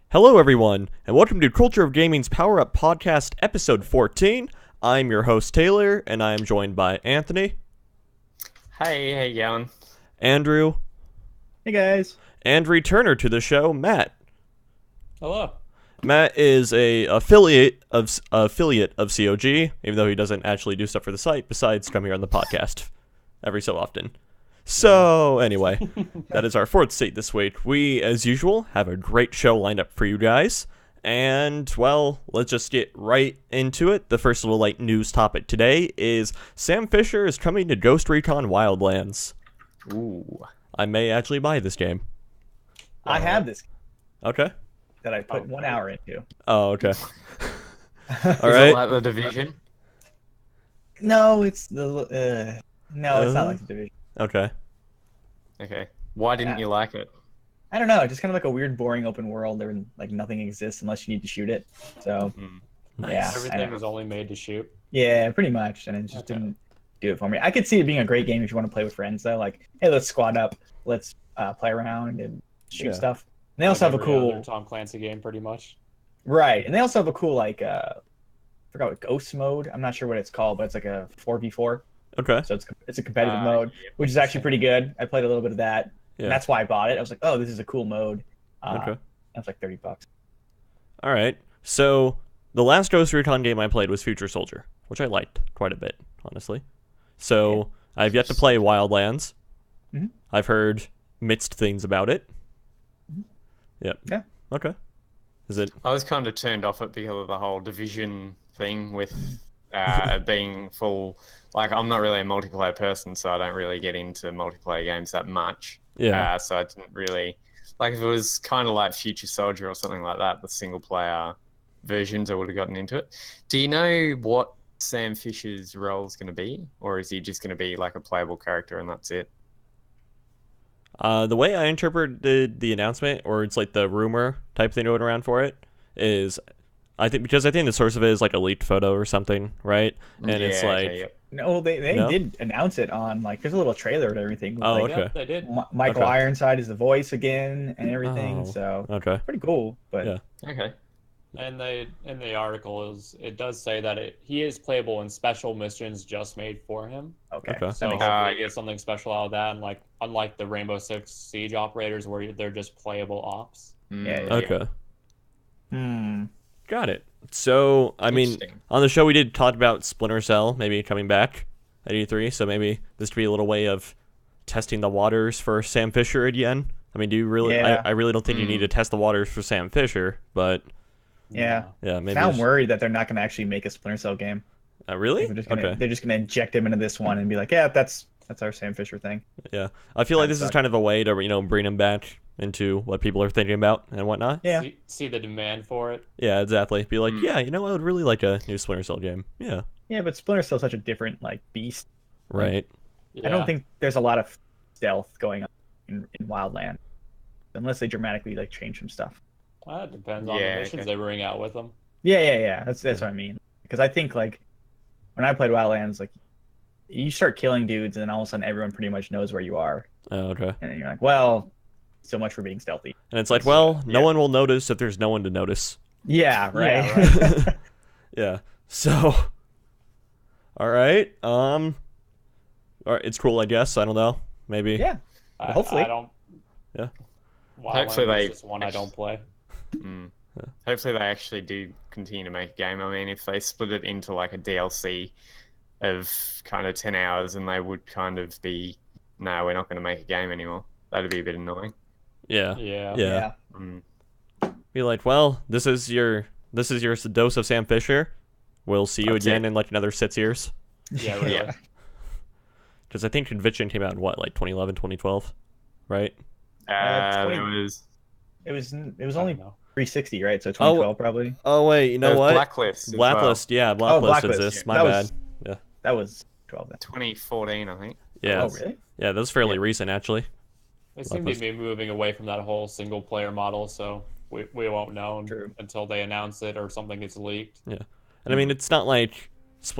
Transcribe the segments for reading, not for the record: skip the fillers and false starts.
Hello, everyone, and welcome to Culture of Gaming's Power Up Podcast, Episode 14. I'm your host, Taylor, and I am joined by Anthony. Hey, how you going? Andrew. Hey, guys. And returner to the show, Matt. Hello. Matt is a affiliate of COG, even though he doesn't actually do stuff for the site besides come here on the podcast every so often. So, anyway, that is our fourth seat this week. We, as usual, have a great show lined up for you guys. And, well, let's just get right into it. The first little light news topic today is Sam Fisher is coming to Ghost Recon Wildlands. Ooh. I may actually buy this game. I have this Okay. that I put 1 hour into. Oh, okay. All Is right. it like the Division? No, it's the no, it's not like the Division. Okay. Okay. Why didn't Yeah. you like it? I don't know. It's just kind of like a weird, boring open world. There, like nothing exists unless you need to shoot it. So yeah, Everything was only made to shoot. yeah, pretty much, and it just didn't do it for me. I could see it being a great game if you want to play with friends, though. Like, hey, let's squad up, let's play around and shoot Yeah. stuff. And they also have a Every other cool Tom Clancy game, pretty much. right, and they also have a cool like I forgot what ghost mode. I'm not sure what it's called, but it's like a 4v4. Okay. So it's a competitive mode, which is actually pretty good. I played a little bit of that. Yeah. And that's why I bought it. I was like, oh, this is a cool mode. Okay. That's like $30. All right. So the last Ghost Recon game I played was Future Soldier, which I liked quite a bit, honestly. So I've yet to play Wildlands. Mhm. I've heard mixed things about it. Yep. Yeah. Okay. Is it? I was kind of turned off it because of the whole Division thing with it being full. Like, I'm not really a multiplayer person, so I don't really get into multiplayer games that much. Yeah. So I didn't really... Like, if it was kind of like Future Soldier or something like that, the single-player versions, I would have gotten into it. Do you know what Sam Fisher's role is going to be? Or is he just going to be like a playable character and that's it? The way I interpreted the announcement, or it's like the rumor type thing going around for it, is I think the source of it is like a leaked photo or something, right? And it's Yeah, like, okay, yep. No, they No? did announce it on like there's a little trailer and everything. with, Oh, like, okay. Yep, they did. Michael Okay. Ironside is the voice again and everything. Oh. So okay. pretty cool. But Yeah. Okay. And they in the article it does say that he is playable in special missions just made for him. okay. Okay. So That makes hopefully sense. get something special out of that, and like unlike the Rainbow Six Siege operators where they're just playable ops. Yeah, yeah. Okay. Hmm. Got it. So, I mean, Interesting. on the show we did talk about Splinter Cell maybe coming back at E3, so maybe this could be a little way of testing the waters for Sam Fisher again. I mean, do you really? Yeah. I really don't think you need to test the waters for Sam Fisher, but Yeah. yeah, maybe. Now I'm worried that they're not going to actually make a Splinter Cell game. Really? They're just gonna inject him into this one and be like, yeah, that's our Sam Fisher thing. Yeah, I feel like this is suck. kind of a way to bring him back into what people are thinking about and whatnot. Yeah. See the demand for it. Yeah, exactly. Be like, yeah, I would really like a new Splinter Cell game. Yeah. Yeah, but Splinter Cell's such a different like beast. Right. I don't think there's a lot of stealth going on in Wildland, unless they dramatically like change some stuff. Well, it depends on Yeah, the missions okay. they bring out with them. Yeah. That's what I mean. Because I think like when I played Wildlands, like you start killing dudes, and then all of a sudden everyone pretty much knows where you are, Oh, okay. and then you're like, well, so much for being stealthy. And it's like, well, no Yeah. one will notice if there's no one to notice. Yeah, right. Yeah, Yeah. So, all right. All right. It's cool, I guess. I don't know. Maybe. yeah. I- Hopefully. I don't. Yeah. Hopefully Wildlands they- is just one I don't play. Hopefully they actually do continue to make a game. I mean, if they split it into like a DLC of kind of 10 hours and they would kind of be, no, we're not going to make a game anymore. That'd be a bit annoying. Yeah. Yeah. Yeah. Mm. Be like, well, this is your dose of Sam Fisher. We'll see you That's again it. in like another 6 years. Yeah. Really. Yeah. Because I think Conviction came out in what, like 2011, 2012, right? There was It was I only don't know. 360, right? So 2012 probably. Oh wait, you know there was what? Blacklist. as Blacklist, yeah, Blacklist Blacklist, exists. yeah. My That bad. was- Yeah. That was 12 then. well. 2014, I think. Yeah. Oh really? Yeah, that was fairly recent actually. They seem to be moving away from that whole single player model, so we won't know True. until they announce it or something gets leaked. Yeah. And I mean, it's not like it's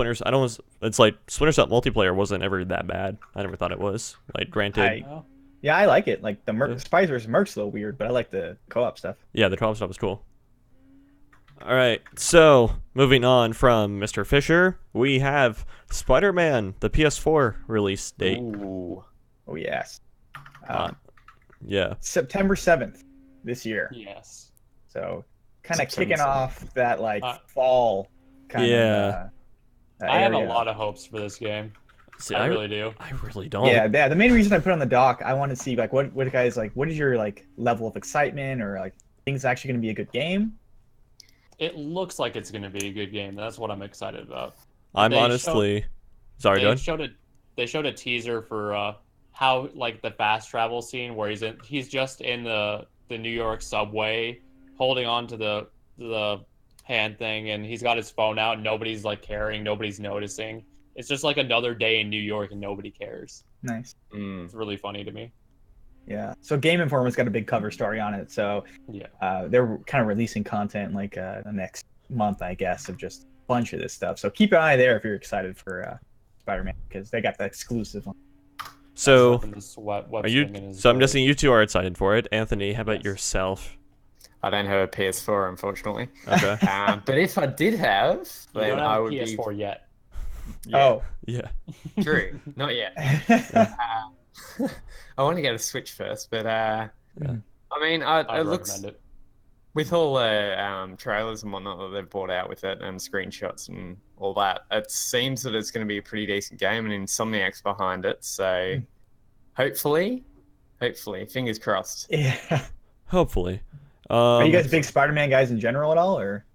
like Splinter Cell multiplayer wasn't ever that bad. I never thought it was. Like, granted, I- Well, Yeah, I like it. Like the Spies vs. Merc's a little weird, but I like the co-op stuff. Yeah, the co-op stuff was cool. All right, so moving on from Mr. Fisher, we have Spider-Man, the PS4 release date. Ooh. Oh yes. Yeah. September 7th this year. Yes. So kind of September kicking 7th. off that like fall kind Yeah. of I have a area. lot of hopes for this game. See, I really do. I really don't. Yeah, the main reason I put it on the dock, I want to see like what guys like. What is your like level of excitement or like things actually going to be a good game? It looks like it's going to be a good game. That's what I'm excited about. I'm They honestly... Sorry, go ahead. They showed a teaser for how like the fast travel scene where he's just in the New York subway holding on to the hand thing, and he's got his phone out. Nobody's like caring. Nobody's noticing. It's just like another day in New York, and nobody cares. Nice. It's really funny to me. Yeah. So Game Informer's got a big cover story on it. So Yeah. they're kind of releasing content like the next month, I guess, of just a bunch of this stuff. So keep an eye there if you're excited for Spider-Man because they got the exclusive one. So, Web are you? swinging is So I'm great. guessing you two are excited for it. Anthony, how about Yes. yourself? I don't have a PS4, unfortunately. Okay. But if I did have, You then don't I have a would PS4 be. yet. Yeah, Oh. Yeah. true. Not yet. I want to get a Switch first, but I mean, I'd it looks recommend it. with all the trailers and whatnot that they've brought out with it and screenshots and all that. It seems that it's going to be a pretty decent game, and Insomniac's behind it. So hopefully, fingers crossed. Yeah. Hopefully. Are you guys big Spider-Man guys in general at all, or?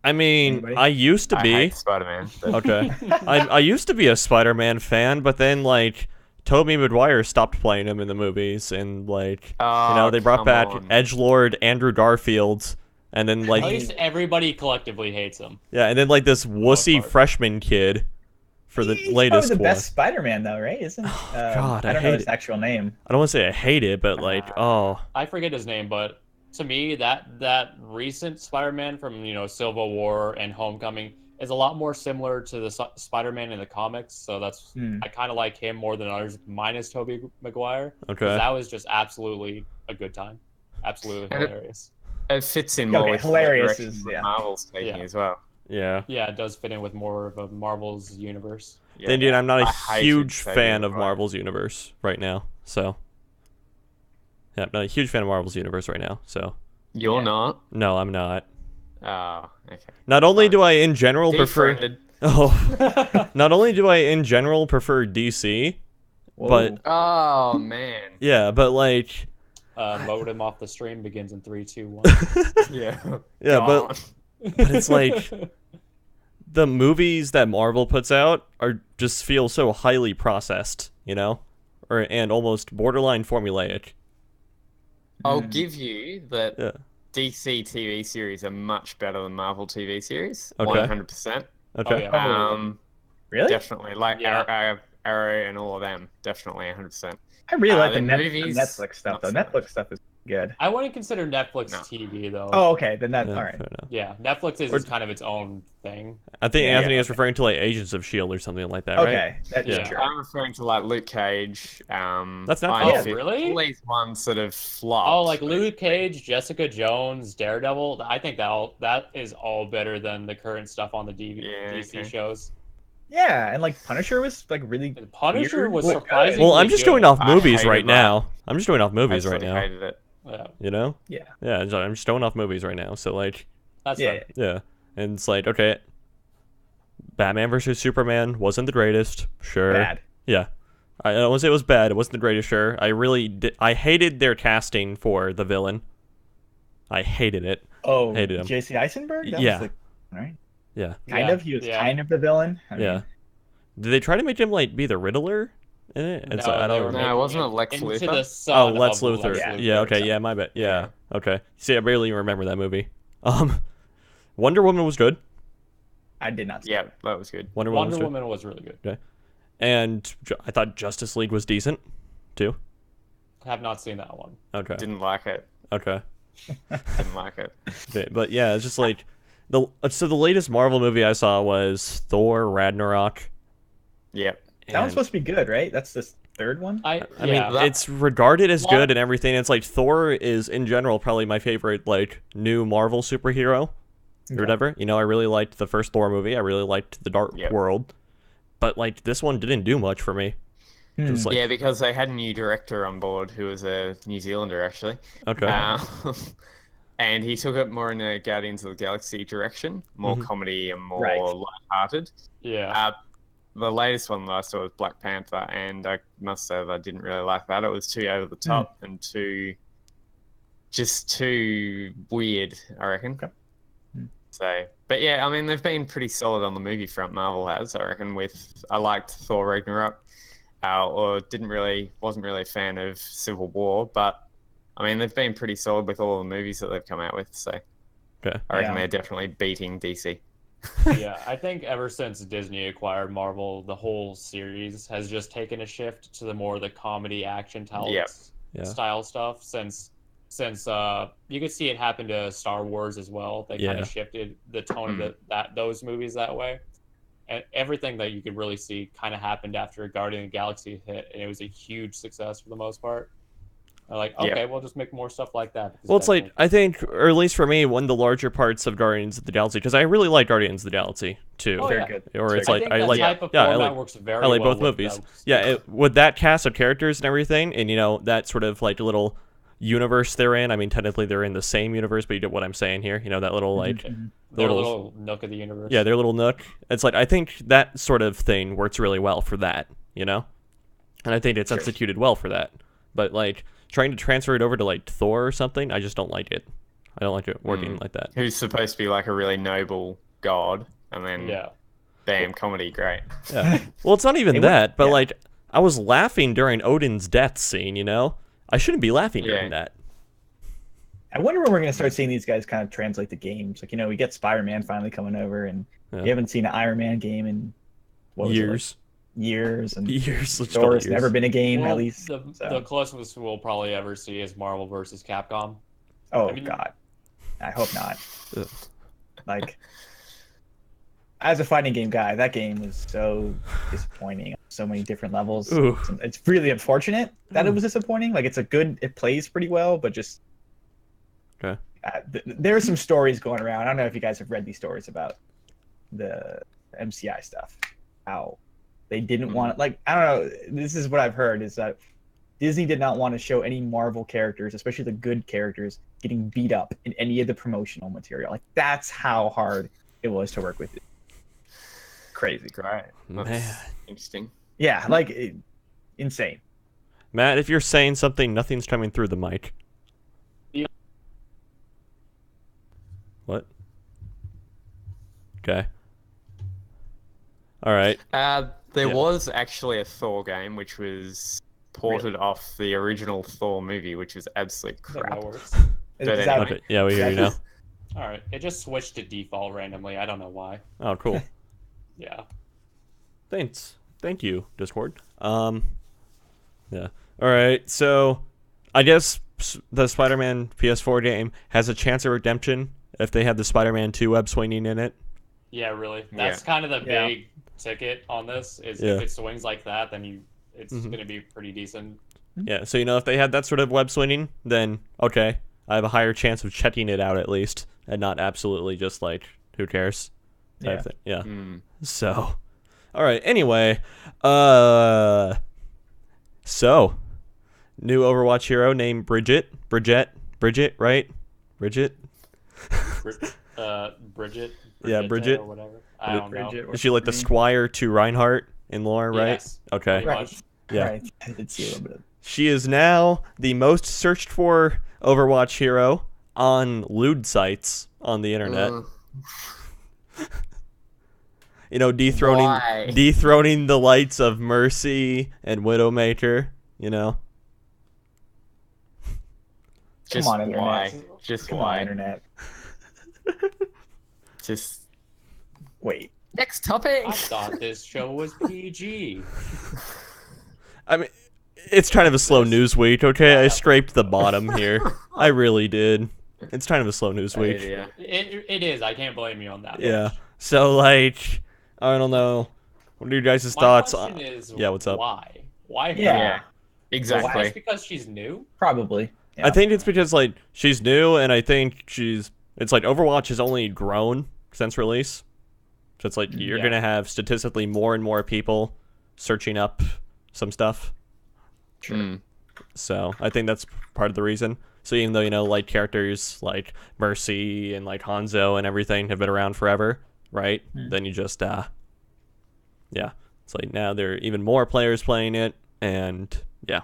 I mean, Anybody? I used to I be. hate Spider-Man. But Okay. I used to be a Spider-Man fan, but then like Tobey Maguire stopped playing him in the movies, and like they brought come back on. Edgelord Andrew Garfield, and then At like least everybody collectively hates him. and then like this wussy part. freshman kid for the He's latest probably the one. best Spider-Man though, right? Isn't? God, I I don't know hate his it. actual name. I don't want to say I hate it, but like I forget his name, but to me, that recent Spider-Man from Civil War and Homecoming is a lot more similar to the Spider-Man in the comics. So that's I kind of like him more than others, minus Tobey Maguire. 'Cause okay. that was just absolutely a good time, absolutely And hilarious. It fits in more Okay, with hilarious the direction is- that yeah. Marvel's taking Yeah. as well. Yeah. Yeah, it does fit in with more of a Marvel's universe. Yeah. Then, dude, I'm not I a hated huge Tobey fan of Maguire. Marvel's universe right now. So, yeah, I'm not a huge fan of Marvel's universe right now. So, You're not. no, I'm not. Oh, okay. Not only Fine. do I in general prefer, Defriended. not only do I in general prefer DC, but Oh man. yeah, but like, Modem off the stream begins in 3, 2, 1. Yeah. yeah, Gone. but it's like the movies that Marvel puts out are just feel so highly processed, and almost borderline formulaic. I'll give you that Yeah. DC TV series are much better than Marvel TV series. Okay. 100%. Okay. yeah. Really? Definitely. Like Yeah. Arrow and all of them. Definitely 100%. I really like the the movies, Netflix stuff though. not so Netflix stuff is good. I wouldn't consider Netflix No. TV though. Oh, okay. Then that Yeah, all right. fair enough. Yeah, Netflix is Or- kind of its own thing. I think Yeah, Anthony yeah, is referring to like Agents of Shield or something like that, right? Okay, that's Yeah. true. I'm referring to like Luke Cage. That's not Iron fun. Fist, Really? all these ones that have flopped. Oh, like Luke Cage, Jessica Jones, Daredevil. I think that is all better than the current stuff on the DC okay. shows. Yeah, and like Punisher was like really. The Punisher Weird. was Well, surprisingly Well, I'm just good. going off I movies hated right that. now. I'm just going off movies right Absolutely now. hated it. Yeah, You know? Yeah. Yeah, I'm just going off movies right now. So like, that's Yeah. fair. yeah, and it's like, okay, Batman versus Superman wasn't the greatest, sure. Bad. Yeah, I don't want to say it was bad. It wasn't the greatest, sure. I hated their casting for the villain. I hated it. Oh, Hated him. J.C. Eisenberg. That Yeah. Was right. Yeah, Kind Yeah, of. He was yeah. kind of the villain. I mean, yeah. Did they try to make him like be the Riddler in it? And so I they don't were remember. No, making wasn't it Lex into Luthor? the Oh, son Lex of Luthor. Lex Yeah. Luthor, Okay. so- Yeah. My bad. Yeah. Okay. See, I barely even remember that movie. Wonder Woman was good. I did not. See Yeah, that was good. Wonder Woman was Wonder good. Woman was really good. And I thought Justice League was decent, too. Have not seen that one. Okay. Didn't like it. Okay. Didn't like it. But yeah, it's just like the latest Marvel movie I saw was Thor Ragnarok. Yep. That one's And supposed to be good, right? That's just. third one. I mean, Yeah. it's regarded as Lot- good and everything. It's like Thor is in general probably my favorite like new Marvel superhero or whatever. You know, I really liked the first Thor movie. I really liked the Dark Yep. World, but like this one didn't do much for me. It was like, Yeah, because they had a new director on board who was a New Zealander, actually. okay, And he took it more in a Guardians of the Galaxy direction, more Mhm. comedy and more Right. lighthearted. Yeah. The latest one that I saw was Black Panther, and I must say that I didn't really like that. It was too over the top and too weird, I reckon. Okay. So, but yeah, I mean, they've been pretty solid on the movie front. Marvel has, I reckon. I liked Thor Ragnarok, wasn't really a fan of Civil War, but I mean, they've been pretty solid with all the movies that they've come out with. So, okay. I reckon Yeah. they're definitely beating DC. Yeah, I think ever since Disney acquired Marvel, the whole series has just taken a shift to the more the comedy action Yep. Yeah. style stuff. Since you could see it happen to Star Wars as well. They kind Yeah. of shifted the tone of those movies that way, and everything that you could really see kind of happened after Guardian of the Galaxy hit, and it was a huge success for the most part. They're like, Yep. okay, we'll just make more stuff like that. because Well, it's like that's I think, or at least for me, one of the larger parts of Guardians of the Galaxy, because I really like Guardians of the Galaxy too. Oh, Very yeah. good. Or it's I like think I that like type of yeah, I format like works very I like well both with movies. those. Yeah, with that cast of characters and everything, and you know that sort of like little universe they're in. I mean, technically they're in the same universe, but you get what I'm saying here. You know that little like Their little- little nook of the universe. yeah, their little nook. It's like I think that sort of thing works really well for that. You know, and I think it's Sure. executed well for that. But like trying to transfer it over to like Thor or something, I just don't like it. I don't like it working like that. Who's supposed to be like a really noble god, and then Yeah. bam, comedy, great. Yeah. Well, it's not even It would- that, but yeah. like I was laughing during Odin's death scene, you know? I shouldn't be laughing Yeah. during that. I wonder when we're gonna start seeing these guys kind of translate the games. Like, you know, we get Spider-Man finally coming over, and Yeah. we haven't seen an Iron Man game in what was it, like, Years. years, and Years. Let's Thor's years. never been a game Well, at least. the so. closest we'll probably ever see is Marvel versus Capcom. Oh I mean- God, I hope not. Ugh. Like, as a fighting game guy, that game was so disappointing on so many different levels. Ooh. It's really unfortunate that it was disappointing. Like, it plays pretty well, but just Okay. there are some stories going around. I don't know if you guys have read these stories about the MCI stuff. How they didn't want, like, I don't know. This is what I've heard, is that Disney did not want to show any Marvel characters, especially the good characters, getting beat up in any of the promotional material. Like, that's how hard it was to work with it. Crazy. Great. That's Man. interesting. Yeah, like, insane. Matt, if you're saying something, nothing's coming through the mic. Yeah. What? Okay. All right. There Yeah. was actually a Thor game which was ported off the original Thor movie, which was absolute Is that crap. how it works? Is But that- anyway. Okay. Yeah, we hear you now. All right. It just switched to default randomly. I don't know why. Oh, cool. Yeah. Thanks. Thank you, Discord. Yeah. All right. So, I guess the Spider-Man PS4 game has a chance of redemption if they have the Spider-Man 2 web swinging in it. Yeah, really. That's kind of the Yeah. big ticket on this. Is Yeah. if it swings like that, then it's Mhm. going to be pretty decent. Yeah. So, you know, if they had that sort of web swinging, then okay, I have a higher chance of checking it out at least, and not absolutely just like who cares type Yeah. thing. Yeah. Mm. So, all right. Anyway, so new Overwatch hero named Bridget, right? Bridget. Bridget. Yeah, Bridget. Or whatever. I don't know. Bridget or Is she like the Bree? squire to Reinhardt in lore, right? Yes, Okay. pretty much. Yeah. Right. I did see a little bit of She is now the most searched for Overwatch hero on lewd sites on the internet. You know, Why? dethroning the lights of Mercy and Widowmaker, you know. Just on, internet. why? Just Come why? on, internet. Just Wait. next topic. I thought this show was PG. I mean, it's kind of a slow news week, okay? I scraped the bottom here. I really did. It's kind of a slow news week. Yeah. It is. I can't blame you on that. Yeah. So, like, I don't know. What are your guys' My thoughts question on... is, Yeah, what's up? Why? Why? Yeah. Exactly. Just because she's new? Probably. Yeah. I think it's because like she's new, and I think it's like Overwatch has only grown since release, so it's like you're Yeah. gonna have statistically more and more people searching up some stuff. Mm. So I think that's part of the reason. So even though like characters like Mercy and like Hanzo and everything have been around forever, right? Then you just yeah, it's like now there are even more players playing it, and yeah,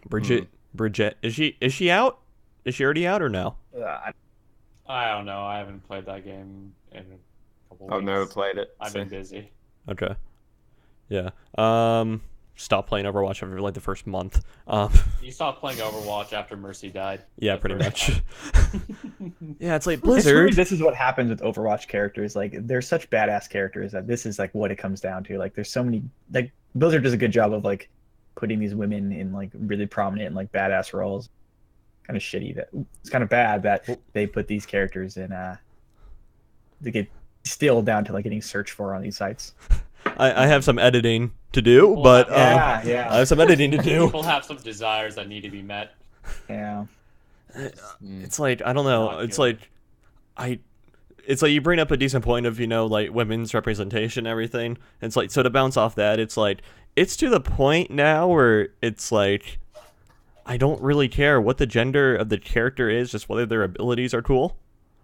Bridget, is she out? Is she already out or no? I don't know. I haven't played that game in a couple weeks. I've never played it. I've so- been busy. Okay, yeah. Stop playing Overwatch after like the first month. You stopped playing Overwatch after Mercy died. Yeah, The pretty first much. Yeah, it's like It's really, Blizzard. this is what happens with Overwatch characters. Like, they're such badass characters that this is like what it comes down to. Like, there's so many. Like, Blizzard does a good job of like putting these women in like really prominent and like badass roles. Kind of shitty that it's kind of bad that they put these characters in. They get distilled down to like getting searched for on these sites. I have some editing to do, Well, but Yeah, I yeah, have some editing to do. People have some desires that need to be met. yeah. It's like I don't know. Not It's good. like it's like you bring up a decent point of like women's representation and everything. It's like so to bounce off that, it's like it's to the point now where it's like I don't really care what the gender of the character is, just whether their abilities are cool.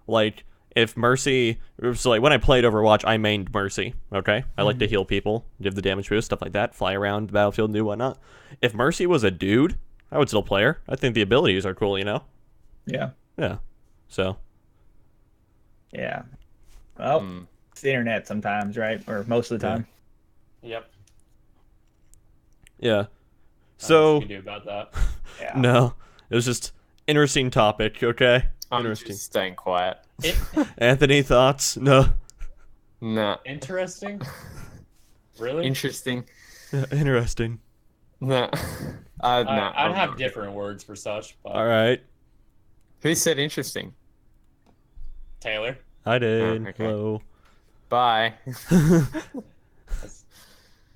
Like if Mercy, so like when I played Overwatch, I mained Mercy. Okay, I like to heal people, give the damage boost, stuff like that, fly around the battlefield and do whatnot. If Mercy was a dude, I would still play her. I think the abilities are cool, Yeah. Yeah. So Yeah. Well, Mm. it's the internet sometimes, right? Or most of the time. Yep. yeah. Not much So you can do about that. Yeah. no, it was just interesting topic. Okay. I'm Interesting. just staying quiet. Anthony, thoughts? No. Nah. Interesting. Really? Interesting. Interesting. Nah. Nah. I'd have different words for such, but All right. Who said interesting? Taylor. I did. okay. Hello. Bye. That's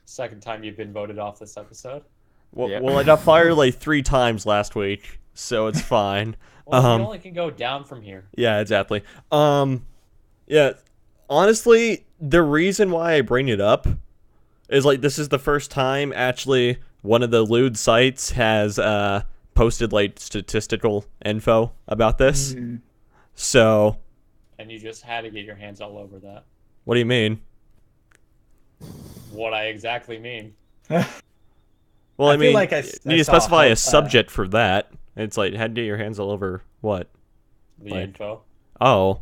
second time you've been voted off this episode. Well, Yeah. well, I got fired like 3 times last week, so it's fine. Well, Um, you only can go down from here. Yeah, exactly. Yeah, honestly, the reason why I bring it up is like this is the first time actually one of the lewd sites has posted like statistical info about this. Mhm. So, And you just had to get your hands all over that. what do you mean? What I exactly mean. Well, I I feel mean, like I you need to saw specify how, a subject for that. It's like, how to get your hands all over what? The Like- info. Oh,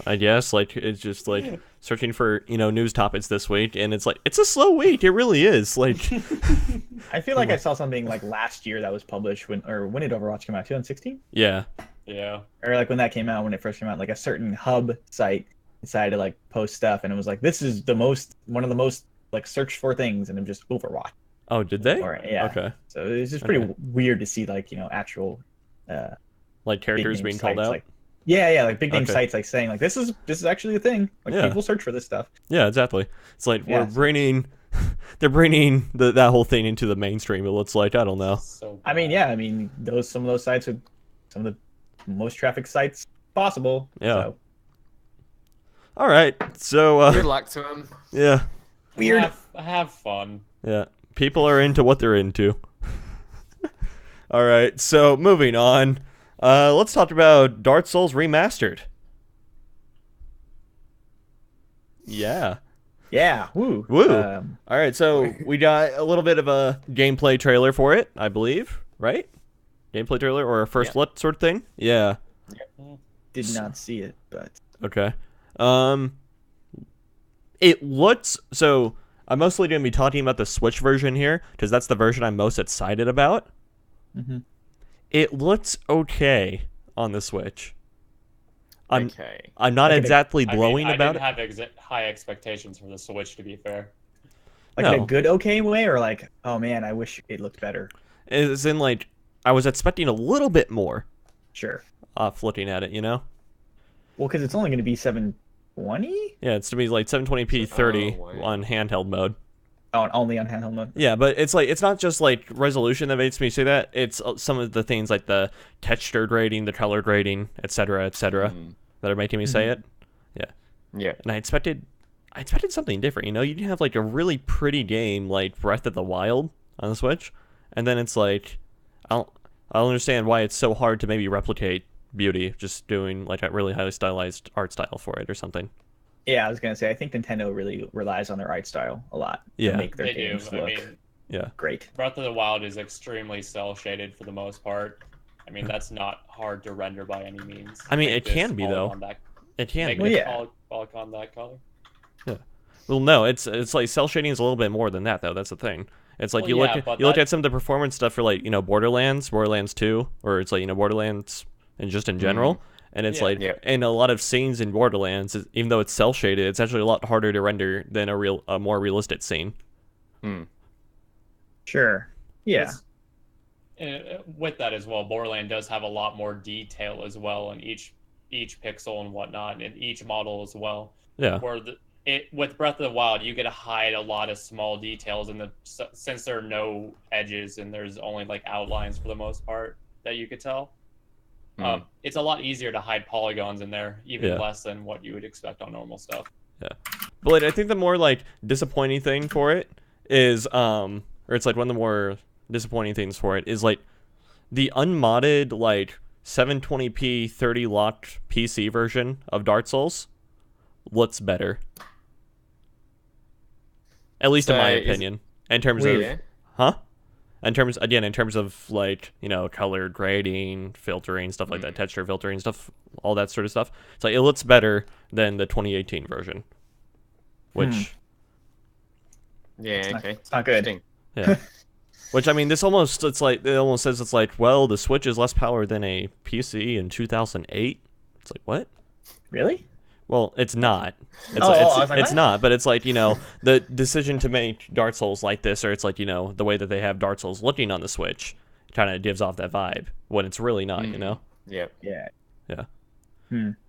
I guess like it's just like searching for news topics this week, and it's like it's a slow week. It really is. Like, I feel like I saw something like last year that was published when did Overwatch come out? 2016? yeah, Yeah. Or like when that came out, when it first came out, like a certain hub site decided to like post stuff, and it was like this is one of the most like searched for things, and it was just Overwatch. oh, did they? Or yeah. Okay, So it's just pretty Okay. weird to see like actual like big characters name being called sites, out. like like big name Okay. sites like saying like this is actually a thing. Like Yeah. people search for this stuff. Yeah, exactly. It's like Yeah. we're bringing, they're bringing that whole thing into the mainstream. It looks like I don't know. So I mean, yeah, I mean some of those sites are some of the most traffic sites possible. Yeah. So. All right, so Good luck to him. yeah, Weird. Have fun. yeah, people are into what they're into. All right, so moving on. Let's talk about Dark Souls Remastered. Yeah. Yeah. Woo. Woo. All right, so we got a little bit of a gameplay trailer for it, I believe, right? Gameplay trailer or a first look sort of thing? Yeah. Did not see it, but Okay. It looks so. I'm mostly going to be talking about the Switch version here because that's the version I'm most excited about. Mhm. It looks okay on the Switch. Okay. I'm not Okay. exactly I glowing mean, about I it. didn't have high expectations for the Switch, to be fair. like in No. a good okay way, or like oh man, I wish it looked better. It's in like I was expecting a little bit more Sure. off looking at it. Well, because it's only going to be 720. Yeah, it's to be like 720p 30 Oh, wow. on handheld mode. only on handheld mode. Yeah, but it's like it's not just like resolution that makes me say that. It's some of the things like the texture grading, the color grading, etc., that are making me say it. Yeah. And I expected something different. You know, you have like a really pretty game like Breath of the Wild on the Switch, and then it's like I'll understand why it's so hard to maybe replicate beauty just doing like a really highly stylized art style for it or something. Yeah, I was gonna say I think Nintendo really relies on their art style a lot Yeah. to make their They do. games I look mean, great. Breath of the Wild is extremely cell shaded for the most part. I mean, that's not hard to render by any means. I mean, Make it can this be, though. polygon that- It can Make be. Well, this yeah. polygon that color. Well, no, it's like cell shading is a little bit more than that though. That's the thing. It's like Well, you yeah, look but you look that- at some of the performance stuff for like Borderlands 2, or it's like Borderlands and just in general, and it's Yeah. like in a lot of scenes in Borderlands, even though it's cell shaded, it's actually a lot harder to render than a more realistic scene. Sure. Yeah. With that as well, Borderland does have a lot more detail as well in each pixel and whatnot, and each model as well. Yeah. Where with Breath of the Wild, you get to hide a lot of small details since there are no edges and there's only like outlines for the most part that you could tell. It's a lot easier to hide polygons in there, even less than what you would expect on normal stuff. Yeah. But I think the more like disappointing thing for it is or it's like one of the more disappointing things for it is like the unmodded like 720p 30 locked PC version of Dark Souls looks better. At least in my opinion. In terms of in terms of like, color grading, filtering, stuff like that, texture filtering, stuff, all that sort of stuff. It's like it looks better than the 2018 version. Which It's not good. Yeah. Which I mean, it almost says it's like, well, the Switch is less power than a PC in 2008. It's like, what? Really? Well, it's not. It's what? not. But it's like, the decision to make Dark Souls like this, or it's like, the way that they have Dark Souls looking on the Switch, kind of gives off that vibe when it's really not. Yeah. Yeah.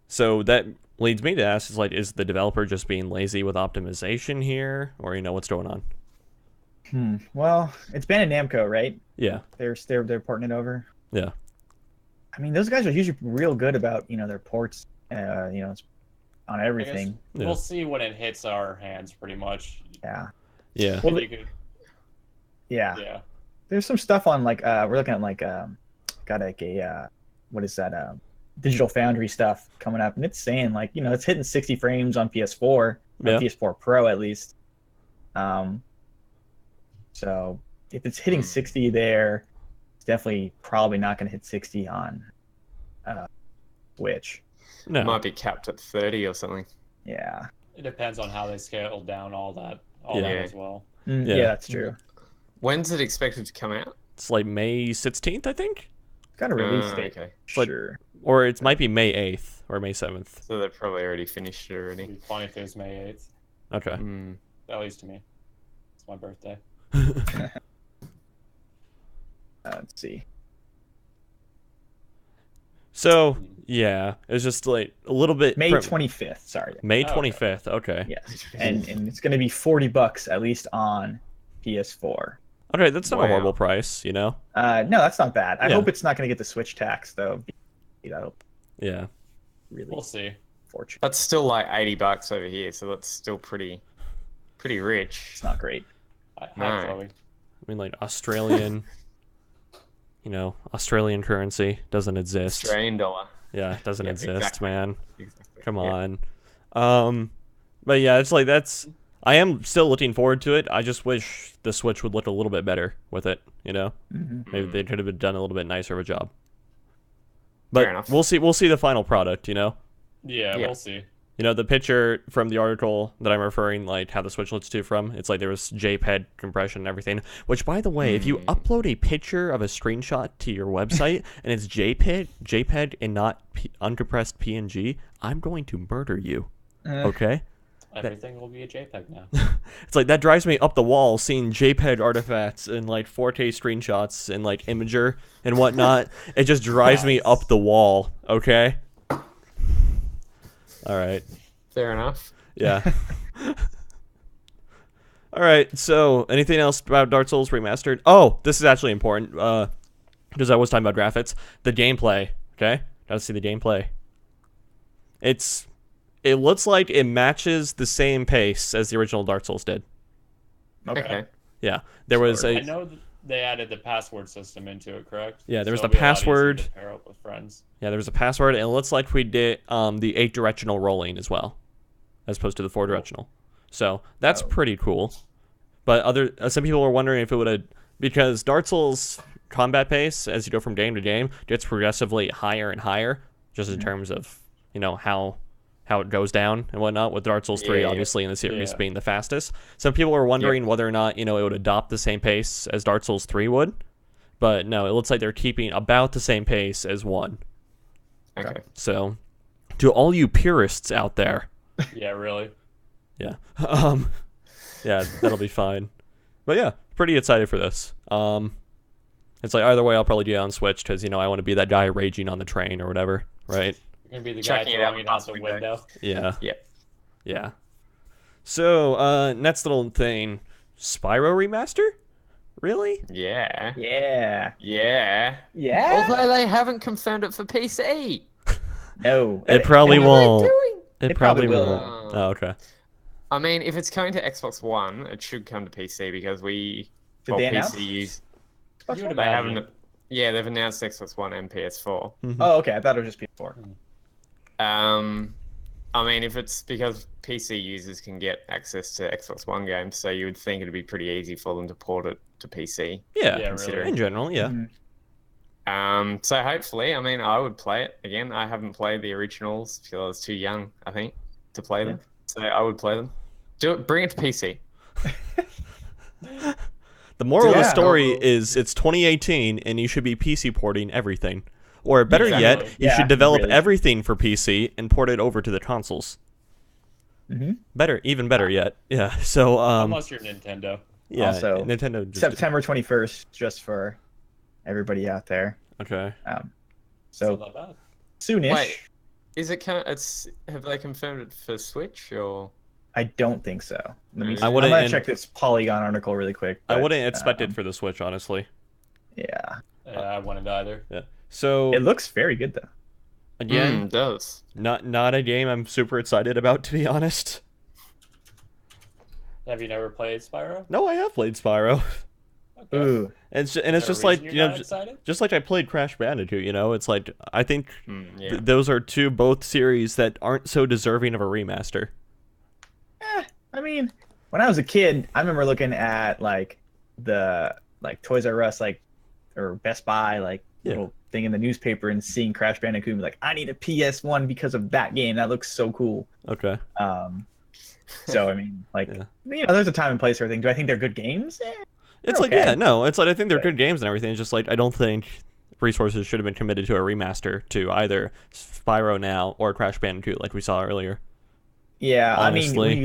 So that leads me to ask, is the developer just being lazy with optimization here, or what's going on? Well, it's been in Namco, right? Yeah. They're porting it over. Yeah. I mean, those guys are usually real good about their ports. On everything. We'll see when it hits our hands, pretty much. Yeah. Yeah. Well, yeah. There's some stuff on like we're looking at like got like a what is that Digital Foundry stuff coming up, and it's saying like it's hitting 60 frames on PS4, on PS4 Pro at least. So if it's hitting 60 there, it's definitely probably not going to hit 60 on Switch. No. It might be capped at 30 or something. Yeah. It depends on how they scale down all that as well. Yeah, that's true. When's it expected to come out? It's like May 16th, I think. Got a release date. Okay. Sure. Or it might be May 8th or May 7th. So they've probably already finished it It'd already. be funny if it was May 8th. Okay. At least to me. It's my birthday. Let's see. So, yeah, it's just like a little bit... May 25th, sorry. May 25th, okay. Yes. And it's going to be $40 at least on PS4. Okay, that's not a horrible price, No, that's not bad. I Yeah. hope it's not going to get the Switch tax, though. That'll Yeah. really We'll see. fortunate. That's still like $80 over here, so that's still pretty rich. It's not great. Hi, No. Chloe. I mean, like, Australian... Australian currency doesn't exist. Australian dollar. Yeah, it doesn't exist, exactly. man. Exactly. Come Yeah. on. But yeah, it's like I am still looking forward to it. I just wish the Switch would look a little bit better with it, Mm-hmm. Maybe they could have done a little bit nicer of a job. Fair But enough. we'll see the final product, Yeah, Yeah. we'll see. The picture from the article that I'm referring, like, how the Switch looks to from, it's like there was JPEG compression and everything. Which, by the way, if you upload a picture of a screenshot to your website and it's JPEG and not uncompressed PNG, I'm going to murder you. Okay? Everything will be a JPEG now. It's like that drives me up the wall seeing JPEG artifacts and like 4K screenshots and like Imager and whatnot. It just drives me up the wall. Okay. All right. Fair enough. Yeah. All right. So, anything else about Dark Souls Remastered? Oh, this is actually important. Because I was talking about graphics, the gameplay. Okay, gotta see the gameplay. It looks like it matches the same pace as the original Dark Souls did. Okay. Yeah, there was I a know that they added the password system into it, correct? Yeah, there was So the it'll be a lot easier password. to pair up with friends. there was a password, and it looks like we did the 8-directional rolling as well, as opposed to the 4-directional. So that's pretty cool. But some people were wondering if it would have, because Dark Souls combat pace as you go from game to game gets progressively higher and higher, just in terms of how it goes down and whatnot, with Dark Souls 3 Yeah. obviously in the series Yeah. being the fastest. Some people were wondering whether or not it would adopt the same pace as Dark Souls 3 would, but no, it looks like they're keeping about the same pace as 1. Okay. So to all you purists out there, Yeah, really. yeah, yeah, that'll be fine. But yeah, pretty excited for this. It's like either way I'll probably do it on Switch because I want to be that guy raging on the train or whatever, right? You're gonna be the guy Checking it out throwing it out the window. window. Yeah. Yep. Yeah. So, next little thing, Spyro remaster? Really? Yeah. Yeah. Yeah. Yeah. Although they haven't confirmed it for PC. No. It probably What are they won't. doing? It It probably probably will. won't. Oh, okay. I mean, if it's coming to Xbox One, it should come to PC because Did they announce? PC use. You would They imagine. haven't. Yeah, they've announced Xbox One and PS4. Oh, okay. I thought it was just PS4. I mean, if it's because PC users can get access to Xbox One games, so you would think it'd be pretty easy for them to port it to PC. Yeah, Yeah, considering. in general, yeah. Mhm. So hopefully, I mean, I would play it again. I haven't played the originals because I was too young, I think, to play them. So I would play them. Do it. Bring it to PC. The moral of the Yeah. story is it's 2018 and you should be PC porting everything. Or better yet, Exactly. you Yeah, should develop really. everything for PC and port it over to the consoles. Mhm. Even better yet. Yeah. So Unless you're Nintendo. yeah, Also, Nintendo just September 21st, just for everybody out there. Okay. So So not bad. soonish. Wait, is it? Have they confirmed it for Switch or? I don't think so. Let me. I I'm wouldn't gonna in- check this Polygon article really quick. I but, wouldn't expect it for the Switch, honestly. Yeah. Yeah, I wouldn't either. Yeah. So It looks very good though. again, It does. not a game I'm super excited about, to be honest. Have you never played Spyro? No, I have played Spyro. Okay. Ooh. And it's Is there just a like reason you're not j- excited? just like I played Crash Bandicoot. It's like I think Yeah. those are both series that aren't so deserving of a remaster. I mean, when I was a kid, I remember looking at like the Toys R Us or Best Buy little thing in the newspaper and seeing Crash Bandicoot and be like, I need a PS1 because of that game. That looks so cool. Okay. So I mean, Yeah. there's a time and place for everything. Do I think they're good games? It's like okay. it's like I think they're good games and everything. It's just like I don't think resources should have been committed to a remaster to either Spyro now or Crash Bandicoot like we saw earlier. Yeah, Honestly. I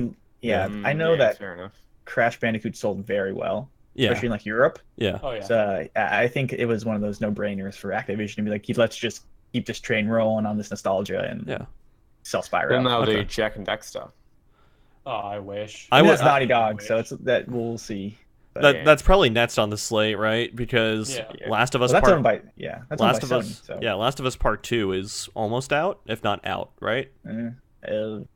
mean, I know that Fair enough. Crash Bandicoot sold very well, Yeah. especially in Europe. Yeah. Oh yeah. So I think it was one of those no-brainers for Activision to be like, let's just keep this train rolling on this nostalgia and Yeah. sell Spyro. Then they'll Okay. do Jack and Daxter. Oh, I wish. I I mean, would- that's Naughty Dog, so it's that we'll see. But, That's probably next on the slate, right? Because Yeah. Last of Us well, that's Part owned by that's Last of owned by Us Sony. So Last of Us Part 2 is almost out, if not out, right? it's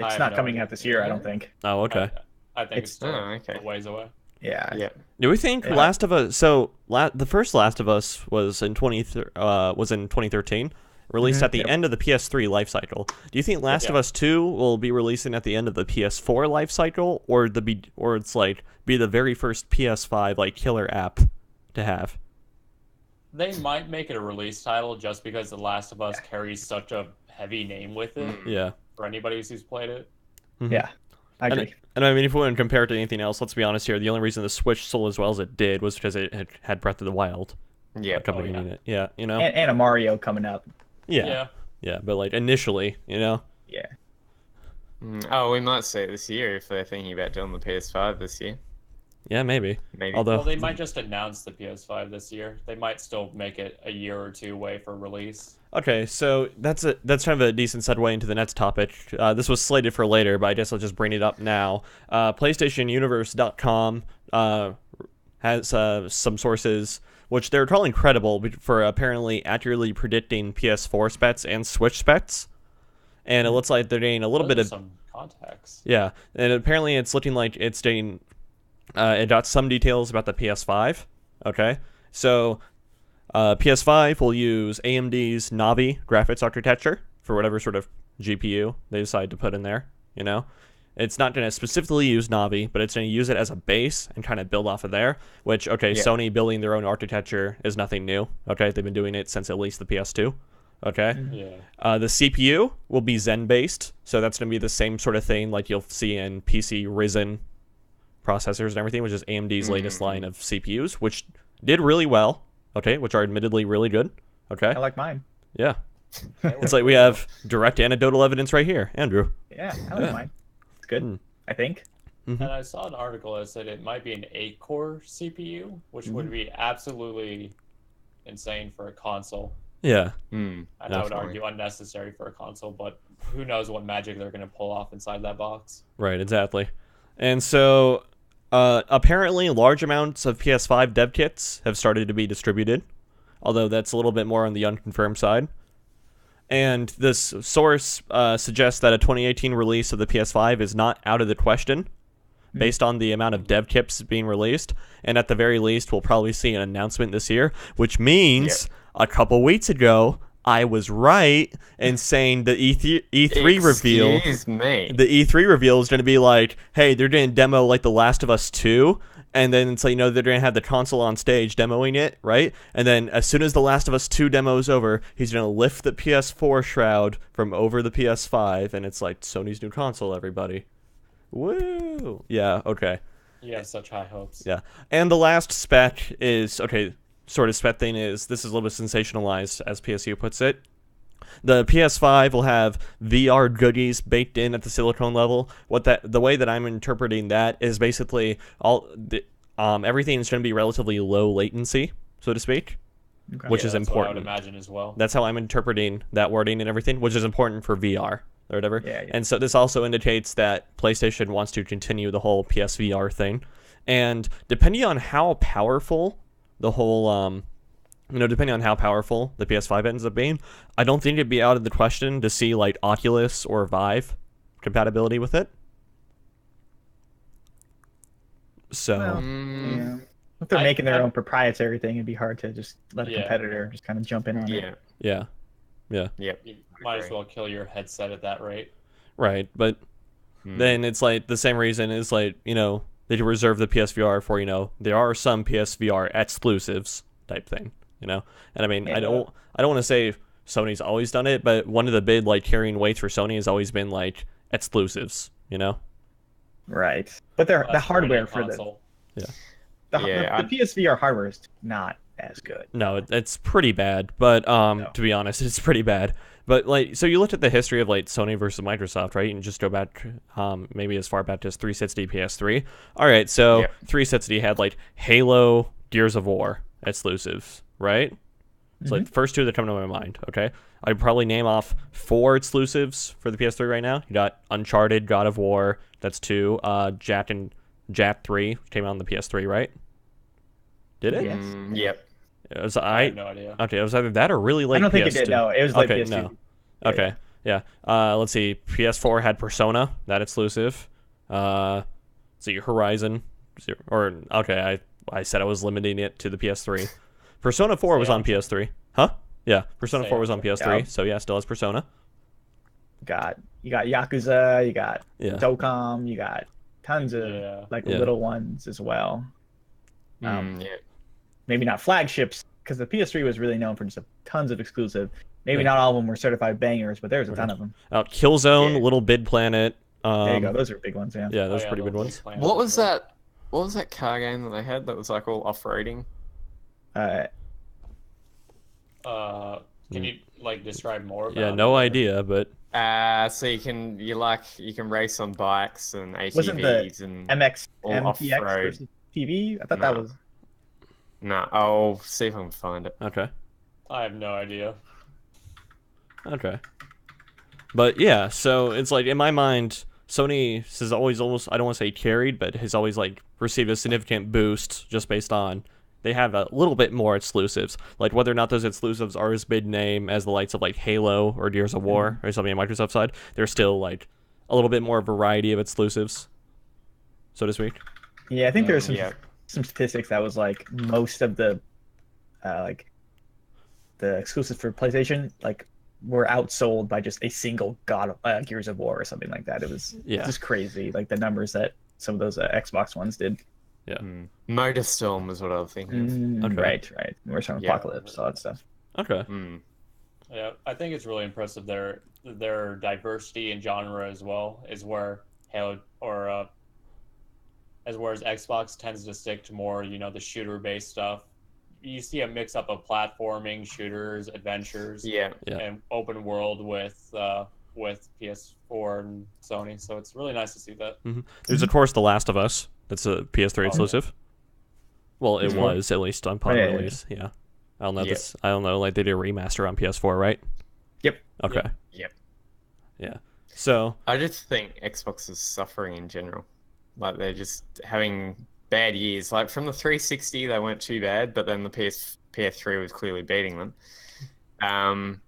I have not no coming idea. out this year, I don't think. Oh, okay. I think it's still okay. a ways away. Yeah. Yeah. Do we think Yeah. Last of Us? So the first Last of Us was in 2013, released at the Yep. end of the PS3 life cycle. Do you think Last of Yeah. Us 2 will be releasing at the end of the PS4 life cycle, or it's like be the very first PS5 killer app to have? They might make it a release title just because The Last of Us carries such a heavy name with it Yeah. for anybody who's played it. Yeah. I agree. And I mean, if we want to compare it to anything else, let's be honest here. The only reason the Switch sold as well as it did was because it had Breath of the Wild Yeah. accompanying yeah. it. Yeah, And a Mario coming up. yeah, but initially, Yeah. Oh, we might see it this year if they're thinking about doing the PS5 this year. Yeah, maybe. Maybe. Although, Well, they might just announce the PS5 this year. They might still make it a year or two away for release. okay, so that's kind of a decent segue into the next topic. This was slated for later, but I guess I'll just bring it up now. PlayStationUniverse.com has some sources which they're calling credible for apparently accurately predicting PS4 specs and Switch specs. And it looks like they're getting a little bit of some context. Yeah, and apparently it's looking like it's getting it got some details about the PS5. Okay, so PS5 will use AMD's Navi graphics architecture for whatever sort of GPU they decide to put in there. You know, it's not going to specifically use Navi, but it's going to use it as a base and kind of build off of there. Which, okay, Yeah. Sony building their own architecture is nothing new. Okay, they've been doing it since at least the PS2. Okay. Yeah. The CPU will be Zen based, so that's going to be the same sort of thing like you'll see in PC Ryzen processors and everything, which is AMD's latest line of CPUs, which did really well. Okay, which are admittedly really good. Okay, I like mine. yeah, it's like we have direct anecdotal evidence right here, Andrew. Yeah, I like Yeah. mine. It's good. Hmm. I think. And I saw an article that said it might be an 8-core CPU, which would be absolutely insane for a console. Yeah, And I would Definitely. argue unnecessary for a console, but who knows what magic they're going to pull off inside that box. right, exactly. And so, apparently, large amounts of PS5 dev kits have started to be distributed, although that's a little bit more on the unconfirmed side. And this source suggests that a 2018 release of the PS5 is not out of the question, based on the amount of dev kits being released. And at the very least, we'll probably see an announcement this year, which means a couple weeks ago, I was right in saying the E3 reveal. Excuse me. The E3 reveal is going to be like, hey, they're going to demo like The Last of Us 2, and then it's like, you know, they're going to have the console on stage demoing it, right? And then as soon as The Last of Us 2 demo is over, he's going to lift the PS4 shroud from over the PS5, and it's like Sony's new console, everybody. Woo! Yeah, okay. You have such high hopes. Yeah. And the last spec is, okay, sort of spec thing is, this is a little bit sensationalized, as PSU puts it. The PS5 will have VR goodies baked in at the silicone level. The way that I'm interpreting that is basically everything's going to be relatively low latency, so to speak, Okay. which is That's what I would important. imagine as well. That's how I'm interpreting that wording and everything, which is important for VR or whatever. Yeah. And so this also indicates that PlayStation wants to continue the whole PSVR thing. And depending on how powerful the whole, depending on how powerful the PS5 ends up being, I don't think it'd be out of the question to see like Oculus or Vive compatibility with it. So, Well, Mm, Yeah. If they're I- making their I- own proprietary thing, it'd be hard to just let a Yeah. competitor just kind of jump in on it. yeah. yeah, Yep. You might as well kill your headset at that rate. right. But then it's like the same reason is like, they reserve the PSVR for, there are some PSVR exclusives type thing, And I mean, Yeah. I don't want to say Sony's always done it, but one of the big like carrying weights for Sony has always been like exclusives, Right. But the That's hardware for for any the console. the PSVR hardware is not as good. No, it's pretty bad, but to be honest, it's pretty bad. But like, so you looked at the history of like Sony versus Microsoft, right? And just go back, maybe as far back as 360, PS3. All right, so Yeah. 360 had like Halo, Gears of War exclusives, right? It's like the first two that come to my mind. Okay, I'd probably name off 4 exclusives for the PS3 right now. You got Uncharted, God of War. That's 2. Jak 3 came out on the PS3, right? Did it? Yes. Yep. It was I have no idea. Okay, it was either that or really late I don't think PS2. it did. No, it was like Okay, PS2. no. Yeah, Okay, yeah. Let's see. PS4 had Persona, that exclusive. Let's see, Horizon. Okay, I said I was limiting it to the PS3. Persona 4 was on PS3. Huh? Yeah, Persona 4 was on PS3, Yeah. so yeah, still has Persona. You got Yakuza, you got Yeah. Dokkan, you got tons of Yeah. Yeah. little ones as well. Yeah. Maybe not flagships, because the PS3 was really known for just tons of exclusive. Maybe Yeah. not all of them were certified bangers, but there's a ton of them. Killzone, Yeah. Little Big Planet. There you go. Those are big ones. Yeah. Yeah, those Oh, are pretty those big ones. plans What are was great. that? What was that car game that they had that was like all off-roading? Can you like describe more about Yeah, it, no or- idea, but So you can race on bikes and Wasn't the ATVs and MX all MTX off-road. versus TV? I thought that was. No, I'll see if I can find it. Okay. I have no idea. Okay. But yeah, so it's like in my mind, Sony has always almost, I don't want to say carried, but has always like received a significant boost just based on they have a little bit more exclusives. Like whether or not those exclusives are as big name as the likes of like Halo or Gears of War or something on Microsoft side, there's still like a little bit more variety of exclusives, so to speak. Yeah, I think there's Yeah. some statistics that was like most of the like the exclusives for PlayStation like were outsold by just a single Gears of War or something like that. It was just crazy, like the numbers that some of those Xbox ones did. Yeah. Motorstorm was what I was thinking. Okay. Right. We're talking Apocalypse, all that stuff. Okay. Yeah, I think it's really impressive their diversity in genre as well is where Halo or as whereas Xbox tends to stick to more, the shooter-based stuff. You see a mix-up of platforming, shooters, adventures, and open world with PS4 and Sony. So it's really nice to see that. There's of course The Last of Us. That's a PS3 exclusive. Well, it was at least on pod release. Yeah. I don't know. I don't know. Like they did a remaster on PS4, right? Yep. Okay. Yep. Yeah. So I just think Xbox is suffering in general. Like they're just having bad years. Like from the 360, they weren't too bad, but then the PS3 was clearly beating them. And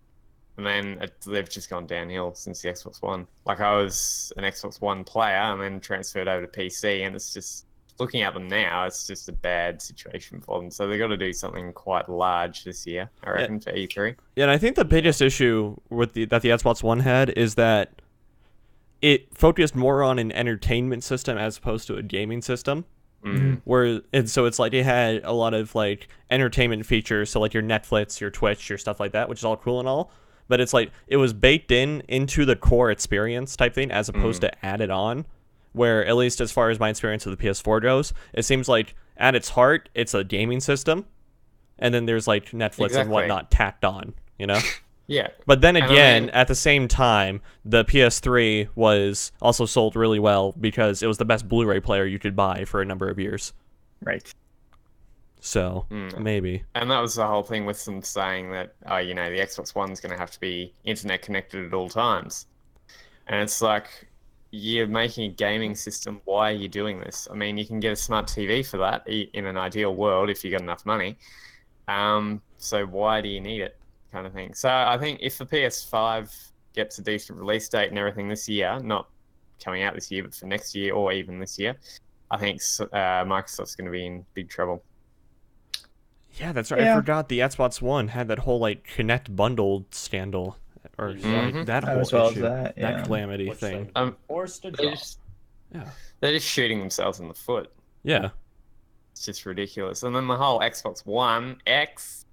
then they've just gone downhill since the Xbox One. Like I was an Xbox One player and then transferred over to PC, and it's just looking at them now, it's just a bad situation for them. So they've got to do something quite large this year, I reckon, for E3. Yeah, and I think the biggest issue with that the Xbox One had is that it focused more on an entertainment system as opposed to a gaming system. So it's like it had a lot of like entertainment features, so like your Netflix, your Twitch, your stuff like that, which is all cool and all. But it's like it was baked into the core experience type thing as opposed to added on. Where at least as far as my experience with the PS4 goes, it seems like at its heart it's a gaming system, and then there's like Netflix and whatnot tacked on, Yeah. But then again, at the same time, the PS3 was also sold really well because it was the best Blu-ray player you could buy for a number of years. Right. So, maybe. And that was the whole thing with them saying that, the Xbox One's going to have to be internet connected at all times. And it's like, you're making a gaming system. Why are you doing this? I mean, you can get a smart TV for that in an ideal world if you got enough money. So why do you need it? Kind of thing. So I think if the PS5 gets a decent release date and everything this year, not coming out this year, but for next year or even this year, I think Microsoft's going to be in big trouble. Yeah, that's right. I forgot the Xbox One had that whole like Connect bundled scandal, or like that whole as well issue, as that calamity thing. Forced to They're drop. they're just shooting themselves in the foot. Yeah. It's just ridiculous. And then the whole Xbox One X,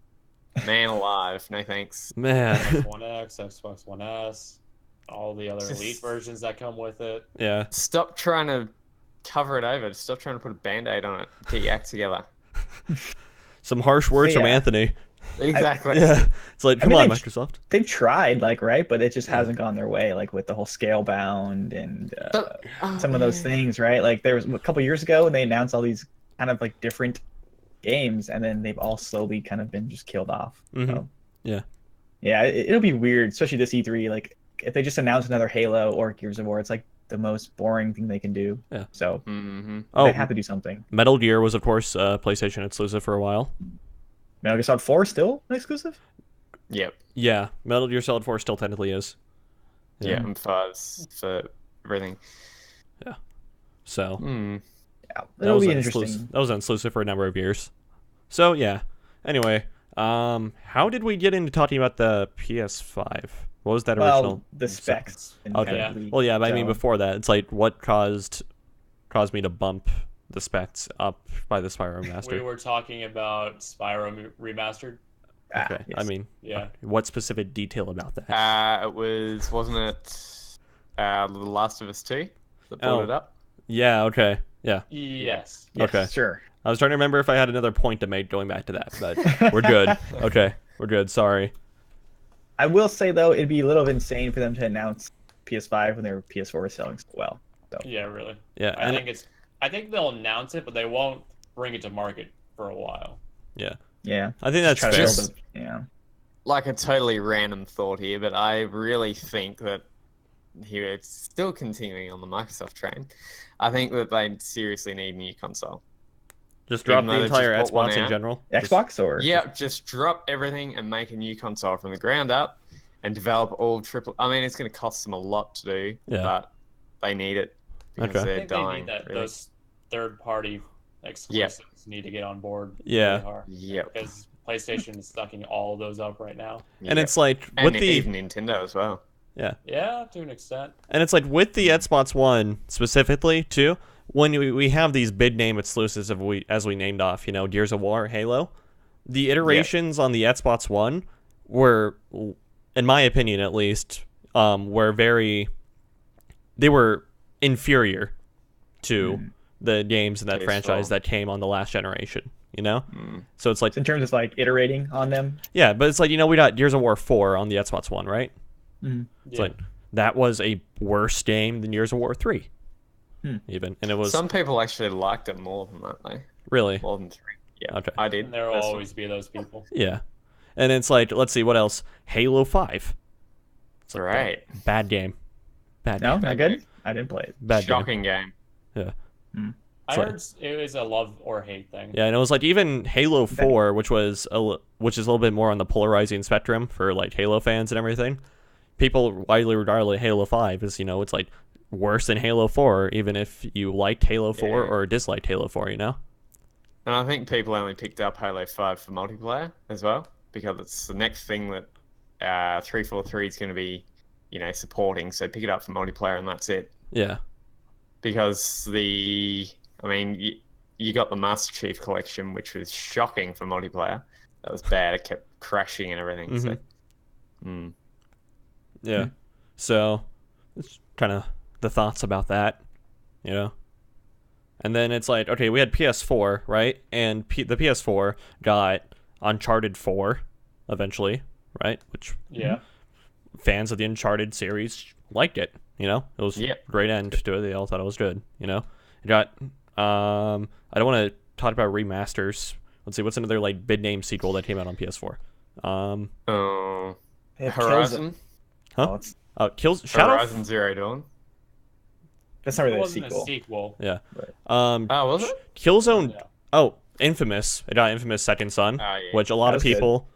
man alive, no thanks. Man. Xbox One X, Xbox One S, all the other Elite versions that come with it. Yeah. Stop trying to cover it over. Stop trying to put a Band-Aid on it. Get your act together. Some harsh words from Anthony. Exactly. It's like, come on, Microsoft. They've tried, right? But it just hasn't gone their way, like with the whole Scalebound and some of those things, right? Like there was a couple years ago when they announced all these kind of like different games, and then they've all slowly kind of been just killed off. So, yeah, it'll be weird, especially this E3. Like if they just announce another Halo or Gears of War, it's like the most boring thing they can do. Yeah. So they have to do something. Metal Gear was, of course, PlayStation exclusive for a while. Metal Gear Solid 4 still an exclusive? Yep. Yeah, Metal Gear Solid 4 still technically is. Yeah, and 5's for everything. Yeah. So. Yeah, it'll be interesting. That was exclusive for a number of years. So yeah. Anyway, how did we get into talking about the PS5? What was that original? The specs. Okay. Yeah. Well, yeah, but I mean before that, it's like what caused me to bump the specs up by the Spyro Remastered. We were talking about Spyro Remastered. Okay. Yes. I mean, what specific detail about that? Wasn't it The Last of Us 2 that brought it up? Yeah, okay. Yeah. Yes. Okay. Sure. I was trying to remember if I had another point to make going back to that, but we're good. Okay. We're good. Sorry. I will say though, it'd be a little insane for them to announce PS5 when their PS4 is selling so well. So. Yeah, really. Yeah. I think they'll announce it, but they won't bring it to market for a while. Yeah. Yeah. I think that's Try to fair. build yeah. Like a totally random thought here, but I really think that here it's still continuing on the Microsoft train. I think that they seriously need a new console. Just drop Even the though they just entire brought one Xbox in out. general. Xbox or Yeah, just drop everything and make a new console from the ground up and develop all triple. I mean, it's going to cost them a lot to do, Yeah. but they need it because Okay. I they're think they dying. need that. really. Those third-party exclusives need to get on board. Yeah. Really hard. Yep. Because PlayStation is sucking all of those up right now. And Yep. it's like and with the even Nintendo as well. Yeah, to an extent. and it's like with the Xbox One specifically too. When we have these big name exclusives as we named off, you know, Gears of War, Halo, the iterations on the Xbox One were, in my opinion at least, they were inferior to the games in that Tasteful. franchise that came on the last generation. You know, Mm. so it's like in terms of like iterating on them. yeah, but it's like, you know, we got Gears of War 4 on the Xbox One, right? It's like that was a worse game than Gears of War 3. Even, and it was Some people actually liked it more than that, though. really More than 3. Yeah, Okay. I did. And there will personally. always be those people. yeah. And it's like, let's see what else. Halo 5. It's like Right. bad game. Bad No, game. not good. I didn't play it. Bad game. Shocking game. Yeah. I Sorry. heard it was a love or hate thing. Yeah, and it was like even Halo 4, which is a little bit more on the polarizing spectrum for like Halo fans and everything. People widely regard Halo 5 as, you know, it's like worse than Halo 4, even if you liked Halo 4 Yeah. or disliked Halo 4, you know? And I think people only picked up Halo 5 for multiplayer as well, because it's the next thing that 343 is going to be, you know, supporting. So pick it up for multiplayer and that's it. Yeah. Because you got the Master Chief Collection, which was shocking for multiplayer. That was bad. It kept crashing and everything. So, Yeah. So, it's kind of the thoughts about that, you know? And then it's like, okay, we had PS4, right? And the PS4 got Uncharted 4 eventually, right? Which Yeah. fans of the Uncharted series liked it, you know? It was Yep. a great end to it. They all thought it was good, you know? It got, I don't want to talk about remasters. Let's see, what's another, like, big name sequel that came out on PS4? It kills it. Horizon? Huh? Oh, it's, Shadow? Horizon Zero Dawn? that's not really It a wasn't sequel. a sequel. Yeah. Oh, was it? Killzone. Yeah. Oh, Infamous. It got Infamous Second Son, Oh, yeah. which a lot That of was good. people,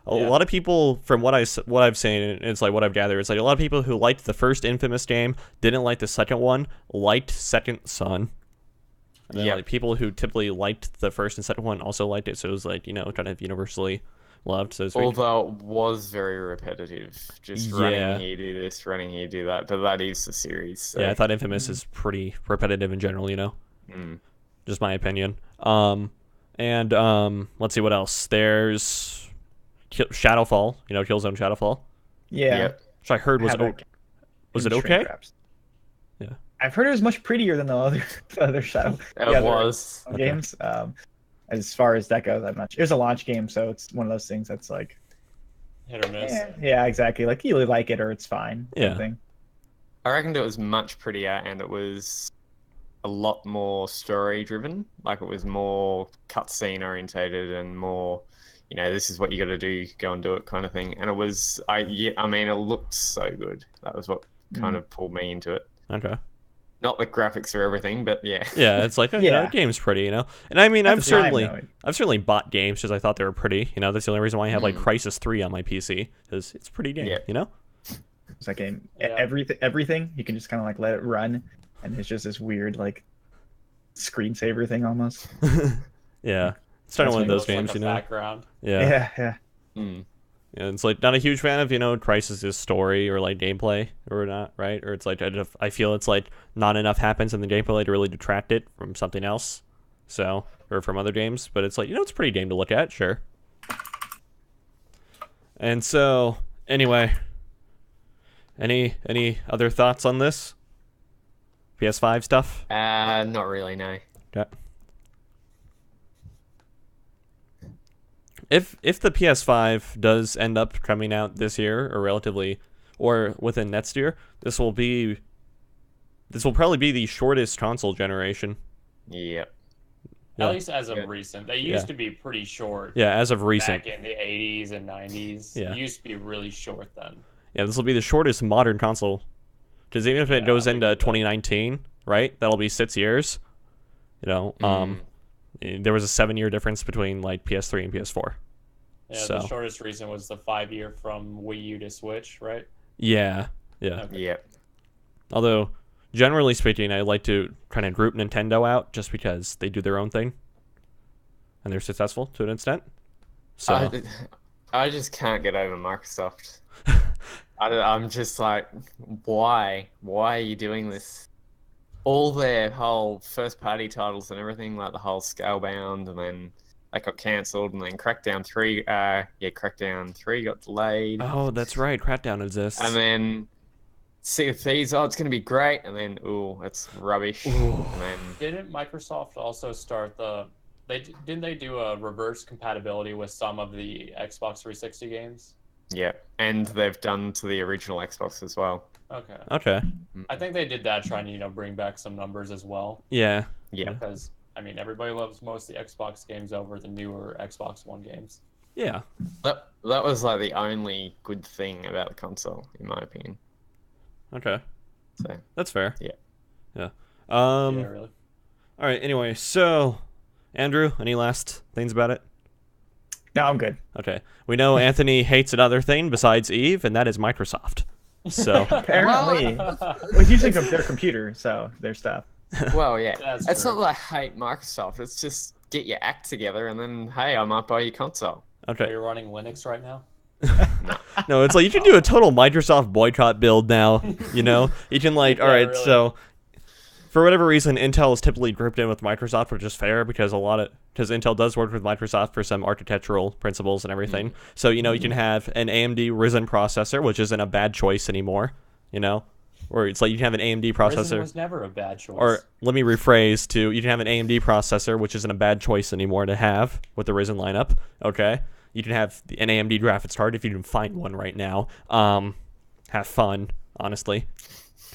a lot of people, from what I've seen, and it's like what I've gathered, it's like a lot of people who liked the first Infamous game didn't like the second one, liked Second Son. And then Yep. like people who typically liked the first and second one also liked it, so it was like, you know, kind of universally loved. So it's very, Although it was very repetitive. Just Yeah. running here, do this, running here, do that. But that is the series. So. yeah, I thought Infamous is pretty repetitive in general, you know. Mm. Just my opinion. And let's see what else. There's Shadowfall, you know, Killzone Shadowfall, Yeah. Yep. which I heard was Have that was it in shrink okay? wraps. Yeah. I've heard it was much prettier than the other Shadow It the other was. games. As far as that goes, I'm not sure. It was a launch game, so it's one of those things that's like, Hit or miss. yeah, exactly. Like you either like it or it's fine. kind of Yeah. thing. I reckoned it was much prettier and it was a lot more story driven. Like it was more cutscene orientated and more, you know, this is what you got to do, go and do it kind of thing. And it was, it looked so good. That was what kind of pulled me into it. Okay. Not the graphics or everything, but yeah. Yeah, it's like, you know, Yeah. the game's pretty, you know. And I mean, At I've the time, certainly bought games because I thought they were pretty. You know, that's the only reason why I have like Mm. Crisis 3 on my PC, because it's a pretty game. Yeah. You know. It's like game. Yeah. Everything you can just kind of like let it run, and it's just this weird like screensaver thing almost. Yeah. It's kind of That's one of what those Looks like games, a you know. Background. Yeah. Yeah. Mm. And it's like not a huge fan of, you know, Crisis's story or like gameplay or not, right? Or it's like I feel it's like not enough happens in the gameplay to really detract it from something else. So, or from other games, but it's like, you know, it's a pretty game to look at, sure. And so, anyway, any other thoughts on this PS5 stuff? Not really, no. Okay. If the PS5 does end up coming out this year or within next year, this will probably be the shortest console generation. Yep. Yeah. At least as of Yeah. recent. They used to be pretty short. Yeah, as of recent. Back in the 80s and 90s. Yeah. It used to be really short then. Yeah, this will be the shortest modern console. Because even if it Yeah, goes I into believe that. 2019, right? That'll be 6 years. You know, there was a 7-year difference between like PS3 and PS4. Yeah, So. the shortest recent was the 5-year from Wii U to Switch, right? Yeah. Okay. Yeah. Although, generally speaking, I like to kind of group Nintendo out just because they do their own thing. And they're successful to an extent. So, I just can't get over Microsoft. I'm just like, why? Why are you doing this? All their whole first-party titles and everything, like the whole Scalebound, and then that got cancelled, and then Crackdown 3, Crackdown 3 got delayed. oh, that's right. Crackdown exists. And then Sea of Thieves, it's going to be great, and then, it's rubbish. And then, Didn't Microsoft also start didn't they do a reverse compatibility with some of the Xbox 360 games? yeah, and they've done to the original Xbox as well. Okay. Okay. I think they did that trying to, bring back some numbers as well. Yeah. Yeah. Because, everybody loves most of the Xbox games over the newer Xbox One games. Yeah. That was like the only good thing about the console, in my opinion. Okay. So That's fair. Yeah. Yeah. Yeah, really. All right. Anyway, so Andrew, any last things about it? No, I'm good. Okay. We know Anthony hates another thing besides Eve, and that is Microsoft. So, Apparently, well, it's usually their computer, so their stuff. well, yeah. That's It's true. not that I hate Microsoft. It's just get your act together, and then hey, I might buy your console. Are okay. you running Linux right now? No, it's like you can do a total Microsoft boycott build now. You know, you can like, all Yeah, right, really. so for whatever reason, Intel is typically grouped in with Microsoft, which is fair because because Intel does work with Microsoft for some architectural principles and everything. So you can have an AMD Ryzen processor, which isn't a bad choice anymore. Or it's like you can have an AMD Ryzen processor. was never a bad choice. Or let me rephrase to you can have an AMD processor, which isn't a bad choice anymore to have with the Ryzen lineup. Okay, you can have an AMD graphics card if you can find one right now. Have fun, honestly.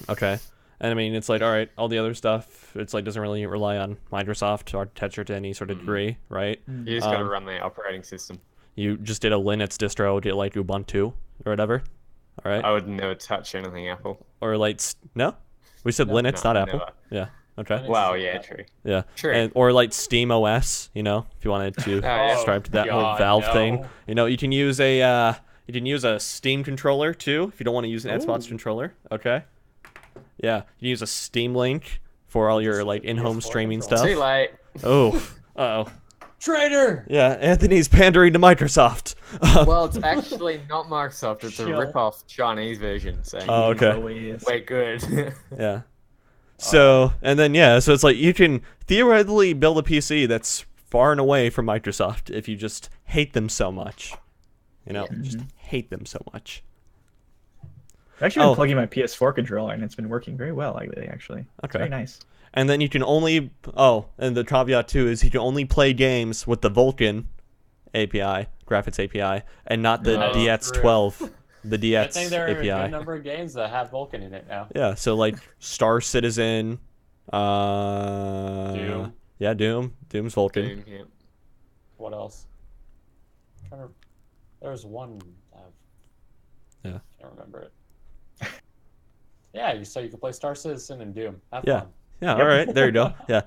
Okay, and it's like all right, all the other stuff, it's like doesn't really rely on Microsoft architecture to any sort of degree, right? You just got to run the operating system. You just did a Linux distro, did like Ubuntu or whatever. All right, I would never touch anything Apple. or like no, we said Linux, no, not Apple. never. Yeah. Okay. Linux Wow, is yeah, bad. true. Yeah. True. Or like Steam OS, if you wanted to yeah. subscribe to that whole God, Valve no. thing. You can use a Steam controller too if you don't want to use an Xbox controller. Okay. Yeah, you can use a Steam Link for all your like in-home PS4 streaming controller. stuff. Too late. Oh. Uh-oh. Traitor! Yeah, Anthony's pandering to Microsoft. Well, it's actually not Microsoft. It's a Chill. rip-off Chinese version. So Oh, okay. Always. we're good. Yeah. So, and then so it's like you can theoretically build a PC that's far and away from Microsoft if you just hate them so much. Just hate them so much. I've actually been Oh. plugging my PS4 controller, and it's been working very well lately, actually. It's Okay. very nice. And then you can only and the caveat too is you can only play games with the Vulkan API, graphics API, and not the That's DX12, the I DX think there are a good API. number of games that have Vulkan in it now. Yeah, so like Star Citizen, Doom. Yeah, Doom's Vulkan. Doom, yeah. What else? There was one. Yeah. I can't remember it. Yeah, so you can play Star Citizen and Doom. Have Yeah. fun. Yeah, all right, there you go. Yeah.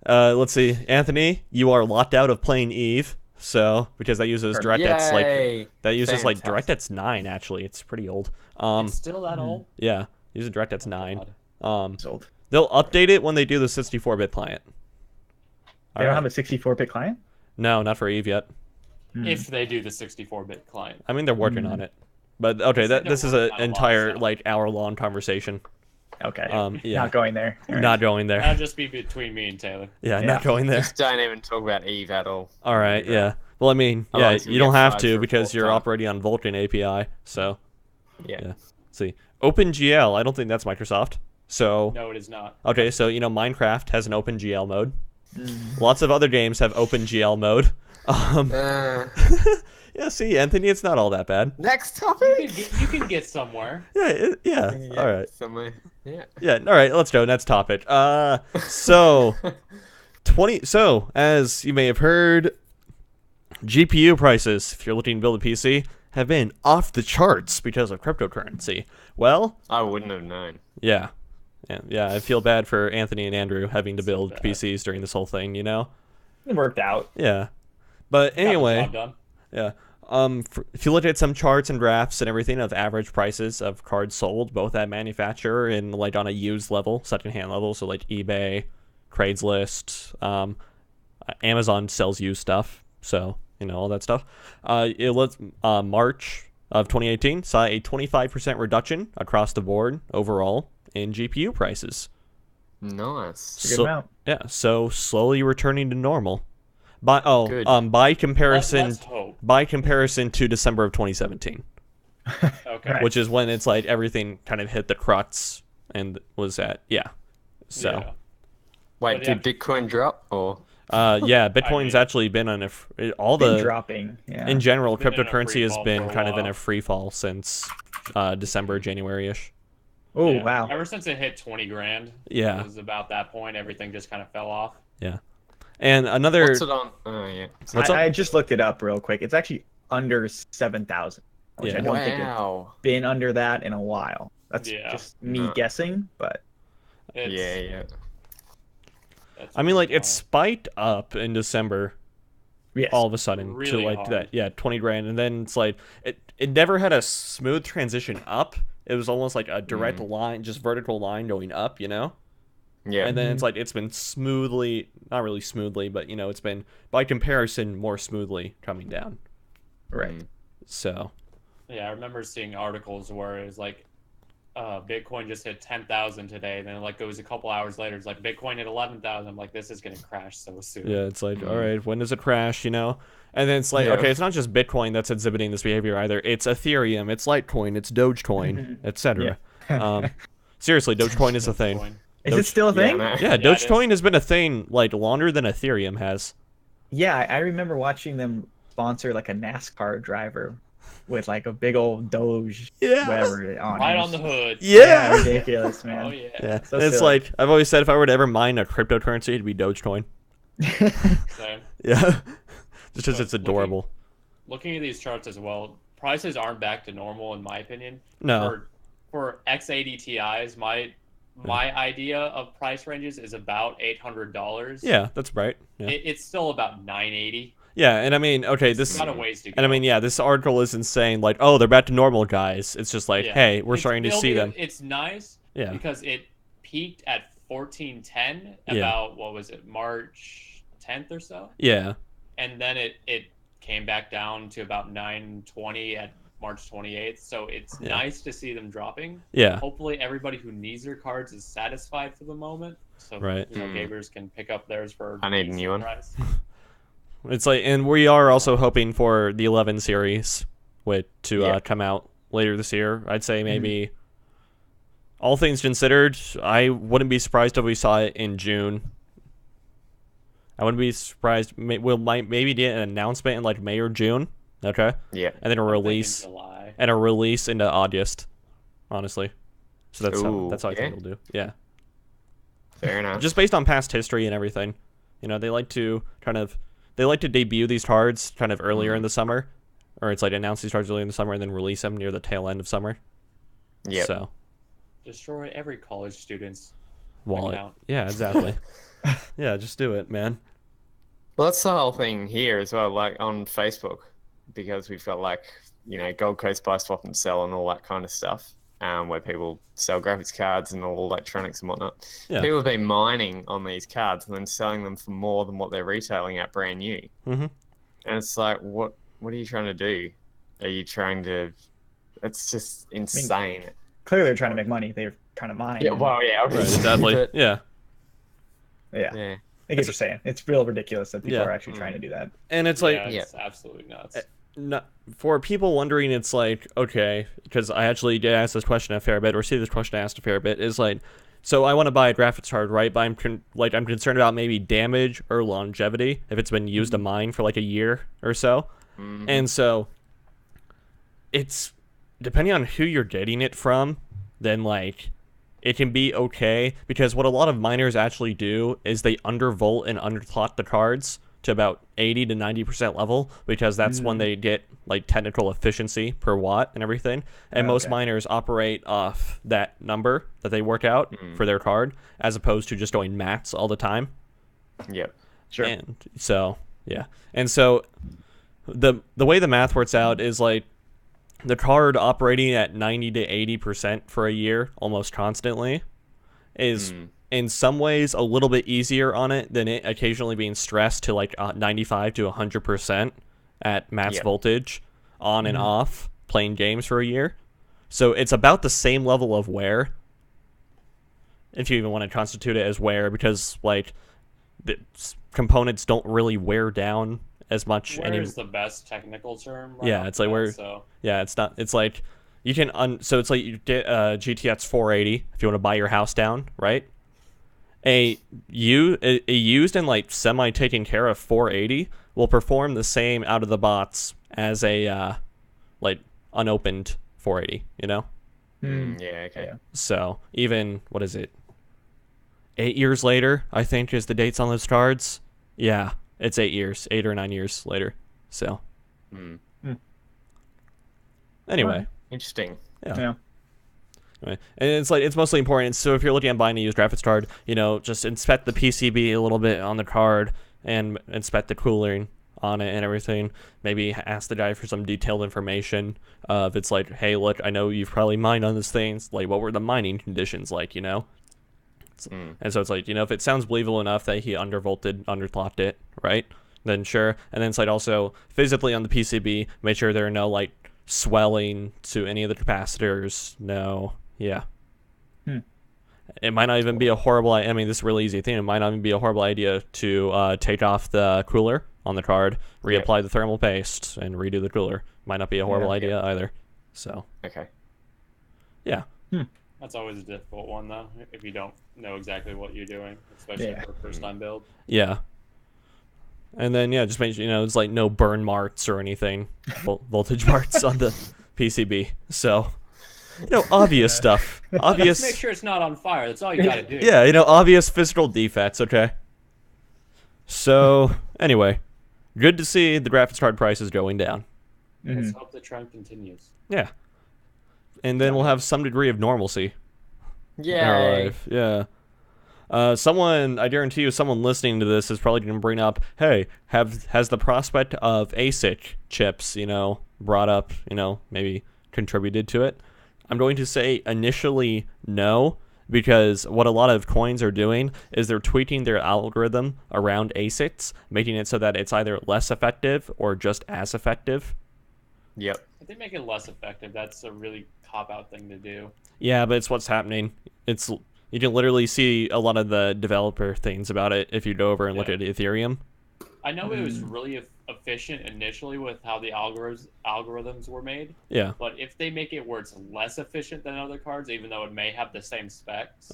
Let's see, Anthony, you are locked out of playing Eve, so because that uses DirectX Yay! like Fantastic. DirectX 9 actually. It's pretty old. It's still that old? Yeah, uses DirectX 9. God. It's old. They'll update it when they do the 64-bit client. They don't have a 64-bit client? No, not for Eve yet. If they do the 64-bit client. I mean, they're working on it. But okay, They this is don't an have a lot of entire stuff. like hour-long conversation. Okay. Yeah, Not going there. All right. not going there. That'll just be between me and Taylor. Yeah, Yeah. not going there. Just don't even talk about Eve at all. All right, yeah. Well, I mean, yeah, Otherwise you you'll don't get have fired to for because you're full time. operating on Vulkan API. So, Yeah. yeah. See, OpenGL, I don't think that's Microsoft. So, No, it is not. okay, so Minecraft has an OpenGL mode. Lots of other games have OpenGL mode. Yeah, see, Anthony, it's not all that bad. Next You topic. can get somewhere. Yeah, all right. Somewhere. Yeah. Yeah, all right, let's go. Next topic. So, So, as you may have heard, GPU prices, if you're looking to build a PC, have been off the charts because of cryptocurrency. Well, I wouldn't have known. yeah. Yeah, I feel bad for Anthony and Andrew having to So build bad. PCs during this whole thing, you know? It worked out. Yeah. But Got the anyway, job done. yeah. If you look at some charts and graphs and everything of average prices of cards sold, both at manufacturer and like on a used level, secondhand level, so like eBay, Craigslist, Amazon sells used stuff, so all that stuff. March of 2018 saw a 25% reduction across the board overall in GPU prices. Nice. It's a good amount. Yeah, so slowly returning to normal. By Good. comparison, Let's hope. by comparison to December of 2017, Okay. Right. which is when it's like everything kind of hit the crux and was at So Yeah. Wait, But yeah. did Bitcoin drop or? Bitcoin's mean- actually been on all Been the dropping. Yeah. in general It's been in a cryptocurrency free has fall been for a kind of in while. a free fall since December, January-ish. Oh Yeah. wow. Ever since it hit 20 grand, Yeah. it was about that point. Everything just kind of fell off. And another What's it on? Oh yeah. What's up? I just looked it up real quick. It's actually under 7,000, which Yeah. I don't think it's Wow. been under that in a while. That's Yeah. just me No. guessing, but It's, Yeah. that's I mean, like, really it spiked up in December yes. all of a sudden to Really like hard. that 20 grand, and then it's like it never had a smooth transition up. It was almost like a direct line, just vertical line going up, Yeah. and then it's like it's been smoothly, not really smoothly, but it's been by comparison more smoothly coming down. Right. So Yeah, I remember seeing articles where it was like, Bitcoin just hit 10,000 today. Then like it was a couple hours later, it's like Bitcoin hit 11,000. I'm like, this is gonna crash so soon. yeah, it's like, all right, when does it crash? And then it's like, Yeah. okay, it's not just Bitcoin that's exhibiting this behavior either. It's Ethereum, it's Litecoin, it's Dogecoin, etc. Seriously, Dogecoin is a thing. Bitcoin. Is it still a thing? man. Yeah, Yeah, it Dogecoin is. has been a thing like longer than Ethereum has. Yeah, I remember watching them sponsor like a NASCAR driver with like a big old Doge, Yeah. whatever on Right it. on the hood. Yeah, ridiculous, man. Oh yeah. Yeah, So and it's silly. like I've always said, if I were to ever mine a cryptocurrency, it'd be Dogecoin. Same. Yeah, just because But it's adorable. Looking at these charts as well, prices aren't back to normal in my opinion. No, For X80 Ti's, my idea of price ranges is about $800. yeah, that's right. Yeah, It's still about 980. yeah, and I mean, okay, It's this, got a ways to go. and I mean, yeah, this article isn't saying like, oh, they're back to normal, guys. It's just like, Yeah. hey, we're It's- starting to it'll see be- them. It's nice Yeah, because it peaked at 1410 Yeah. about what was it, March 10th or so, yeah, and then it came back down to about 920 at March 28th. So it's Yeah. nice to see them dropping. yeah, Hopefully, everybody who needs their cards is satisfied for the moment. So Right. gamers can pick up theirs for. I need a decent new one. price. It's like, and we are also hoping for the 11 series to Yeah. come out later this year. I'd say maybe. All things considered, I wouldn't be surprised if we saw it in June. I wouldn't be surprised. We'll maybe get an announcement in like May or June. Okay, Yeah. and then a I'm thinking release July. and a release into August. Honestly, so that's Ooh, how I yeah? think we'll do. Yeah, Fair enough. just based on past history and everything. They like to debut these cards kind of earlier in the summer, or it's like announce these cards early in the summer and then release them near the tail end of summer. Yeah. So Destroy every college student's wallet. account. Yeah, exactly. Yeah, just do it, man. Well, that's the whole thing here as well, like on Facebook, because we've got like, Gold Coast Buy, Swap and Sell and all that kind of stuff, where people sell graphics cards and all electronics and whatnot. Yeah. People have been mining on these cards and then selling them for more than what they're retailing at brand new. Mm-hmm. And it's like, what are you trying to do? Are you trying to... It's just insane. Clearly, they're trying to make money. They're trying to mine. Yeah, well, yeah. Right, exactly. But, Yeah. Yeah. yeah. I get what you're saying. It's real ridiculous that people Yeah. are actually trying to do that. And it's like, Yeah, it's absolutely nuts. for people wondering, it's like, okay, because I actually did ask this question a fair bit, or see this question asked a fair bit, is like, so I want to buy a graphics card, right? But I'm concerned about maybe damage or longevity if it's been used to mine for like a year or so. Mhm. And so it's depending on who you're getting it from, then like it can be okay, because what a lot of miners actually do is they undervolt and underclock the cards to about 80 to 90% level, because that's when they get like technical efficiency per watt and everything. And most miners operate off that number that they work out for their card, as opposed to just going max all the time. Yep. Sure. And so and so the way the math works out is like the card operating at 90 to 80% for a year almost constantly is in some ways a little bit easier on it than it occasionally being stressed to like 95 to 100% at max voltage on and off playing games for a year. So it's about the same level of wear, if you even want to constitute it as wear, because like the components don't really wear down as much Where is the best technical term? Right it's like where. So. Yeah, it's not. It's like you can. So it's like you get GTX 480 if you want to buy your house down, right? A used and like semi taken care of 480 will perform the same out of the box as a like unopened 480. You know. Yeah. Okay. So even what is it? 8 years later, I think is the dates on those cards. Yeah. It's 8 years, 8 or 9 years later. So, anyway, Interesting. yeah. Anyway, and it's like it's mostly important. So if you're looking at buying a used graphics card, you know, just inspect the PCB a little bit on the card and inspect the cooling on it and everything. Maybe ask the guy for some detailed information. If it's like, hey, look, I know you've probably mined on this thing. Like, what were the mining conditions like? You know. And so it's like, you know, if it sounds believable enough that he undervolted, underclocked it, right? Then sure. And then it's like also physically on the PCB, make sure there are no like swelling to any of the capacitors. No. Yeah. It might not even be a horrible, I mean, this is a really easy thing. It might not even be a horrible idea to take off the cooler on the card, reapply the thermal paste, and redo the cooler. Might not be a horrible idea either. So. Okay. Yeah. That's always a difficult one, though, if you don't know exactly what you're doing, especially for a first-time build. Yeah. And then, just make sure, you know, it's like no burn marks or anything, voltage marks on the PCB. So, you know, obvious stuff. Obvious. Just make sure it's not on fire. That's all you gotta do. Yeah, you know, obvious physical defects, okay? So, anyway, good to see the graphics card prices going down. Let's hope the trend continues. Yeah. And then we'll have some degree of normalcy in our life. Yeah. Someone, I guarantee you, someone listening to this is probably going to bring up, hey, has the prospect of ASIC chips, you know, brought up, you know, maybe contributed to it? I'm going to say initially no, because what a lot of coins are doing is they're tweaking their algorithm around ASICs, making it so that it's either less effective or just as effective. Yep. If they make it less effective, that's a really cop-out thing to do. Yeah, but it's what's happening. You can literally see a lot of the developer things about it if you go over and look at Ethereum. I know it was really efficient initially with how the algorithms were made. Yeah. But if they make it where it's less efficient than other cards, even though it may have the same specs,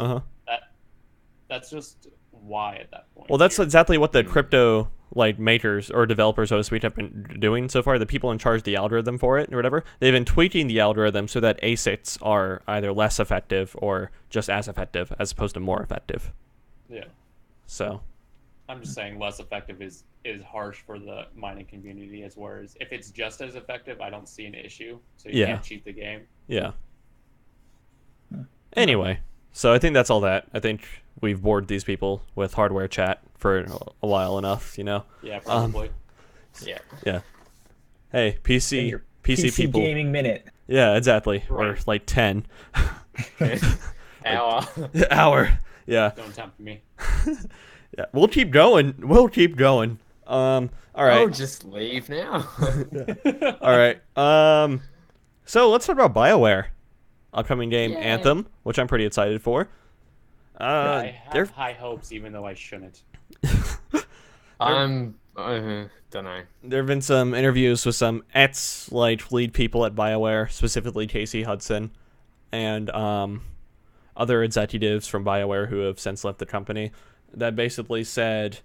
that's just why at that point. Well, that's exactly what the crypto makers or developers, so to speak, have been doing so far. The people in charge of the algorithm for it or whatever, they've been tweaking the algorithm so that ASICs are either less effective or just as effective as opposed to more effective. Yeah. So. I'm just saying less effective is harsh for the mining community, as whereas if it's just as effective, I don't see an issue. So you can't cheat the game. Yeah. Anyway, so I think that's all that. I think we've bored these people with hardware chat for a while enough, you know? Yeah, probably. Yeah. Hey, PC people. Gaming Minute. Yeah, exactly. Right. Or 10. Hour. Yeah. Don't tempt me. Yeah, we'll keep going. All right. Oh, just leave now. All right. So let's talk about Bioware. Upcoming game Yay. Anthem, which I'm pretty excited for. I have high hopes, even though I shouldn't. I'm don't know. There have been some interviews with some lead people at Bioware, specifically Casey Hudson, and other executives from Bioware who have since left the company, that basically said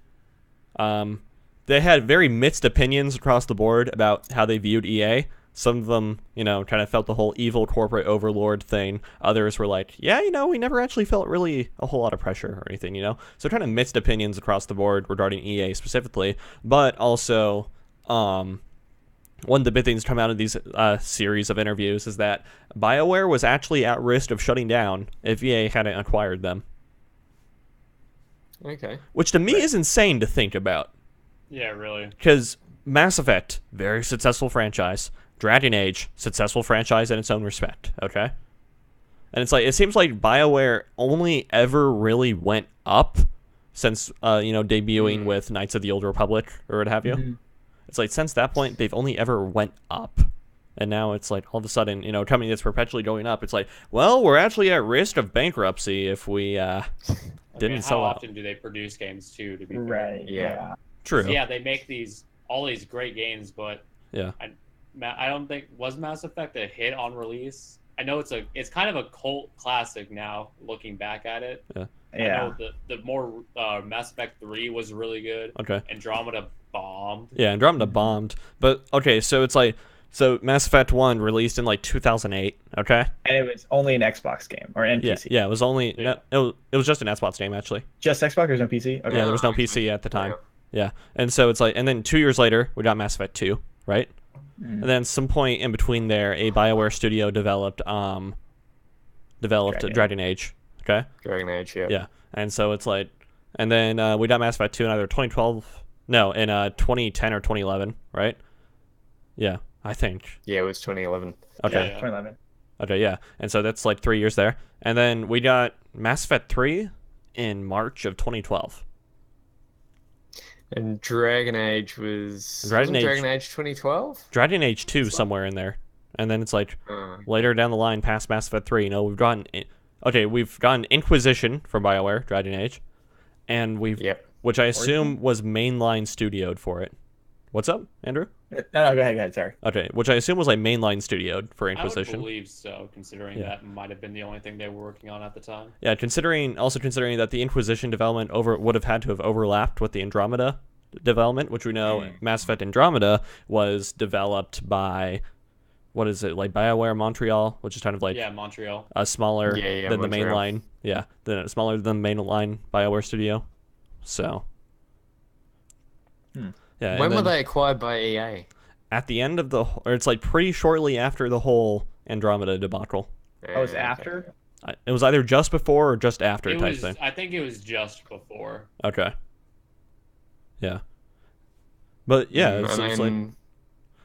they had very mixed opinions across the board about how they viewed EA. some of them, kind of felt the whole evil corporate overlord thing. Others were like, yeah, we never actually felt really a whole lot of pressure or anything, So kind of mixed opinions across the board regarding EA specifically, but also, one of the big things to come out of these series of interviews is that Bioware was actually at risk of shutting down if EA hadn't acquired them. Okay. Which to me is insane to think about. Yeah, really. Because Mass Effect, very successful franchise. Dragon Age, successful franchise in its own respect, okay? And it's like, it seems like BioWare only ever really went up since, debuting with Knights of the Old Republic or what have you. Mm-hmm. It's like, since that point, they've only ever went up. And now it's like, all of a sudden, a company that's perpetually going up, it's like, well, we're actually at risk of bankruptcy if we didn't sell How out. often do they produce games, too, to be fair? Right. Yeah. True. Yeah, they make all these great games, but Yeah. I don't think was Mass Effect a hit on release. I know it's kind of a cult classic now, looking back at it. Yeah. I know the more Mass Effect 3 was really good. Okay. Andromeda bombed. Yeah, Andromeda bombed. But, okay, so it's like, so Mass Effect 1 released in like 2008, okay? And it was only an Xbox game or an PC. Yeah, it was only, it was just an Xbox game, actually. Just Xbox or no PC? Okay. Yeah, there was no PC at the time. Yeah, and so it's like, and then 2 years later, we got Mass Effect 2, right? And then some point in between there, a BioWare studio developed Dragon Age, okay? Dragon Age, yeah. Yeah, and so it's like, and then we got Mass Effect 2 in either 2010 or 2011, right? Yeah, I think. Yeah, it was 2011. Okay. Yeah. 2011. Okay, yeah. And so that's like 3 years there. And then we got Mass Effect 3 in March of 2012. And Dragon Age was... Dragon Age 2012? Dragon Age 2 somewhere in there. And then it's like later down the line past Mass Effect 3, we've gotten Inquisition from BioWare, Dragon Age. And which I assume was mainline studioed for it. What's up, Andrew? No, go ahead, sorry. Okay, which I assume was like mainline studioed for I would Inquisition. believe so, considering that might have been the only thing they were working on at the time. Yeah, considering that the Inquisition development would have had to have overlapped with the Andromeda development, which we know Mass Effect Andromeda was developed by, what is it, like BioWare Montreal, which is kind of like Montreal. a smaller than the Montreal. mainline. Yeah, smaller than the mainline BioWare studio. So. Yeah. When were they acquired by EA? At the end of it's like pretty shortly after the whole Andromeda debacle. Oh, it was after? It was either just before or just after type thing. I think it was just before. Okay. Yeah. But yeah, it's like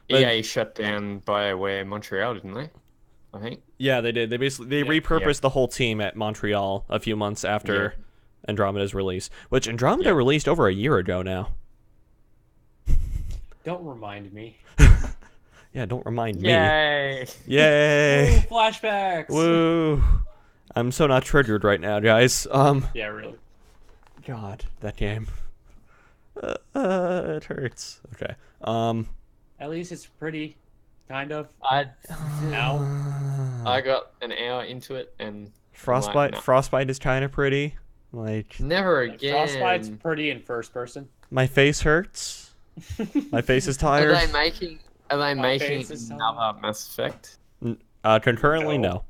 EA shut down BioWare Montreal, didn't they? I think. Yeah, they did. They repurposed the whole team at Montreal a few months after Andromeda's release, which Andromeda released over a year ago now. Don't remind me. Yeah, don't remind me. Yay! Yay! Ooh, flashbacks. Woo! I'm so not triggered right now, guys. Yeah, really. God, that game. It hurts. Okay. At least it's pretty, kind of. I Now. got an hour into it and Frostbite. like, no. Frostbite is kind of pretty. Like never again. Frostbite's pretty in first person. my face hurts. My face is Are tired. they making face is another Mass Effect? Concurrently, no.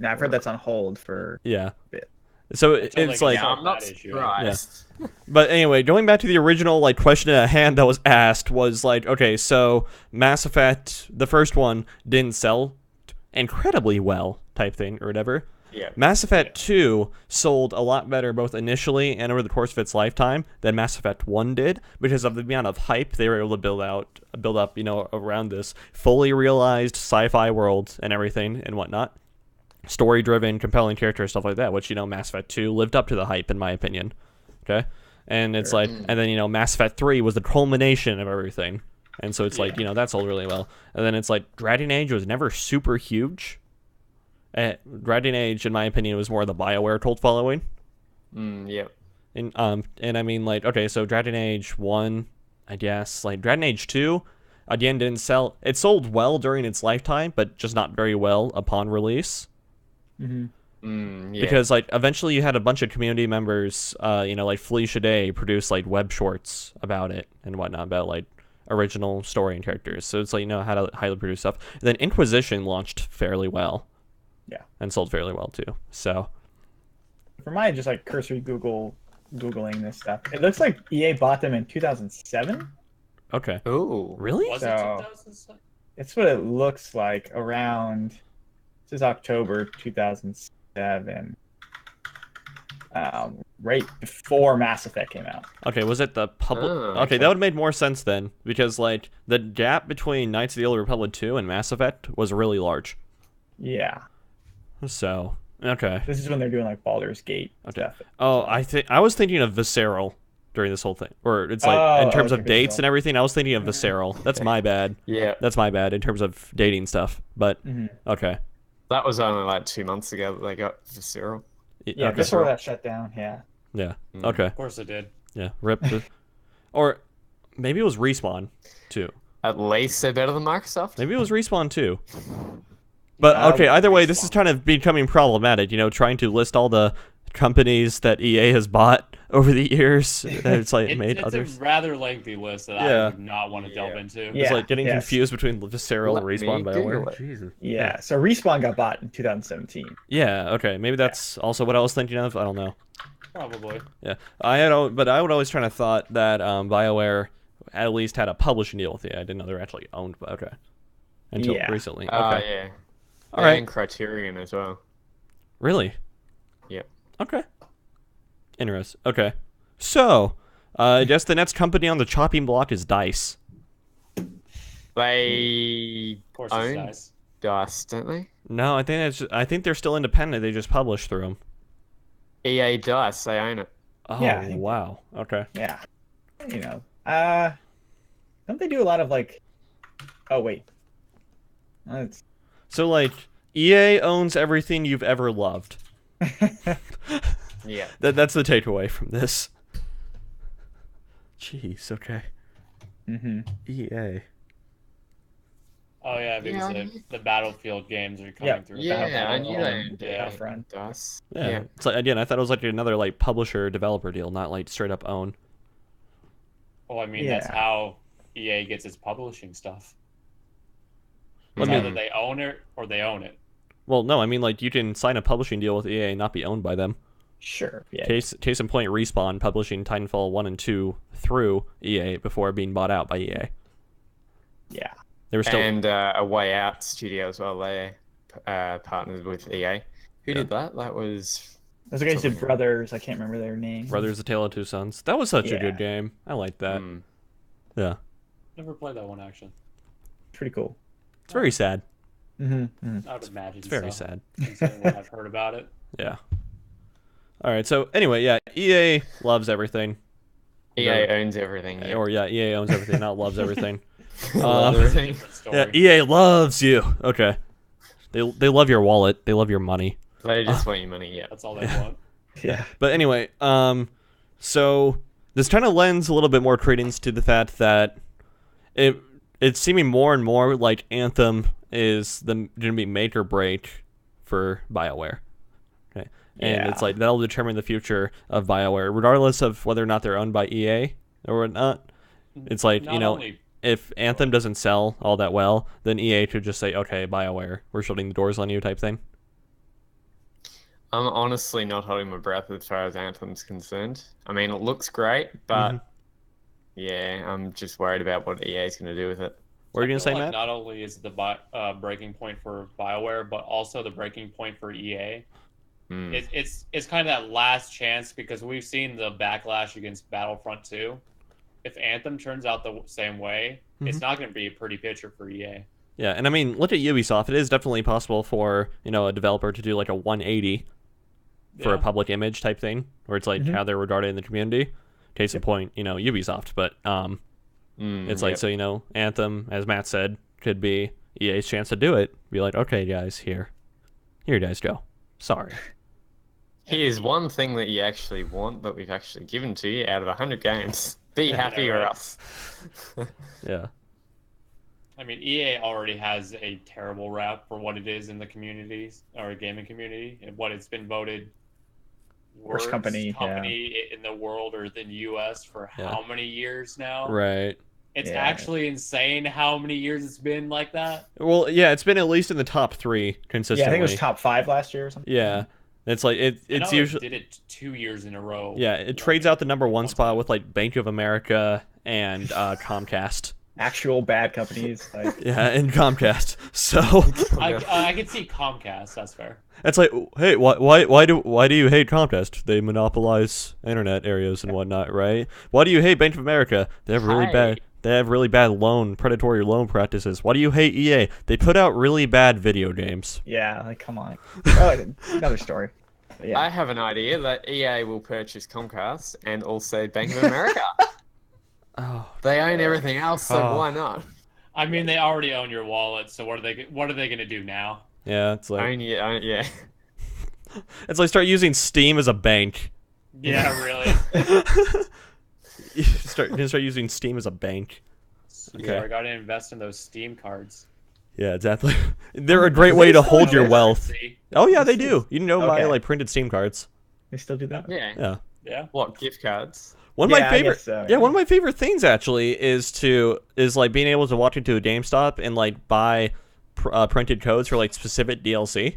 Now, I've heard that's on hold for Yeah. a bit. So Until it's they like, get I'm not that issue. surprised. but anyway, going back to the original like question at hand that was asked was like, okay, so Mass Effect, the first one, didn't sell incredibly well, type thing or whatever. Yeah. Mass Effect 2 sold a lot better both initially and over the course of its lifetime than Mass Effect 1 did because of the amount of hype they were able to build up, around this fully realized sci-fi world and everything and whatnot. Story-driven, compelling characters, stuff like that, which, Mass Effect 2 lived up to the hype, in my opinion. Okay? And it's like, and then, Mass Effect 3 was the culmination of everything. And so it's like, that sold really well. And then it's like, Dragon Age was never super huge. Dragon Age, in my opinion, was more the BioWare cult following. Yep. And I mean, like, okay, so Dragon Age 1, I guess, like, Dragon Age 2, again, didn't sell. It sold well during its lifetime, but just not very well upon release. Mm-hmm. Yeah. Because, like, eventually you had a bunch of community members, like Felicia Day produce, like, web shorts about it and whatnot, about, like, original story and characters. So it's like, you know, how to highly produce stuff. And then Inquisition launched fairly well. Yeah. And sold fairly well too. So For my just like cursory Googling this stuff, it looks like EA bought them in 2007. okay. Ooh. Really? Was So- it 2007? It's what it looks like around. This is October 2007. Right before Mass Effect came out. Okay, was it the public? Oh, okay, okay. that would have made more sense then, because like the gap between Knights of the Old Republic 2 and Mass Effect was really large. Yeah, So okay. this is when they're doing like Baldur's Gate stuff. Oh, I was thinking of Visceral during this whole thing, or it's like in terms okay, of dates Visceral. and everything. I was thinking of Visceral. That's my bad. Yeah. That's my bad in terms of dating stuff. But okay. That was only like 2 months ago that they got Visceral. Yeah, Okay. before that shut down. Yeah. Yeah. Mm. Okay. Of course it did. Yeah. Rip. Or maybe it was Respawn too. At least they're better than Microsoft. Maybe it was Respawn too. But Yeah, okay, either way, this is Respawn. kind of becoming problematic. You know, trying to list all the companies that EA has bought over the years. It's like made It's others. a rather lengthy list that Yeah. I would not want to delve Yeah. into. It's Yeah, like getting yes. confused between Visceral, Let me Respawn, Google Bioware. it. Jesus. Yeah. So Respawn got bought in 2017. Yeah. Okay. Maybe that's also what I was thinking of. I don't know. Probably. Yeah. But I would always kind of thought that Bioware at least had a publishing deal with it. I didn't know they were actually owned. But okay. Until Yeah. recently. Okay. Yeah. All right. And Criterion as well. Really? Yep. Okay. Interesting. Okay. So, I guess the next company on the chopping block is DICE. They Of course own it's nice. DICE, don't they? No, I think they're still independent. They just publish through them. EA DICE, they own it. Oh, Yeah, I think- wow. Okay. Yeah. You know. Don't they do a lot of like? Oh wait. It's So, like, EA owns everything you've ever loved. Yeah. That's the takeaway from this. Jeez, okay. EA. Oh yeah, because Yeah. the Battlefield games are coming Yeah. through. Yeah, I knew they Battlefront, owned yeah. Battlefront. DICE. Yeah. It's like, again, I thought it was like another like publisher developer deal, not like straight up own. Well, I mean that's Yeah. how EA gets its publishing stuff. Well, It's I mean- either they own it or they own it. Well, no, I mean like you can sign a publishing deal with EA and not be owned by them. Sure. Yeah. Case in point, Respawn publishing Titanfall 1 and 2 through EA before being bought out by EA. Yeah. They were still And A Way Out studio as well. They partnered with EA. Who did that? That was Those guys did Something. Brothers. I can't remember their name. Brothers: A Tale of Two Sons. That was such a Yeah. good game. I liked that. Mm. Yeah. Never played that one actually. Pretty cool. It's very sad. Mm-hmm. I would imagine It's very so, sad. considering what I've heard about it. Yeah. All right. So anyway, yeah, EA loves everything. EA owns everything. Yeah. Or yeah, EA owns everything, not loves everything. Love everything. Different story. Yeah, EA loves you. Okay. They love your wallet. They love your money. They just want your money. Yeah. That's all they want. Yeah. But anyway, so this kind of lends a little bit more credence to the fact that it's seeming more and more like Anthem is going to be make or break for BioWare. Okay. And it's Yeah. like that'll determine the future of BioWare, regardless of whether or not they're owned by EA or not. It's like, Not you know, only if Anthem doesn't sell all that well, then EA could just say, okay, BioWare, we're shutting the doors on you type thing. I'm honestly not holding my breath as far as Anthem's concerned. I mean, it looks great, but yeah, I'm just worried about what EA's going to do with it. What are you I going to say, feel like Matt? Not only is it the breaking point for BioWare, but also the breaking point for EA. Mm. It's kind of that last chance because we've seen the backlash against Battlefront 2. If Anthem turns out the same way, it's not going to be a pretty picture for EA. Yeah, and I mean, look at Ubisoft. It is definitely possible for, you know, a developer to do like a 180 for a Yeah. public image type thing, where it's like how they're regarded in the community. Case in point, you know, Ubisoft. But it's like, yep. so, you know, Anthem, as Matt said, could be EA's chance to do it. Be like, okay, guys, here you guys go. Sorry. Here's one thing that you actually want that we've actually given to you out of 100 games. Be happy or right. else. Yeah. I mean, EA already has a terrible rap for what it is in the communities or gaming community and what it's been voted Worst company, in the world or in the US for Yeah. how many years now? Right. It's Yeah. actually insane how many years it's been like that. Well, yeah, it's been at least in the top 3 consistently. Yeah, I think it was top 5 last year or something. Yeah, it's like I it's know usually it did it 2 years in a row. yeah, it Like, trades out the number 1 one spot time. with like Bank of America and Comcast. Actual bad companies. Like, Yeah, and Comcast. So I could see Comcast. That's fair. it's like, hey, why do you hate Comcast? They monopolize internet areas and whatnot, right? Why do you hate Bank of America? They have really bad. They have really bad predatory loan practices. Why do you hate EA? They put out really bad video games. yeah, like come on. Oh, another story. But yeah. I have an idea that EA will purchase Comcast and also Bank of America. Oh, They own everything else, so Oh. why not? I mean, they already own your wallet, so what are they gonna do now? yeah, it's like Yeah. it's like start using Steam as a bank. Yeah, really. You start using Steam as a bank. Okay. I gotta invest in those Steam cards. Yeah, exactly. They're a great way to hold your wealth. See? Oh yeah, they do. You can go buy Okay. like printed Steam cards. They still do that? Yeah. Yeah. Yeah. What, gift cards? One of Yeah, my I favorite, guess so, yeah, yeah. one of my favorite things actually is like being able to walk into a GameStop and like buy printed codes for like specific DLC,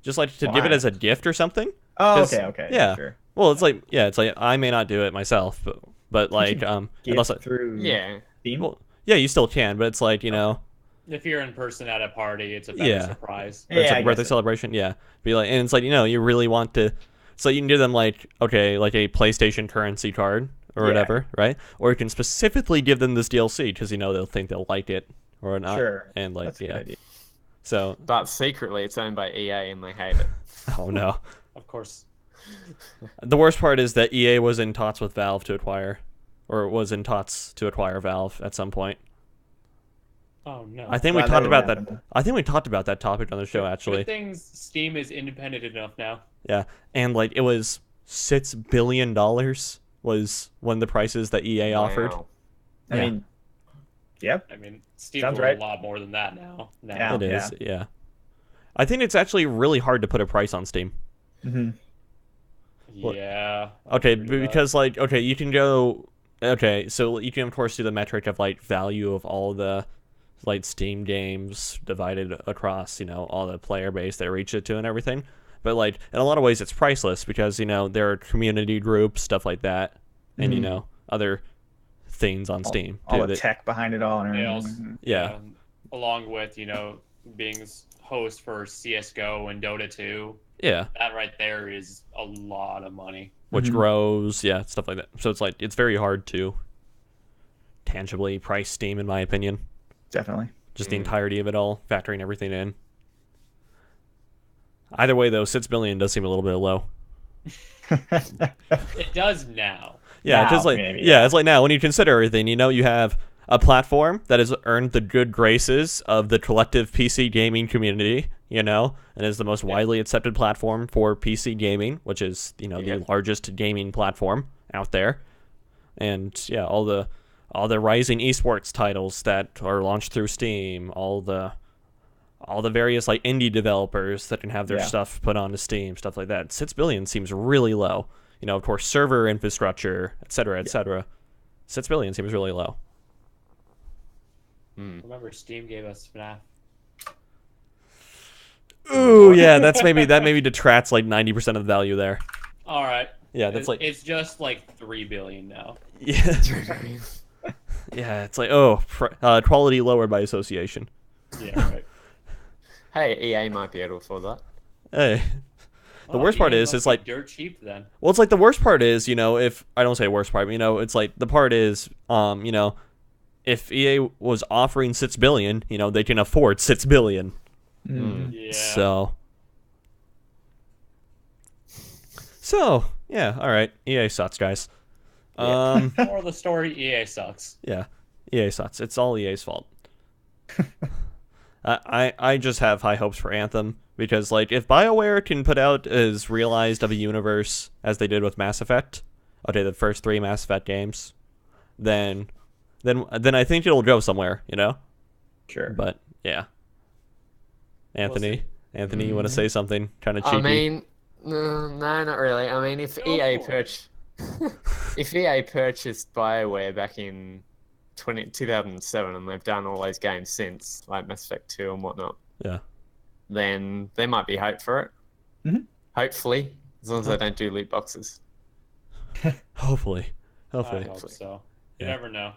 just like to give it Why? as a gift or something. Oh, 'Cause- okay. yeah. Sure. Well, it's like I may not do it myself, but like Gift unless I, through Yeah. Steam? well, yeah, you still can, but it's like If you're in person at a party, it's a better Yeah. surprise. or it's Yeah, like I a birthday guess so. celebration, yeah. Be like, and it's like you really want to, so you can give them like like a PlayStation currency card or Yeah. whatever, right? Or you can specifically give them this DLC because they'll think they'll like it or not, Sure. and like That's a good idea. So But secretly, it's owned by EA and they hate it. oh no, Of course. the worst part is that EA was in talks with Valve to acquire, or was in talks to acquire Valve at some point. Oh no. I think we Glad talked that about didn't that. happen. I think we talked about that topic on the show actually. Good things Steam is independent enough now. Yeah, and like it was $6 billion was one of the prices that EA offered. Wow. I Yeah. mean, yep. I mean, Steam's Sounds worth right. a lot more than that now. Yeah. It is, yeah. I think it's actually really hard to put a price on Steam. Hmm. What? Yeah. Okay, I'll agree with that. because like you can go so you can of course do the metric of like value of all the like Steam games divided across, all the player base they reach it to and everything. But like in a lot of ways it's priceless because, there are community groups, stuff like that, and Mhm. other things on Steam All too the that- tech behind it all. And Yeah, everything. also- yeah. Along with, being host for CS:GO and Dota 2, Yeah, that right there is a lot of money. which Mhm. grows, yeah, stuff like that. So it's like it's very hard to tangibly price Steam in my opinion. Definitely. Just the entirety of it all, factoring everything in. Either way, though, 6 billion does seem a little bit low. It does now. Yeah, Now, just like maybe, yeah, it's like now when you consider everything, you have a platform that has earned the good graces of the collective PC gaming community, and is the most widely accepted platform for PC gaming, which is the largest gaming platform out there, and yeah, all the rising esports titles that are launched through Steam, all the various like indie developers that can have their Yeah. stuff put onto Steam, stuff like that. 6 billion seems really low. Of course, server infrastructure, et cetera, et cetera. 6 billion seems really low. Remember, Steam gave us FNAF. Ooh, yeah, that maybe detracts like 90% of the value there. All right. Yeah, that's like It's just like 3 billion now. yeah, yeah. It's like quality lowered by association. Yeah, right. Hey, EA might be able to afford that. Hey, the worst part EA is must it's be like dirt cheap then. well, it's like the worst part is if I don't say worst part, but, it's like the part is if EA was offering 6 billion, they can afford 6 billion. Mm. Yeah. So yeah, all right. EA sucks, guys. Yeah. Moral of the story: EA sucks. Yeah, EA sucks. It's all EA's fault. I just have high hopes for Anthem because like if Bioware can put out as realized of a universe as they did with Mass Effect, the first 3 Mass Effect games, then I think it'll go somewhere, Sure. But yeah, Anthony, see. you want to say something kind of cheeky? I mean, no, not really. I mean, if Go EA for it. if EA purchased Bioware back in 2007 and they've done all those games since, like Mass Effect 2 and whatnot, Yeah. then there might be hope for it. Mhm. Hopefully, as long as they don't do loot boxes. Hopefully. I Hopefully. hope so. You Yeah. never know.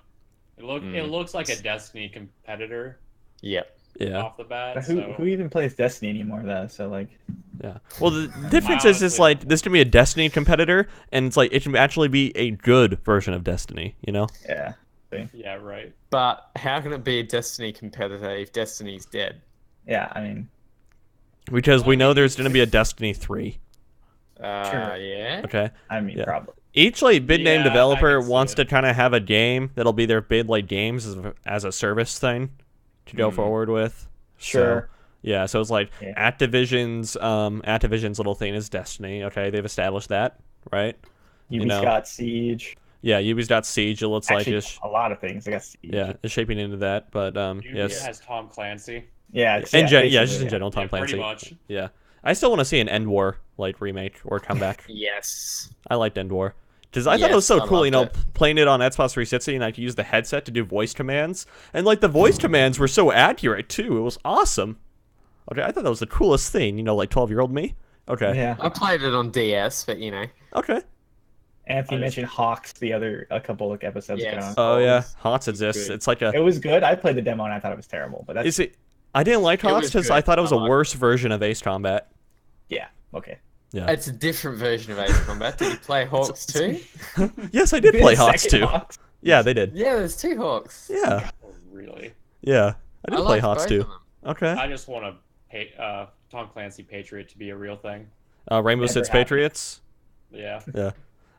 It looks like a Destiny competitor Yep. Yeah. off the bat. But So who even plays Destiny anymore though? So like, Yeah. Well, the difference is like this can be a Destiny competitor, and it's like it can actually be a good version of Destiny. You know? yeah. yeah, right. But how can it be a Destiny competitor if Destiny's dead? Yeah, I mean, Because we know there's going to be a Destiny 3. Sure. Yeah. Okay. Yeah. Probably. Each like big name Yeah, developer I can see wants it. to kind of have a game that'll be their big like games as a service thing to go forward with. Sure. So, yeah, so it's like Yeah. Activision's little thing is Destiny. Okay, they've established that, right? Ubi's You know. got Siege. Yeah, Ubi's got Siege. It looks Actually, like a lot of things. I got Siege. yeah, it's shaping into that. But Ubi yes, has Tom Clancy. Yeah. just in basically, general, Tom Yeah, Clancy. pretty much. Yeah, I still want to see an End War like remake or comeback. Yes. I liked End War. Because I thought it was Yes, so I cool, loved it. playing it on Xbox 360, and I could use the headset to do voice commands. And, like, the voice commands were so accurate, too. It was awesome. Okay, I thought that was the coolest thing, like 12-year-old me. Okay. Yeah. I played it on DS, but Okay. Anthony mentioned Hawks a couple of episodes Yes. ago. Oh, yeah. it's HOTS exists. good. It's like a... It was good. I played the demo and I thought it was terrible, but that's Is it... I didn't like It HOTS was because good. I thought it was I a liked worse version of Ace Combat. yeah. Okay. Yeah. It's a different version of Ace Combat. Did you play Hawks too? Yes, I did play HOTS, Second too. Hawks. Yeah, they did. Yeah, there's 2 Hawks. Yeah. Oh, really? Yeah. I did play liked HOTS, both too. of them. Okay. I just want Tom Clancy Patriot to be a real thing. Rainbow Never Six happened. Patriots. Yeah. Yeah.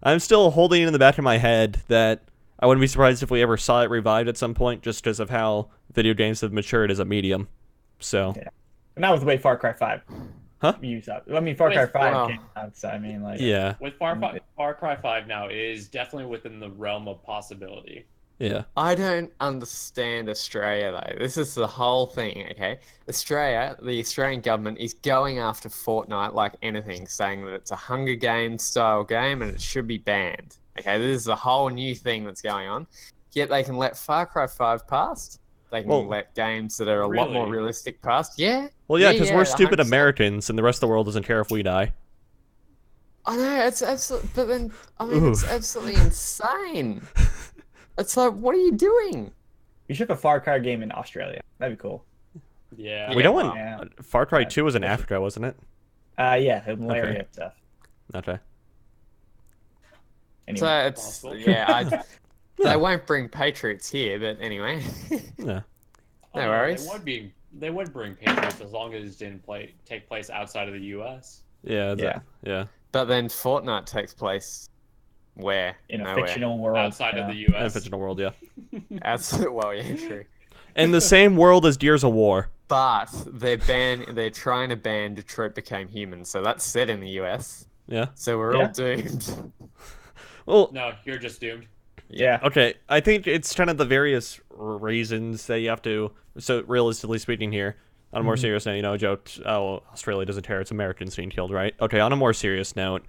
I'm still holding in the back of my head that I wouldn't be surprised if we ever saw it revived at some point just because of how video games have matured as a medium. So, Yeah. And that was the way Far Cry 5. Huh? Used up. I mean, Far Cry Wait, 5 wow. came out, so I mean, like, yeah. With Far Cry 5 now, it is definitely within the realm of possibility. Yeah. I don't understand Australia though. This is the whole thing, okay? Australia, the Australian government is going after Fortnite like anything, saying that it's a Hunger Games style game and it should be banned. Okay, this is a whole new thing that's going on. Yet they can let Far Cry 5 pass. They can Well, let games that are a lot more really? realistic pass. Yeah. Well, yeah, because we're stupid 100%. Americans and the rest of the world doesn't care if we die. I know, it's absolutely, but then, I mean, it's Oof. absolutely insane. It's like, what are you doing? we should have a Far Cry game in Australia. That'd be cool. Yeah. We don't want... Yeah. Far Cry Yeah, 2 was in that's- Africa, wasn't it? Yeah, the malaria stuff. Okay. Anyway. So it's, Possible. yeah, they won't bring Patriots here, but anyway. Yeah. No worries. They would bring Patriots as long as it didn't take place outside of the U.S. Yeah. Yeah. Yeah. But then Fortnite takes place where? in a Nowhere. fictional world. Outside yeah. of the In a U.S. fictional world, yeah. Well, yeah, true. In the same world as Gears of War. But they're trying to ban Detroit Became Human, so that's set in the US. Yeah. So we're Yeah. all doomed. Well, No, you're just doomed. Yeah. okay, I think it's kind of the various reasons that you have to. So, realistically speaking, here, on a more serious note, Joe, Australia doesn't care, it's Americans being killed, right? Okay, on a more serious note,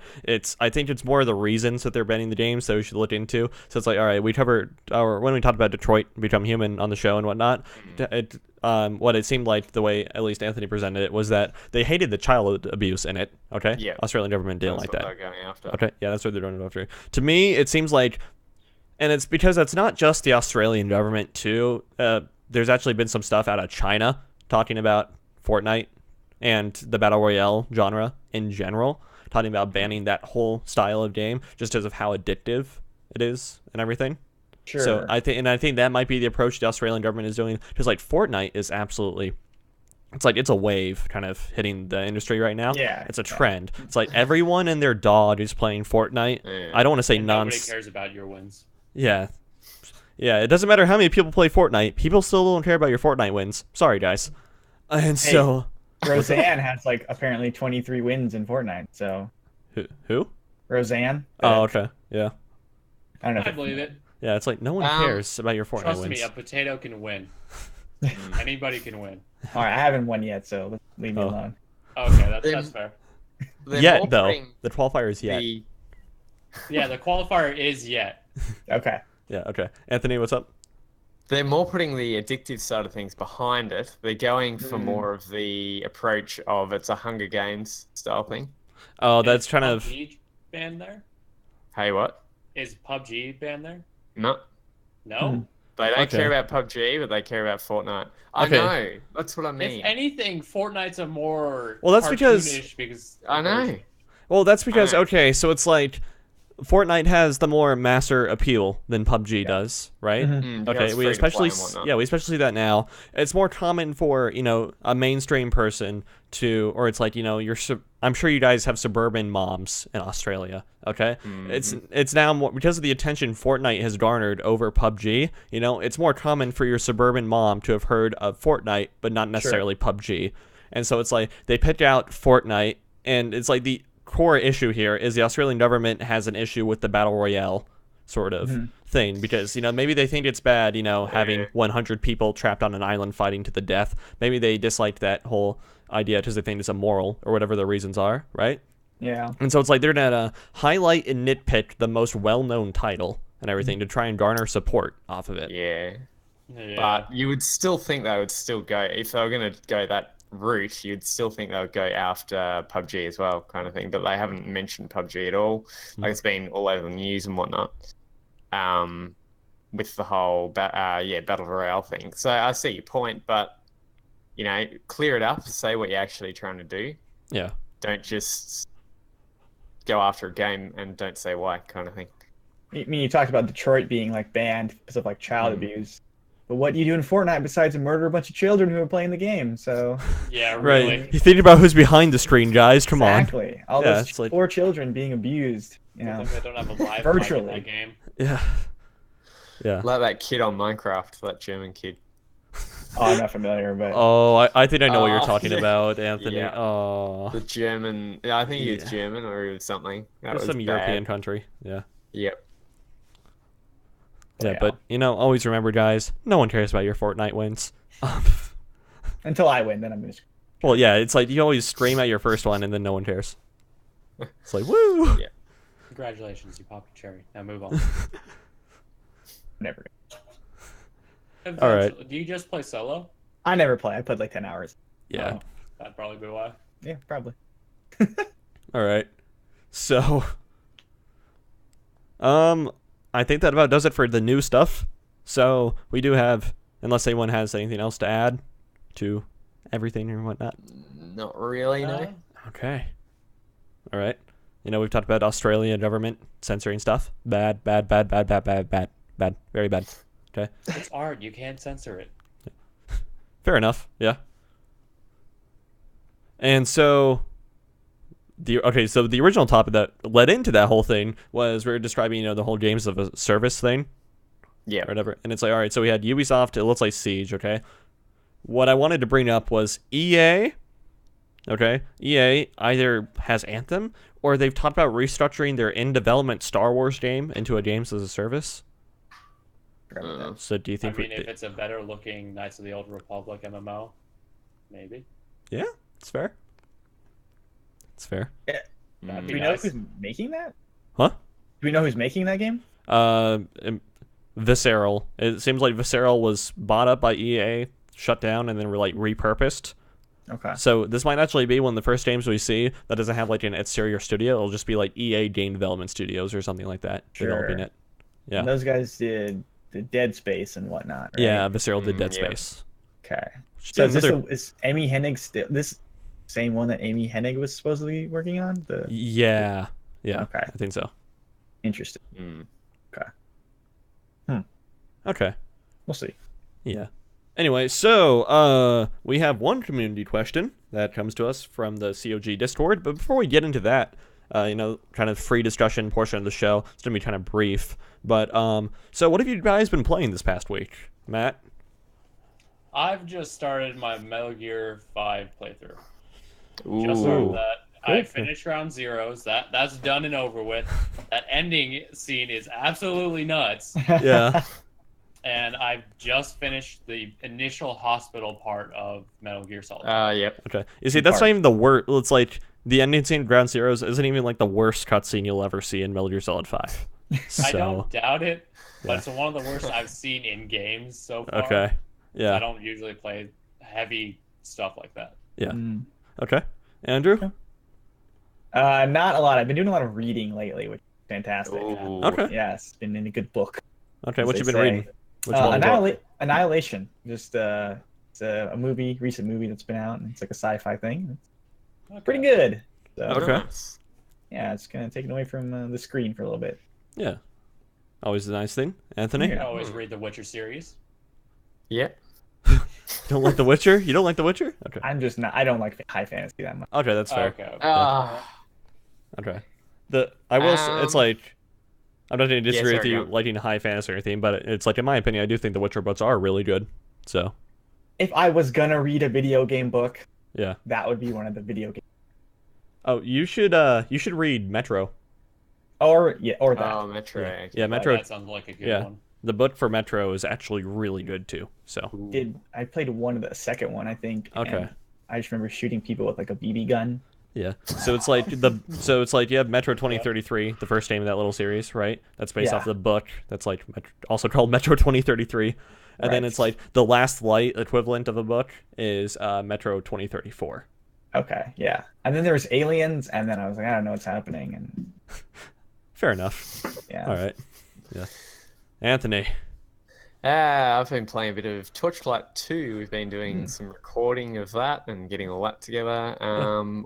I think it's more of the reasons that they're banning the games that we should look into. So, it's like, all right, when we talked about Detroit Become Human on the show and whatnot, what it seemed like, the way at least Anthony presented it, was that they hated the child abuse in it, okay? Yeah. Australian government didn't That's like what that. they're going after. Okay, yeah, that's what they're doing it after. To me, it seems like, and it's because it's not just the Australian government too. There's actually been some stuff out of China talking about Fortnite and the battle royale genre in general, talking about banning that whole style of game just because of how addictive it is and everything. Sure. So I think that might be the approach the Australian government is doing, because like Fortnite is absolutely. It's like it's a wave kind of hitting the industry right now. Yeah. It's a trend. It's like everyone and their dog is playing Fortnite. Yeah. I don't want to say And nobody cares about your wins. Yeah. Yeah, it doesn't matter how many people play Fortnite. People still don't care about your Fortnite wins. Sorry, guys. And so... Roseanne has like apparently 23 wins in Fortnite. So Who? Roseanne. Oh, okay. Yeah. I don't know. I believe it. Yeah, it's like no one cares about your Fortnite Trust wins. me, a potato can win. Anybody can win. All right, I haven't won yet, so let's leave me Oh. alone. Okay, that's fair. They're Yet, though. offering The qualifier is yet. the- Yeah, the qualifier is yet. Okay. Yeah, okay. Anthony, what's up? they're more putting the addictive side of things behind it. They're going for more of the approach of it's a Hunger Games style thing. Oh, that's Is kind of. PUBG banned there? Hey, what? Is PUBG banned there? No. No. They don't Okay. care about PUBG, but they care about Fortnite. I Okay. know. That's what I mean. If anything, Fortnite's a more Well, that's because- because I know. Well, that's because Alright. okay, so it's like Fortnite has the more masser appeal than PUBG does, right? Mhm. Yeah, Okay, it's we free to especially play and whatnot. we especially see that now. It's more common for a mainstream person to, or it's like I'm sure you guys have suburban moms in Australia. Okay, it's now more because of the attention Fortnite has garnered over PUBG. It's more common for your suburban mom to have heard of Fortnite, but not necessarily PUBG. And so it's like they pick out Fortnite, and it's like the core issue here is the Australian government has an issue with the battle royale sort of thing because maybe they think it's bad having 100 people trapped on an island fighting to the death. Maybe they dislike that whole idea because they think it's immoral or whatever the reasons are, right? Yeah. And so it's like they're gonna highlight and nitpick the most well-known title and everything to try and garner support off of it. Yeah. Yeah. But you would still think they would still go, if they were going to go that route, you'd still think they would go after PUBG as well, kind of thing. But they haven't mentioned PUBG at all. Like, it's been all over the news and whatnot. With the whole battle royale thing. So I see your point, but clear it up, say what you're actually trying to do. Yeah. Don't just go after a game and don't say why, kind of thing. I mean, you talked about Detroit being like banned because of like child abuse. But what do you do in Fortnite besides murder a bunch of children who are playing the game? So Yeah, really. Right. You think about who's behind the screen, guys. Come on. exactly, all Yeah, those it's like- poor children being abused. They don't have a live Virtually. fight in that game. Yeah. Yeah. Like that kid on Minecraft, that German kid. Oh, I'm not familiar, but Oh, I think I know what you're Oh, talking yeah. about, Anthony. Yeah. Oh, The German, I think he was Yeah. German or he was something. That it's was some bad. European country. Yeah. Yep. Yeah, Yeah. but always remember, guys, no one cares about your Fortnite wins. until I win, then I'm gonna. Well, yeah, it's like you always scream at your first one, and then no one cares. It's like, woo! Yeah. Congratulations, you popped a cherry. Now move on. Never. All right. Do you just play solo? I never play. I played like 10 hours. Yeah. Oh, that'd probably be why. Yeah, probably. All right. So, I think that about does it for the new stuff. So we do have, unless anyone has anything else to add to everything or whatnot. Not really, no. Okay. All right. We've talked about Australian government censoring stuff. Bad, bad, bad, bad, bad, bad, bad, bad. Very bad. Okay. It's art. You can't censor it. Fair enough. Yeah. And so the original topic that led into that whole thing was we were describing, the whole games of a service thing. Yeah. Or whatever. And it's like, all right, so we had Ubisoft, it looks like Siege, okay? What I wanted to bring up was EA. Okay? EA either has Anthem or they've talked about restructuring their in-development Star Wars game into a games as a service. Forgot about that. So do you I think mean, if it's a better looking Knights of the Old Republic MMO, maybe. Yeah, it's fair. It's fair. That'd Do be we know nice. who's making that? Huh? Do we know who's making that game? Visceral. It seems like Visceral was bought up by EA, shut down, and then repurposed. Okay. So this might actually be one of the first games we see that doesn't have like an exterior studio. It'll just be like EA Game Development Studios or something like that developing Sure. it. Yeah. And those guys did the Dead Space and whatnot. Right? Yeah, Visceral did Dead yeah. Space. Okay. Which So is is another- is Amy Hennig still this same one that Amy Hennig was supposedly working on? The Yeah. Yeah. Okay. I think so. interesting. Mm. Okay. We'll see. Yeah. Anyway, so we have one community question that comes to us from the COG Discord, but before we get into that, kind of free discussion portion of the show, it's gonna be kind of brief. But so what have you guys been playing this past week, Matt? I've just started my Metal Gear 5 playthrough. Just Ooh. started that. I Cool. finished round zeros. That's done and over with. That ending scene is absolutely nuts. Yeah. And I've just finished the initial hospital part of Metal Gear Solid. Yep. Okay. You see, that's not even the worst. It's like the ending scene of Ground Zeroes isn't even like the worst cutscene you'll ever see in Metal Gear Solid 5. So, I don't doubt it, but Yeah. it's one of the worst I've seen in games so far. okay. I Yeah. don't usually play heavy stuff like that. Yeah. Mm. Okay. Andrew? Not a lot. I've been doing a lot of reading lately, which is fantastic. Ooh. Okay. Yeah, it's been in a good book. Okay, as what they you been say. reading? Which one? Annihilation. Just it's a movie, recent movie that's been out, and it's like a sci-fi thing. It's pretty good. So Okay. Nice. yeah, it's kind of taken away from the screen for a little bit. Yeah. Always a nice thing. Anthony? You can Yeah. always read the Witcher series. Yeah. Don't like The Witcher? You don't like The Witcher? Okay. I'm just not. I don't like high fantasy that much. Okay, that's fair. Okay. Okay. I will say, it's like, I'm not going to disagree with sorry, you go. liking high fantasy or anything, but it's like, in my opinion, I do think the Witcher books are really good. So, If I was gonna read a video game book, yeah. that would be one of the video game. Oh, you should read Metro. Or that. Oh, Metro. Yeah. okay. Yeah, Metro. That sounds like a good Yeah. one. The book for Metro is actually really good too. So, Ooh. I played the second one, I think. Okay. and I just remember shooting people with like a BB gun. yeah. So it's like you have Metro 2033, the first game of that little series, right? That's based Yeah. off the book. That's like also called Metro 2033. And then Right. it's like the Last Light equivalent of a book is Metro 2034. Okay, yeah. And then there was aliens, and then I was like, I don't know what's happening, and Fair enough. yeah. All right. Yeah. Anthony. I've been playing a bit of Torchlight 2. We've been doing some recording of that and getting all that together.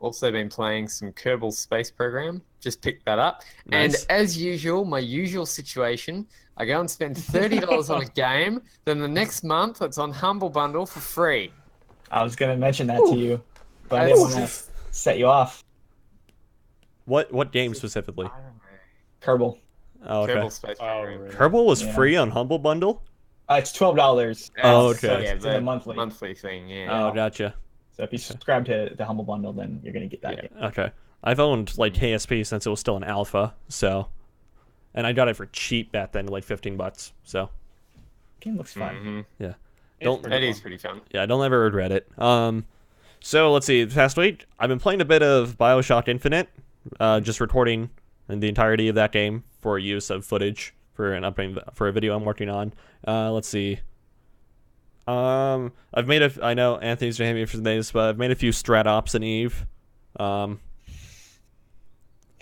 Also been playing some Kerbal Space Program. Just picked that up. Nice. And as usual, my usual situation, I go and spend $30 on a game. Then the next month, it's on Humble Bundle for free. I was gonna mention that to you, but I didn't want to set you off. What game specifically? I don't know. Kerbal. Oh, okay. Kerbal Space Oh, Program. really? Kerbal was Yeah. free on Humble Bundle? It's $12. Oh, So okay. Yeah, it's the monthly. monthly thing, yeah. Oh, gotcha. So if you subscribe to the Humble Bundle, then you're gonna get that Yeah. game. Okay. I've owned like KSP since it was still an alpha, so and I got it for cheap back then, like $15. So Game looks fun. Mhm. yeah. It's Don't- pretty It is fun. pretty fun. Yeah, I don't ever regret it. So let's see. This past week, I've been playing a bit of Bioshock Infinite, just recording the entirety of that game for use of footage for an upcoming for a video I'm working on. Let's see. I've made I know Anthony's gonna hate me for this, but I've made a few strat ops in Eve.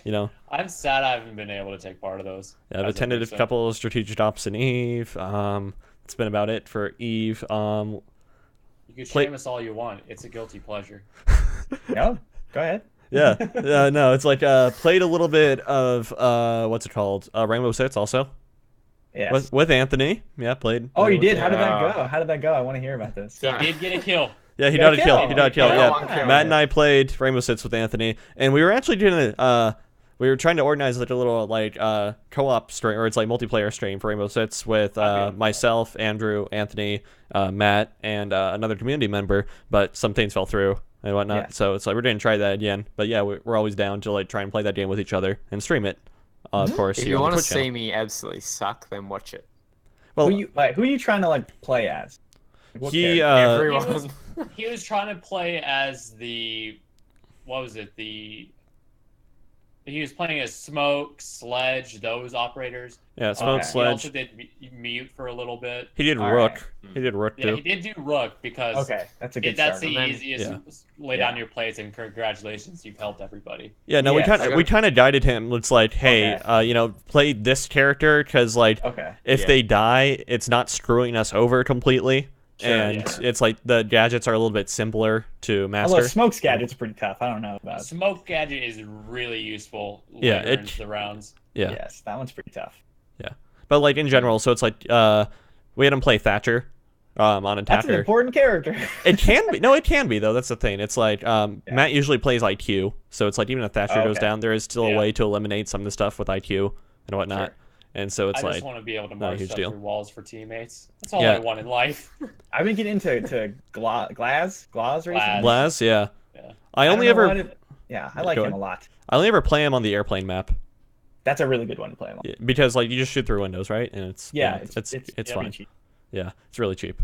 You know, I'm sad I haven't been able to take part of those. yeah, I've as attended a recent. couple of strategic ops in Eve. It's been about it for Eve. You can play- shame us all you want. It's a guilty pleasure. No, go ahead. Yeah, no, it's like played a little bit of what's it called? Rainbow Six also Yes. with Anthony. Yeah, played. Oh, you did? Yeah. How did that go? How did that go? I want to hear about this. He did get a kill. Yeah, he Yeah, got a kill. kill. He got a kill. Yeah, Yeah, one kill. Matt and I played Rainbow Six with Anthony, and we were actually doing we were trying to organize like a little like co-op stream, or it's like multiplayer stream for Rainbow Six with myself, Andrew, Anthony, Matt, and another community member, but some things fell through and whatnot. Yeah. So it's like we're gonna try that again. But yeah, we're always down to like try and play that game with each other and stream it. Of course, If here you on the want to Twitch channel. see me absolutely suck, then watch it. Well, Who are you trying to like play as? Like, what he character? Everyone. He was trying to play as what was it? He was playing as Smoke, Sledge, those operators. yeah, Smoke Okay. He Sledge. also did Mute for a little bit. He did All Rook. right. He did Rook Yeah, too. he did do Rook because Okay, that's a good that's start. the And then- easiest. Lay Yeah. down your plates and congratulations, you've helped everybody. Yeah, no, Yes. we kind of guided him. It's like, hey, Okay. play this character because like Okay. if Yeah. they die, it's not screwing us over completely, Sure, and yeah. it's like the gadgets are a little bit simpler to master. Although Smoke's gadget's pretty tough. I don't know about. Smoke gadget is really useful Yeah, later into the rounds. Yeah, Yes, that one's pretty tough. but like in general, so it's like we had him play Thatcher on That's an attacker. important character. It can be it can be though. That's the thing. It's like Matt usually plays IQ, so it's like even if Thatcher goes Okay. down, there is still a Yeah. way to eliminate some of the stuff with IQ and whatnot. Sure. And so it's I like just want to be able to not a march huge stuff deal. through walls for teammates. That's all Yeah. I want in life. I've been getting into Glaz recently. Glaz. Blaz, yeah. Yeah. I don't only know ever what yeah, I like Go him ahead. a lot. I only ever play him on the airplane map. That's a really good one to play him on. Yeah, because like you just shoot through windows, right? And it's Yeah, it's yeah, fine. cheap. Yeah, it's really cheap.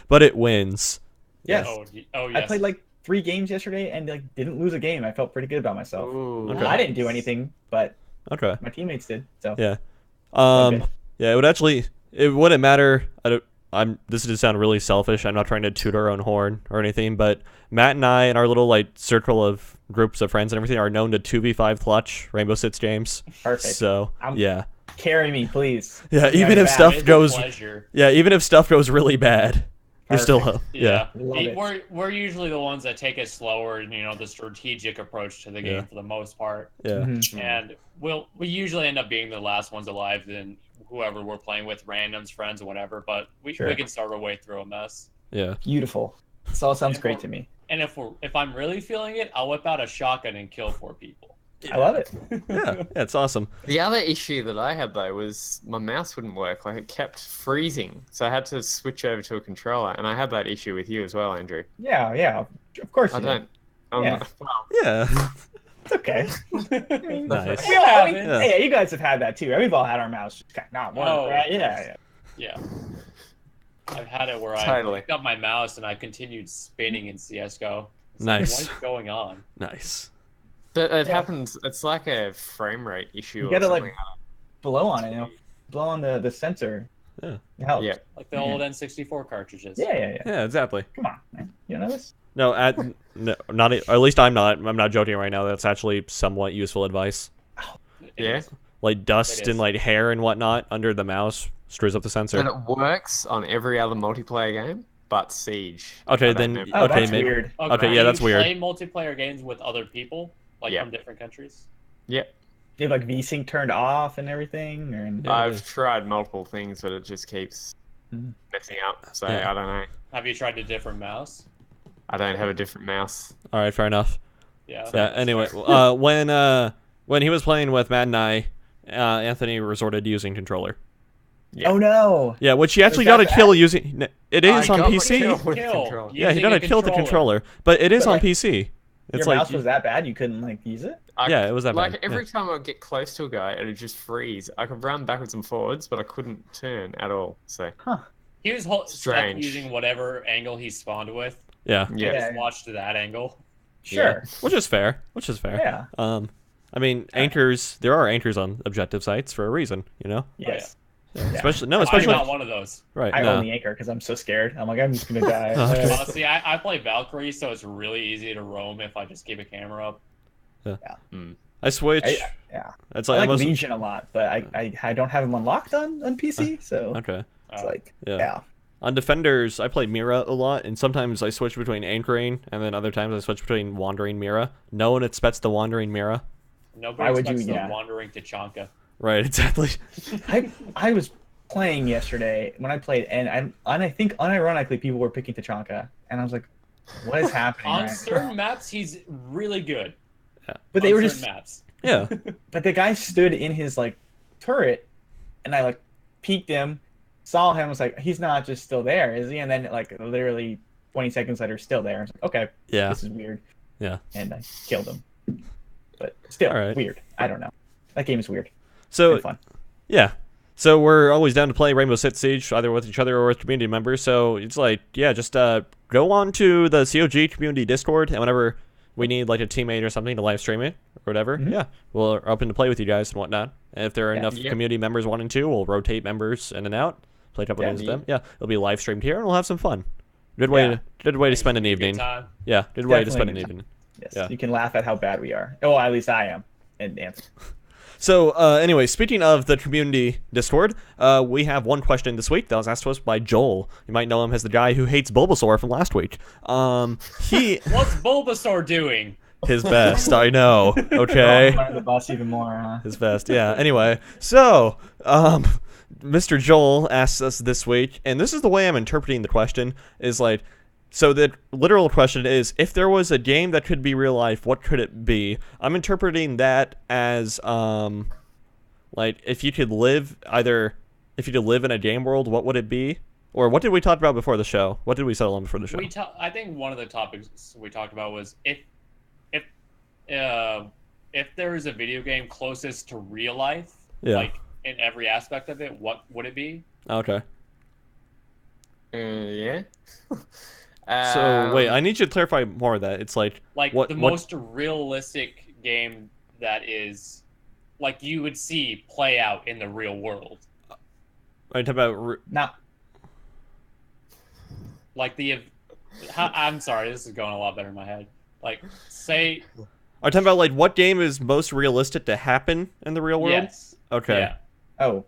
But it wins. Yes. Oh I yes. played like 3 games yesterday and like didn't lose a game. I felt pretty good about myself. Ooh. Okay. I didn't do anything, but Okay. my teammates did. So Yeah. Okay. Yeah, it wouldn't matter. This is to sound really selfish. I'm not trying to toot our own horn or anything, but Matt and I and our little like circle of groups of friends and everything are known to 2v5 clutch Rainbow Six games. Perfect. So yeah, Carry me, please. yeah. Put me on Even your if back. stuff It's a goes, pleasure. yeah, even if stuff goes really bad, you're still Perfect. yeah. Love it. We're usually the ones that take it slower and the strategic approach to the game Yeah. for the most part. Yeah. Mhm. And we usually end up being the last ones alive than whoever we're playing with, randoms, friends, or whatever. But we Sure. can start our way through a mess. Yeah. Beautiful. This all sounds great to me. And if I'm really feeling it, I'll whip out a shotgun and kill 4 people. I love it. Yeah. It's awesome. The other issue that I had though was my mouse wouldn't work. Like it kept freezing, so I had to switch over to a controller. And I had that issue with you as well, Andrew. Yeah. Of course I you do. don't. Yeah. Well, Yeah. It's okay. Nice. We all, we, Yeah. Hey, you guys have had that too. We've all had our mouse just kind of not work, Oh. right? Yeah. Yeah. I've had it where I Totally. picked up my mouse and I continued spinning in CS:GO. It's Nice. Like, what is going on? Nice. but it Yeah. happens. It's like a frame rate issue. You or gotta something. like blow on it, blow on the sensor. Yeah. It helps. Yeah. Like the old N64 cartridges. Yeah. Yeah. Exactly. Come on, man. You know this? No, no, not at least I'm not joking right now. That's actually somewhat useful advice. It Yeah. is. Like dust It and is. like hair and whatnot under the mouse screws up the And sensor. it works on every other multiplayer game, but Siege. Okay, I don't then- know. Oh, Okay, that's maybe- weird. Okay, Do yeah, that's you weird. Play multiplayer games with other people, like Yeah. from different countries. Yep. You have like VSync turned off and everything, or Yeah. I've tried multiple things, but it just keeps Mhm. messing up. So Yeah. I don't know. Have you tried a different mouse? I don't have a different mouse. All right, fair enough. Yeah. Yeah. that's Anyway, fair. when he was playing with Matt and I, Anthony resorted to using controller. Yeah. Oh no! Yeah, which he actually Is that got a bad? kill using. It is I on got a PC. kill with Kill. controller. Yeah, he Using got a a kill with the controller. controller, but it is But, on like, PC. It's Your like mouse was that bad you couldn't like use it? Yeah, it was that like bad, every time I would get close to a guy, it would just freeze. I could run backwards and forwards, but I couldn't turn at all. So He was stuck Strange. using whatever angle he spawned with. yeah, yeah, Yeah. Just watched to that angle. Sure. which is fair. Yeah. I mean, anchors. There are anchors on objective sites for a reason, you know. Yes. Yeah. Yeah. Especially I'm especially not one of those. right. I no. own the anchor because I'm so scared. I'm like, I'm just gonna die. Oh, okay. Honestly, I play Valkyrie, so it's really easy to roam if I just keep a camera up. I switch. Yeah. It's I like like almost Legion a lot, but I don't have him unlocked on PC, so okay. it's Uh, like Yeah. yeah. On defenders, I play Mira a lot, and sometimes I switch between anchoring, and then other times I switch between wandering Mira. No one expects the wandering Mira. Nobody Why would you- expects the yeah. wandering Tachanka. Right, exactly. I was playing yesterday when I played, and I think unironically people were picking Tachanka, and I was like, what is happening? On right? certain maps, he's really good. But they On were certain just maps. Yeah. But the guy stood in his like turret, and I like peeked him, saw him, was like, he's not just still there, is he? And then like literally 20 seconds later, still there. I was like, okay, Yeah. this is weird. Yeah. And I killed him. But still, All right. weird. I don't know. That game is weird So and fun. yeah. So we're always down to play Rainbow Six Siege, either with each other or with community members. So it's like, yeah, just go on to the COG community Discord, and whenever we need like a teammate or something to live stream it or whatever, Mhm. yeah, we're open to play with you guys and whatnot. And if there are Yeah. enough Yep. community members wanting to, we'll rotate members in and out, play a couple Yeah. games with them. Yeah, it'll be live streamed here, and we'll have some fun. Good way to spend an Good evening. time. Yeah, good way to Definitely spend a an good time. evening. Yes. Yeah. You can laugh at how bad we are. Oh, at least I am. And Anthem. So, anyway, speaking of the community Discord, we have one question this week that was asked to us by Joel. You might know him as the guy who hates Bulbasaur from last week. He What's Bulbasaur doing? his best, I know. Okay, Under the bus even more, huh? his best. Yeah. Anyway, so Mr. Joel asks us this week, and this is the way I'm interpreting the question: is like. So the literal question is, if there was a game that could be real life, what could it be? I'm interpreting that as, like, if you could live in a game world, what would it be? Or what did we talk about before the show? What did we settle on before the show? I think one of the topics we talked about was if there is a video game closest to real life, Yeah. like in every aspect of it, what would it be? Okay. Yeah. So wait, I need you to clarify more of that. It's like Like What- the what- most realistic game that is like you would see play out in the real world. Are you talking about? Now, Like I'm sorry, this is going a lot better in my head. Like, say, Are you talking about like what game is most realistic to happen in the real world? yes, Okay. yeah, oh,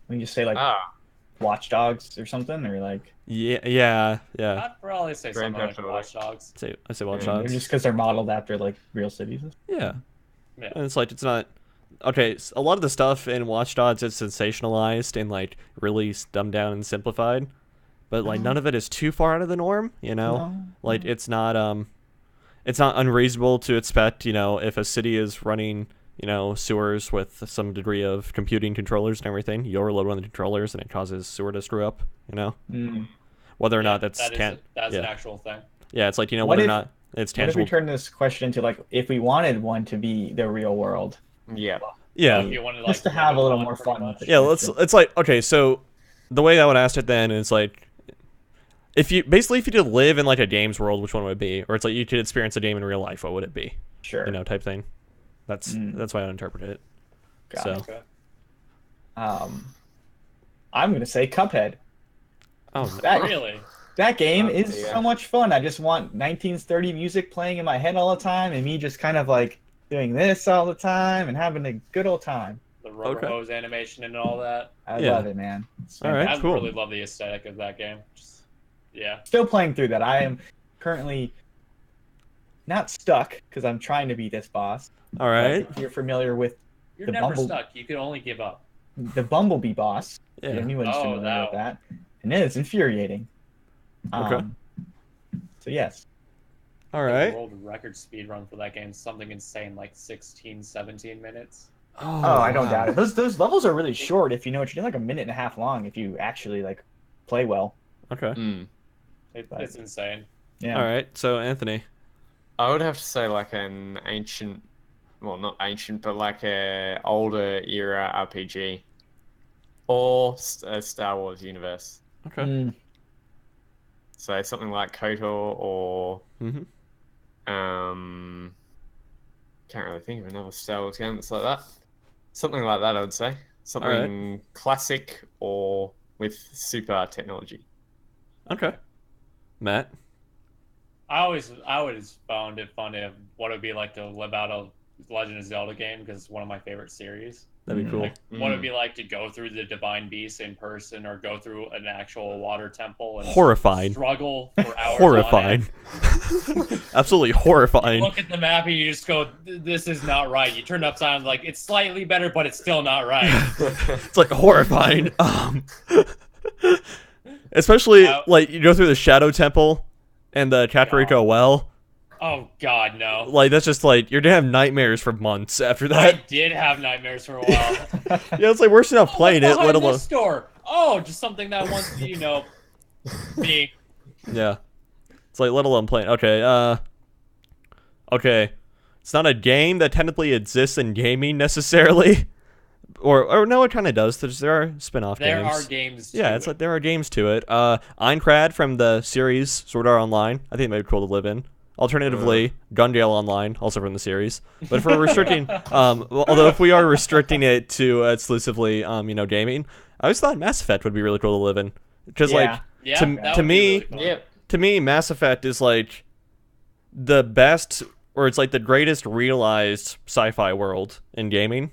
when you say like Ah, Watch Dogs or something, or like Yeah. I'd probably say Grand something like Theft Auto. Watch Dogs. I say Watch Yeah, or Dogs. just because they're modeled after like real cities. Yeah. Yeah. And it's like it's not. Okay, a lot of the stuff in Watch Dogs is sensationalized and like really dumbed down and simplified, but like none of it is too far out of the norm. You know, No. like it's not unreasonable to expect, if a city is running, sewers with some degree of computing controllers and everything, you overload one of the controllers and it causes sewer to screw up. Whether or not that's that's yeah. an actual thing. Yeah, it's like What whether or if- not it's What if we tangible. turn this question into like if we wanted one to be the real world, yeah. Yeah, If you wanted, just to live have a in little one, more pretty fun much. with it. yeah. It's like okay, so the way I would ask it then is like, if you could live in like a games world, which one would it be? Or it's like you could experience a game in real life, what would it be? Sure. Type thing. That's why I interpret it. Got So it. Okay. I'm gonna say Cuphead. oh That Really? that game is Yeah. so much fun. I just want 1930 music playing in my head all the time, and me just kind of like doing this all the time and having a good old time. The rubber Okay. hose animation and all that. I Yeah. love it, man. It's All right. I cool. really love the aesthetic of that game. Yeah. Still playing through that. I am currently not stuck because I'm trying to beat this boss. All right. If you're familiar with You're The never Bumble- stuck. You can only give up. the Bumblebee boss, Yeah. if anyone's Oh, familiar that with that, and it is infuriating. Okay. So yes, All The right. world record speed run for that game is something insane, like 16, 17 minutes. oh, I don't doubt it. Those levels are really short if you know what you're doing, like a minute and a half long if you actually like play well. Okay. Mm. It's insane. Yeah. All right. So Anthony. I would have to say like an ancient, well, not ancient, but like a older era RPG, or a Star Wars universe. Okay. Mm, So something like KOTOR or Mm-hmm. can't really think of another Star Wars game that's like that. Something like that, I would say. Something classic or with super technology. Okay. Matt. I always found it funny of what it would be like to live out a Legend of Zelda game because it's one of my favorite series. That'd be cool. Like, what it'd be like to go through the Divine Beast in person or go through an actual water temple and Horrifying. struggle for hours. Horrifying. On end. Absolutely horrifying. Look at the map and you just go, "This is not right." You turn it upside down, like it's slightly better, but it's still not right. It's like horrifying. Especially like you go through the Shadow Temple and the Kakariko Well. Oh God, no! Like that's just like you're gonna have nightmares for months after I that. did have nightmares for a while. Yeah, it's like worse enough playing it, Behind let alone. this door. Oh, just something that wants to, be. Yeah. It's like let alone playing. Okay, okay. It's not a game that technically exists in gaming necessarily. Or no, it kinda does. There are spin-off There games. are games. Yeah, to it's it. like there are games to it. Einkrad from the series Sword Art Online. I think it might be cool to live in. Alternatively, Gundale Online, also from the series. But if we're restricting, although if we are restricting it to exclusively, gaming, I always thought Mass Effect would be really cool to live in. Because Yeah. Yeah, to that to would be me, really fun. Yep. to me, Mass Effect is like the best, or it's like the greatest realized sci-fi world in gaming.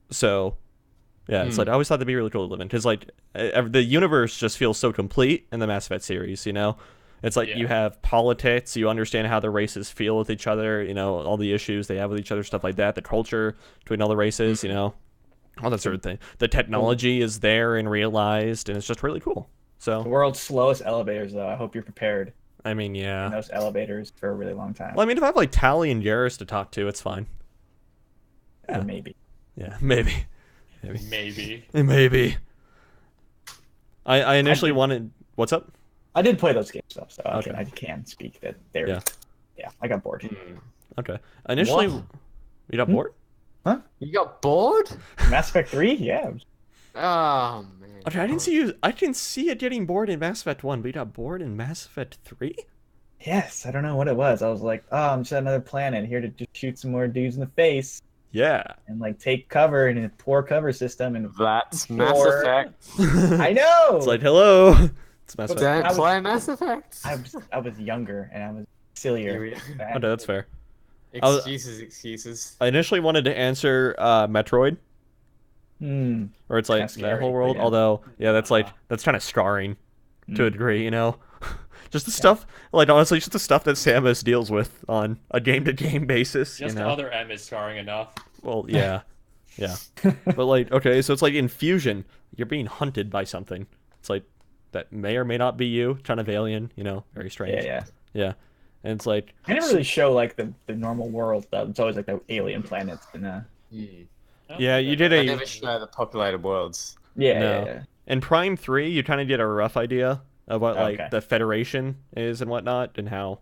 So, yeah, it's like I always thought that'd be really cool to live in because like the universe just feels so complete in the Mass Effect series. It's like you have politics, you understand how the races feel with each other, all the issues they have with each other, stuff like that, the culture between all the races, all that sort of thing. The technology is there and realized, and it's just really cool. The So, world's slowest elevators, though. I hope you're prepared I mean, in yeah. those elevators for a really long time. Well, I mean, if I have like Tally and Garrus to talk to, it's fine. Maybe. Yeah, maybe. Maybe. Maybe. I initially wanted. What's up? I did play those games though, so Okay. I can speak that they're. Yeah. Yeah, I got bored. Okay. Initially, What? you got bored? You got bored? Mass Effect 3, yeah. Oh man. Okay, I didn't see you. I didn't see it getting bored in Mass Effect 1, but you got bored in Mass Effect 3? Yes, I don't know what it was. I was like, oh, I'm just on another planet here to just shoot some more dudes in the face. Yeah. and like take cover in a poor cover system. And That's Mass Or- Effect. I know. It's like, hello. It's Mass Effect. Don't I was- play Mass Effect. I was younger and I was sillier. Oh, no, that's fair. was- Excuses. I initially wanted to answer Metroid, or it's like Kinda that scary, whole but world. yeah. Although, yeah, that's kind of scarring to a degree, you know. Just the stuff, like honestly, just the stuff that Samus deals with on a game-to-game basis. Just you the know? other M is scarring enough. Well, yeah, yeah. But like, okay, so it's like in Fusion, you're being hunted by something. It's like that may or may not be you, kind of alien, you know, very strange. Yeah. And it's like, I never really show like the normal world though. It's always like the alien planets and yeah, you did I a never show the populated worlds. No. yeah. in Prime 3, you kind of get a rough idea of what like Okay. the Federation is and whatnot, and how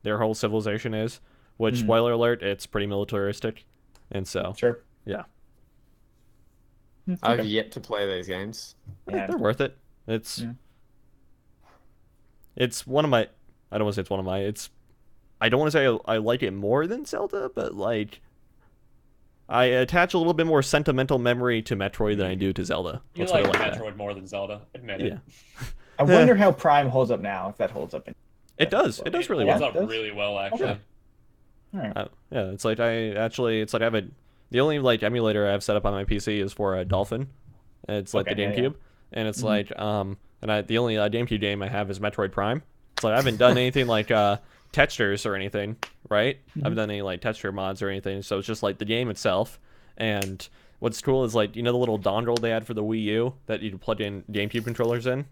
their whole civilization is. Which, Mhm. spoiler alert, it's pretty militaristic, and so Sure. yeah, I've yet to play these games. Yeah. they're worth it. It's Yeah. it's one of my. I don't want to say it's one of my. It's. I don't want to say I like it more than Zelda, but like. I attach a little bit more sentimental memory to Metroid than I do to Zelda. You Let's put like it like that. Metroid more than Zelda. Admit it. Yeah. I wonder how Prime holds up now. If that holds up. It does. It does really holds well. up It does? really well, actually. Okay. All right. Yeah, it's like it's like I have the only like emulator I have set up on my PC is for a Dolphin. And it's like Okay, the yeah, GameCube, and it's like the only GameCube game I have is Metroid Prime. So I haven't done anything like textures or anything, right? I haven't done any like texture mods or anything. So it's just like the game itself. And what's cool is like, you know, the little dongle they had for the Wii U that you plug in GameCube controllers in.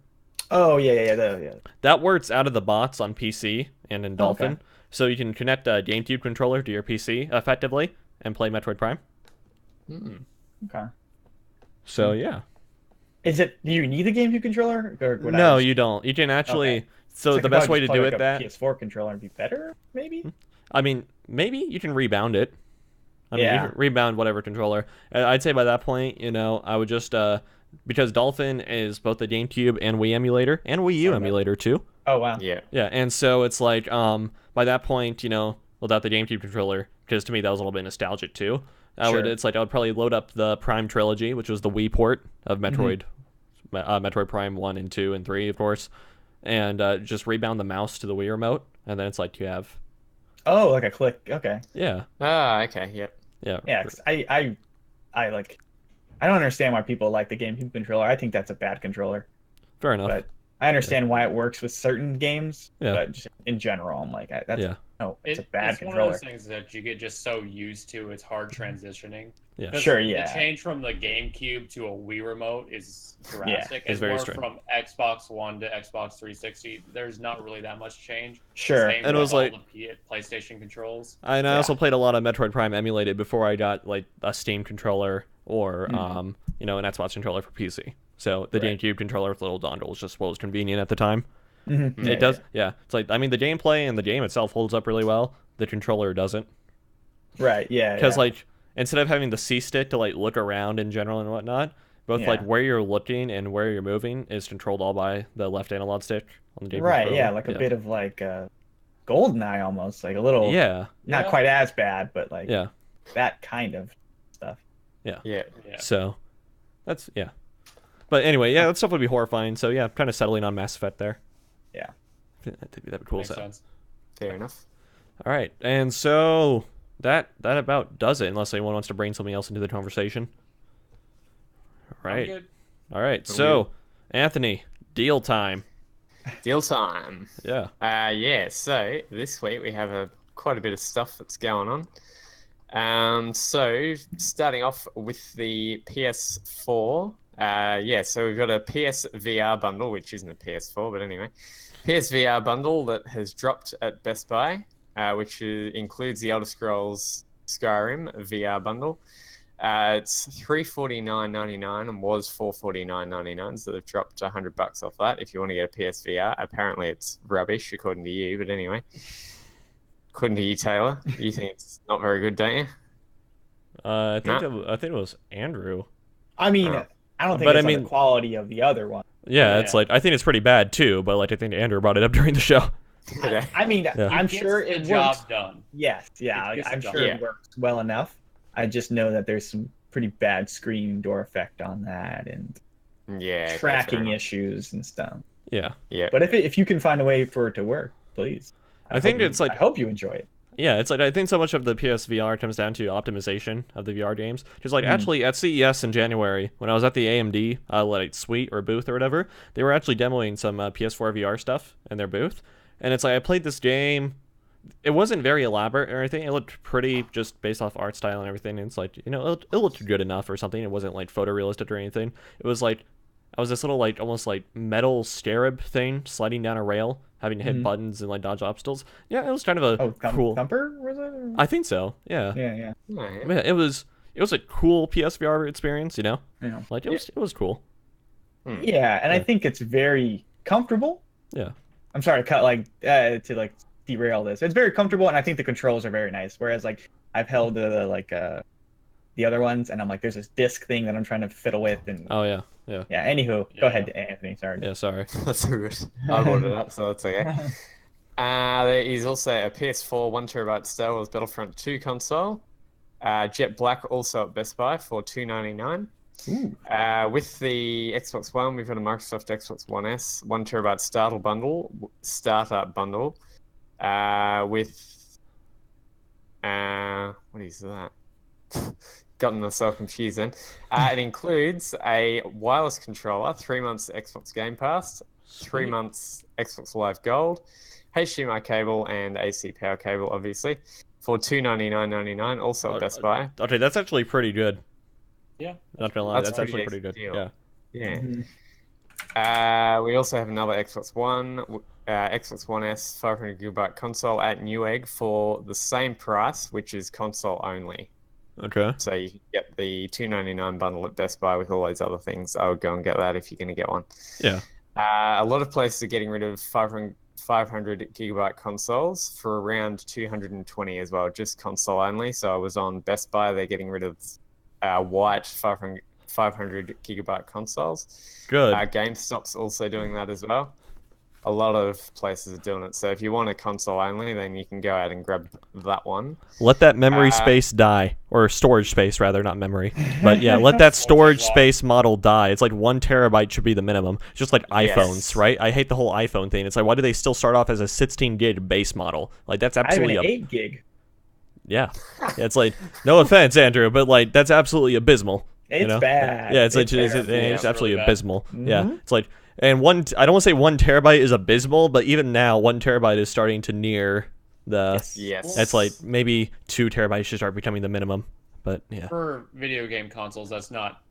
Oh yeah. That works out of the box on PC and in Dolphin. Okay. So you can connect a GameCube controller to your PC effectively and play Metroid Prime. Okay. So yeah. Is it? Do you need a GameCube controller? Or would I No, just- you don't. You can actually. Okay. So I the could best probably way to just do plug, it like, a that PS4 controller would be better, maybe. I mean, maybe you can rebound it. I mean, Yeah. you can rebound whatever controller. I'd say by that point, you know, I would just because Dolphin is both the GameCube and Wii emulator and Wii U Okay. emulator too. Oh wow. Yeah. Yeah, and so it's like by that point, you know, without the GameCube controller, because to me that was a little bit nostalgic too. I would probably load up the Prime trilogy, which was the Wii port of Metroid, Metroid Prime 1 and 2 and 3, of course, and just rebound the mouse to the Wii remote, and then it's like you have Oh, like a click. Okay. yeah. Ah, okay. Yep. Yeah. Yeah. 'Cause I like. I don't understand why people like the GameCube controller. I think that's a bad controller. Fair enough. But I understand why it works with certain games. Yeah. But just in general, I'm like, that's Yeah. no, it's a It's bad one of controller. those things that you get just so used to. It's hard transitioning. Yeah. 'Cause Sure, The yeah. change from the GameCube to a Wii remote is drastic. it's and very more strange. from Xbox One to Xbox 360, there's not really that much change. Sure. Same And it with was all like- the PlayStation controls. And I also played a lot of Metroid Prime emulated before I got like a Steam controller or you know, an Xbox controller for PC. So the Right. GameCube controller with little dongle was just what was convenient at the time. Mhm. It does, yeah. It's like I mean, the gameplay and the game itself holds up really well. The controller doesn't, Right. Yeah. because yeah. like instead of having the C stick to like look around in general and whatnot, both like Yeah. where you're looking and where you're moving is controlled all by the left analog stick on the GameCube Right. controller. Yeah. Like a bit of like GoldenEye almost, like a little. Yeah, Not Yeah. quite as bad, but like yeah. that kind of stuff. Yeah. Yeah. So that's yeah. But anyway, yeah, that stuff would be horrifying. So yeah, kind of settling on Mass Effect there. Yeah. That'd be cool. Makes So. sense. Fair enough. All right, and so that about does it. Unless anyone wants to bring something else into the conversation. All I'm right. good. All right. So Anthony, deal time. Deal time. Yeah. Yeah. So this week we have quite a bit of stuff that's going on. So starting off with the PS4. Yeah. So we've got a PSVR bundle, which isn't a PS4, but anyway, PSVR bundle that has dropped at Best Buy, which includes the Elder Scrolls Skyrim VR bundle. It's $349.99 and was $449.99, so they've dropped $100 off that. If you want to get a PSVR, apparently it's rubbish according to you, but anyway, according to you, Taylor, you think it's not very good, don't you? I think it was Andrew. I mean, Oh. I don't think But it's I on mean- the quality of the other one. Yeah, it's Yeah. like I think it's pretty bad too. But like I think Andrew brought it up during the show. Okay. I mean, I'm Gets sure the it job works. done. Yes. Yeah. It gets I'm the sure job it done. works well enough. I just know that there's some pretty bad screen door effect on that and Yeah. okay, fair tracking enough. issues and stuff. Yeah. Yeah. But if you can find a way for it to work, please. I think hope it's you, like- I hope you enjoy it. Yeah, it's like I think so much of the PSVR comes down to optimization of the VR games. Because like Mm. actually at CES in January, when I was at the AMD like suite or booth or whatever, they were actually demoing some PS4 VR stuff in their booth, and it's like I played this game. It wasn't very elaborate or anything. It looked pretty just based off art style and everything. And it's like, you know, it looked good enough or something. It wasn't like photorealistic or anything. It was like I was this little like almost like metal scarab thing sliding down a rail, having to hit Mhm. buttons and like dodge obstacles. Yeah, it was kind of a Oh, cool. Thumper was it? I think so. Yeah. Yeah. Oh, yeah. Yeah, it was a cool PSVR experience, you know? Yeah. Like it was cool. Yeah, and I Yeah. think it's very comfortable. Yeah. I'm sorry to derail this. It's very comfortable, and I think the controls are very nice. Whereas like I've held the other ones, and I'm like, there's this disc thing that I'm trying to fiddle with, and Oh yeah. Yeah. yeah. Anywho, Yeah. go ahead, Anthony. Sorry. Yeah, sorry. That's all good. I brought it up, so that's okay. There is also a PS4 1TB Star Wars Battlefront 2 console. Jet Black also at Best Buy for $2.99. Ooh. With the Xbox One, we've got a Microsoft Xbox One S 1TB startup bundle with what is that? Gotten myself confused then. It includes a wireless controller, 3 months Xbox Game Pass, 3 months Xbox Live Gold, HDMI cable, and AC power cable, obviously, for $299.99, also at Best Buy. Okay, that's actually pretty good. Yeah. Not gonna lie, That's that's actually pretty pretty good. decent Yeah. deal. Mhm. We also have another Xbox One, Xbox One S 500GB console at Newegg for the same price, which is console only. Okay. So you can get the $2.99 bundle at Best Buy with all those other things. I would go and get that if you're going to get one. Yeah. A lot of places are getting rid of 500GB consoles for around 220 as well, just console only. So I was on Best Buy, they're getting rid of white 500GB consoles. Good. GameStop's also doing that as well. A lot of places are doing it. So if you want a console only, then you can go out and grab that one. Let that memory space die, or storage space rather, not memory. But yeah, let that storage space model die. It's like 1 terabyte should be the minimum. Just like iPhones, Yes. right? I hate the whole iPhone thing. It's like, why do they still start off as a 16 gig base model? Like that's I have absolutely an 8 gig. yeah. It's like no offense, Andrew, but like that's absolutely abysmal. It's you know? bad. Yeah, it's like It's it's terrible. absolutely really bad. abysmal. Yeah, Mhm. it's like and I don't want to say 1 terabyte is abysmal, but even now 1 terabyte is starting to near the. Yes. It's like maybe 2 terabytes should start becoming the minimum. But yeah, For video game consoles, that's not.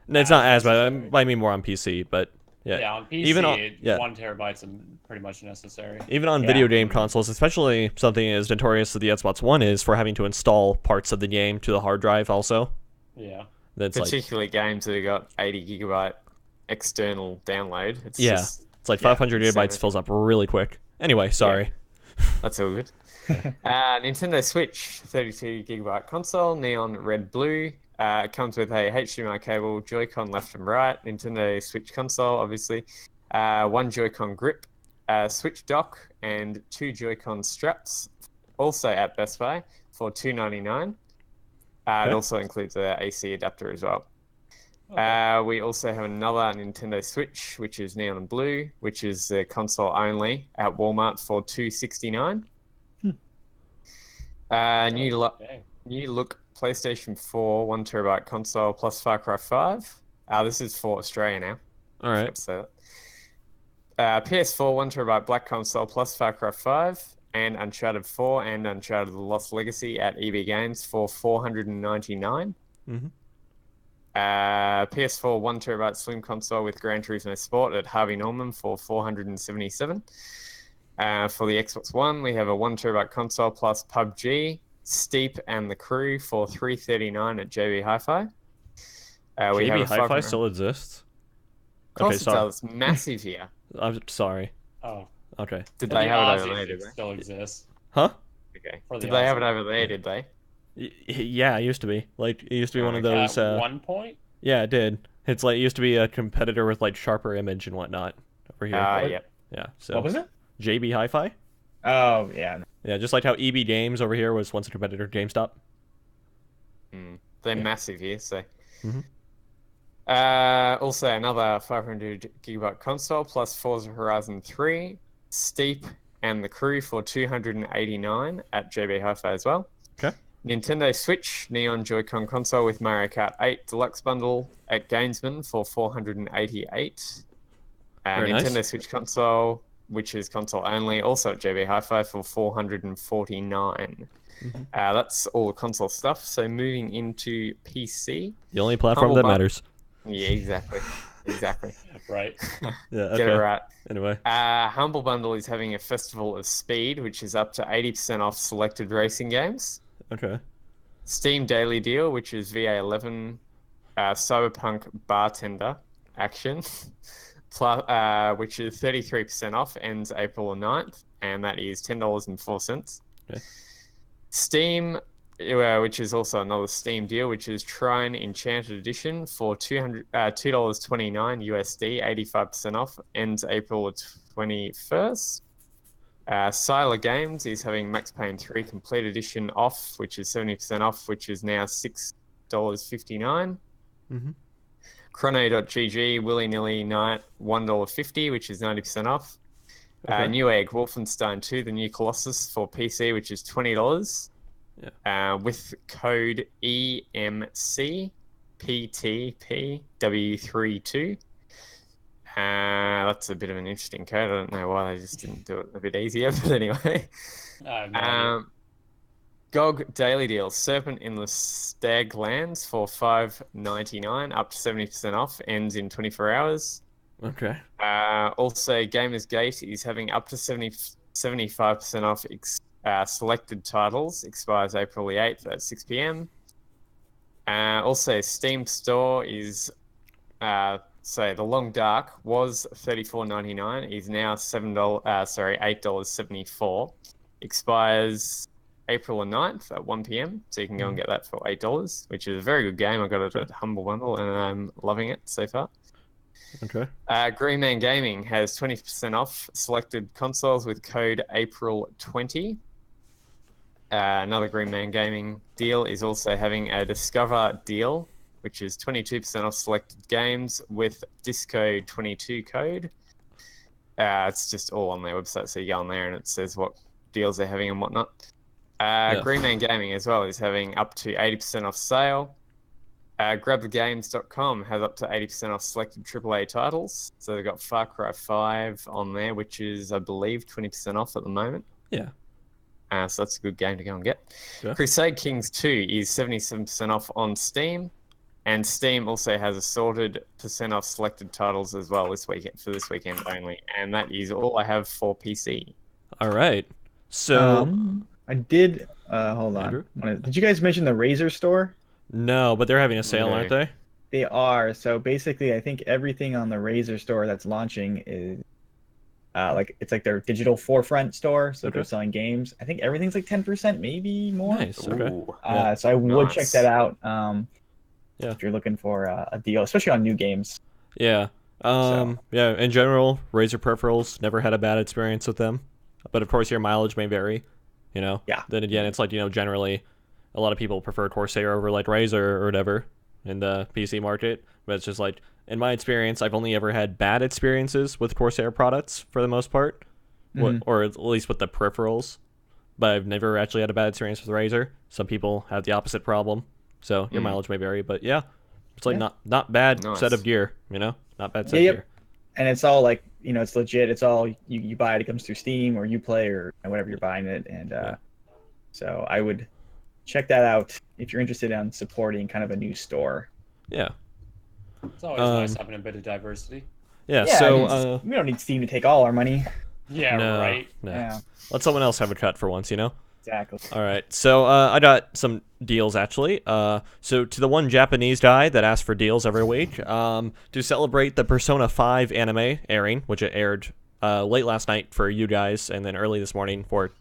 no, it's not as necessary. bad. I mean more on PC, but yeah, Yeah, on PC, Even on- yeah. 1 terabyte's pretty much necessary. even on Yeah. video game consoles, especially something as notorious as the Xbox One is for having to install parts of the game to the hard drive. Also, Yeah. that's like Particularly games that have got 80GB external download. It's Yeah. just, it's like yeah, 500 gigabytes insanity. fills up really quick. Anyway, sorry. That's all good. Nintendo Switch 32GB console, neon red blue. It comes with a HDMI cable, Joy-Con left and right, Nintendo Switch console, obviously. 1 Joy-Con grip, Switch dock, and 2 Joy-Con straps, also at Best Buy for $2.99. Okay. It also includes an AC adapter as well. We also have another Nintendo Switch, which is neon blue, which is the console only at Walmart for $2.69. Okay. New look PlayStation 4 1 terabyte console plus Far Cry 5. This is for Australia now. All I right. forgot to say that. PS4 1 terabyte black console plus Far Cry 5 and Uncharted 4 and Uncharted The Lost Legacy at EB Games for $499. Mhm. PS4 1 terabyte slim console with Gran Turismo Sport at Harvey Norman for $477. For the Xbox One, we have a 1 terabyte console plus PUBG, Steep, and The Crew for $339 at JB Hi-Fi. We have JB a Hi-Fi 500 still exists. Of course Okay, it sorry. does. It's massive here. I'm sorry. Oh. Okay. Did The they have it Aussies, over there, did it they? still exists. Huh? Okay. For the Did they have it Aussies. over there, did they? Yeah, it used to be. Like it used to be one of Okay. those. At one point? Yeah, it did. It's like it used to be a competitor with like sharper image and whatnot over here. Yep. Yeah. So What was it? JB Hi-Fi. Oh yeah. Yeah, just like how EB Games over here was once a competitor to GameStop. They're massive here, so. Mhm. Also, another 500 gigabyte console plus Forza Horizon 3, Steep, and The Crew for $289 at JB Hi-Fi as well. Okay. Nintendo Switch Neon Joy-Con console with Mario Kart 8 Deluxe bundle at Gamesman for $488. Very Nintendo nice. Switch console, which is console only, also at JB Hi-Fi for $449. That's all the console stuff. So moving into PC. The only platform Humble that bu- matters. Yeah, exactly. Exactly. Right. Yeah. Okay. Get it right. Anyway. Humble Bundle is having a Festival of Speed, which is up to 80% off selected racing games. Okay. Steam Daily Deal, which is VA11 Cyberpunk Bartender Action, plus, which is 33% off, ends April 9th, and that is $10.04. Okay. Steam, which is also another Steam deal, which is Trine Enchanted Edition for $2.29 USD, 85% off, ends April 21st. Siler Games is having Max Payne 3 Complete Edition off, which is 70% off, which is now $6.59. Mm-hmm. Chrono.gg, Willy Nilly Night, $1.50, which is 90% off. Okay. Newegg, Wolfenstein 2, The New Colossus for PC, which is $20. With code EMCPTPW32. That's a bit of an interesting code. I don't know why they just didn't do it a bit easier, but anyway. I have no idea. GOG Daily Deal, Serpent in the Staglands for $5.99, up to 70% off, ends in 24 hours. Okay. Also, Gamers Gate is having up to 75% off selected titles, expires April the 8th at 6 p.m. Also, Steam Store is, The Long Dark was $34.99, is now $8.74. Expires April the 9th at 1 p.m. So you can go and get that for $8, which is a very good game. I got it at Humble Bundle and I'm loving it so far. Okay. Green Man Gaming has 20% off selected consoles with code April20. Another Green Man Gaming deal is also having a Discover deal, which is 22% off selected games with Disco 22 code. It's just all on their website, so you go on there and it says what deals they're having and whatnot. Green Man Gaming as well is having up to 80% off sale. GrabTheGames.com has up to 80% off selected AAA titles. So they've got Far Cry 5 on there, which is, I believe, 20% off at the moment. Yeah. So that's a good game to go and get. Yeah. Crusade Kings 2 is 77% off on Steam. And Steam also has assorted % off selected titles as well this weekend, for this weekend only. And that is all I have for PC. All right. So I did. Hold Andrew? on. Did you guys mention the Razer store? no, but they're having a sale, aren't they? They are. So basically, I think everything on the Razer store that's launching is it's like their digital forefront store. So they're selling games. I think everything's like 10%, maybe more. Nice. Okay. Ooh. So I would check Nice. that out. Yeah. If you're looking for a deal, especially on new games. Yeah. Yeah. In general, Razer peripherals, never had a bad experience with them, but of course your mileage may vary. You know. Yeah. Then again, it's like generally, a lot of people prefer Corsair over like Razer or whatever in the PC market. But it's just like in my experience, I've only ever had bad experiences with Corsair products for the most part, or at least with the peripherals. But I've never actually had a bad experience with Razer. Some people have the opposite problem, so your mileage may vary. But yeah, it's like not bad set of gear. Not bad set of gear. And it's all like it's legit. It's all you buy it. It comes through Steam or Uplay or whatever you're buying it. And so I would check that out if you're interested in supporting kind of a new store. Yeah. It's always nice having a bit of diversity. Yeah. Yeah, So we don't need Steam to take all our money. Yeah, no, right. No. Yeah, Let someone else have a cut for once. exactly. All right, so I got some deals actually. So to the one Japanese guy that asks for deals every week, to celebrate the Persona 5 anime airing, which it aired late last night for you guys, and then early this morning for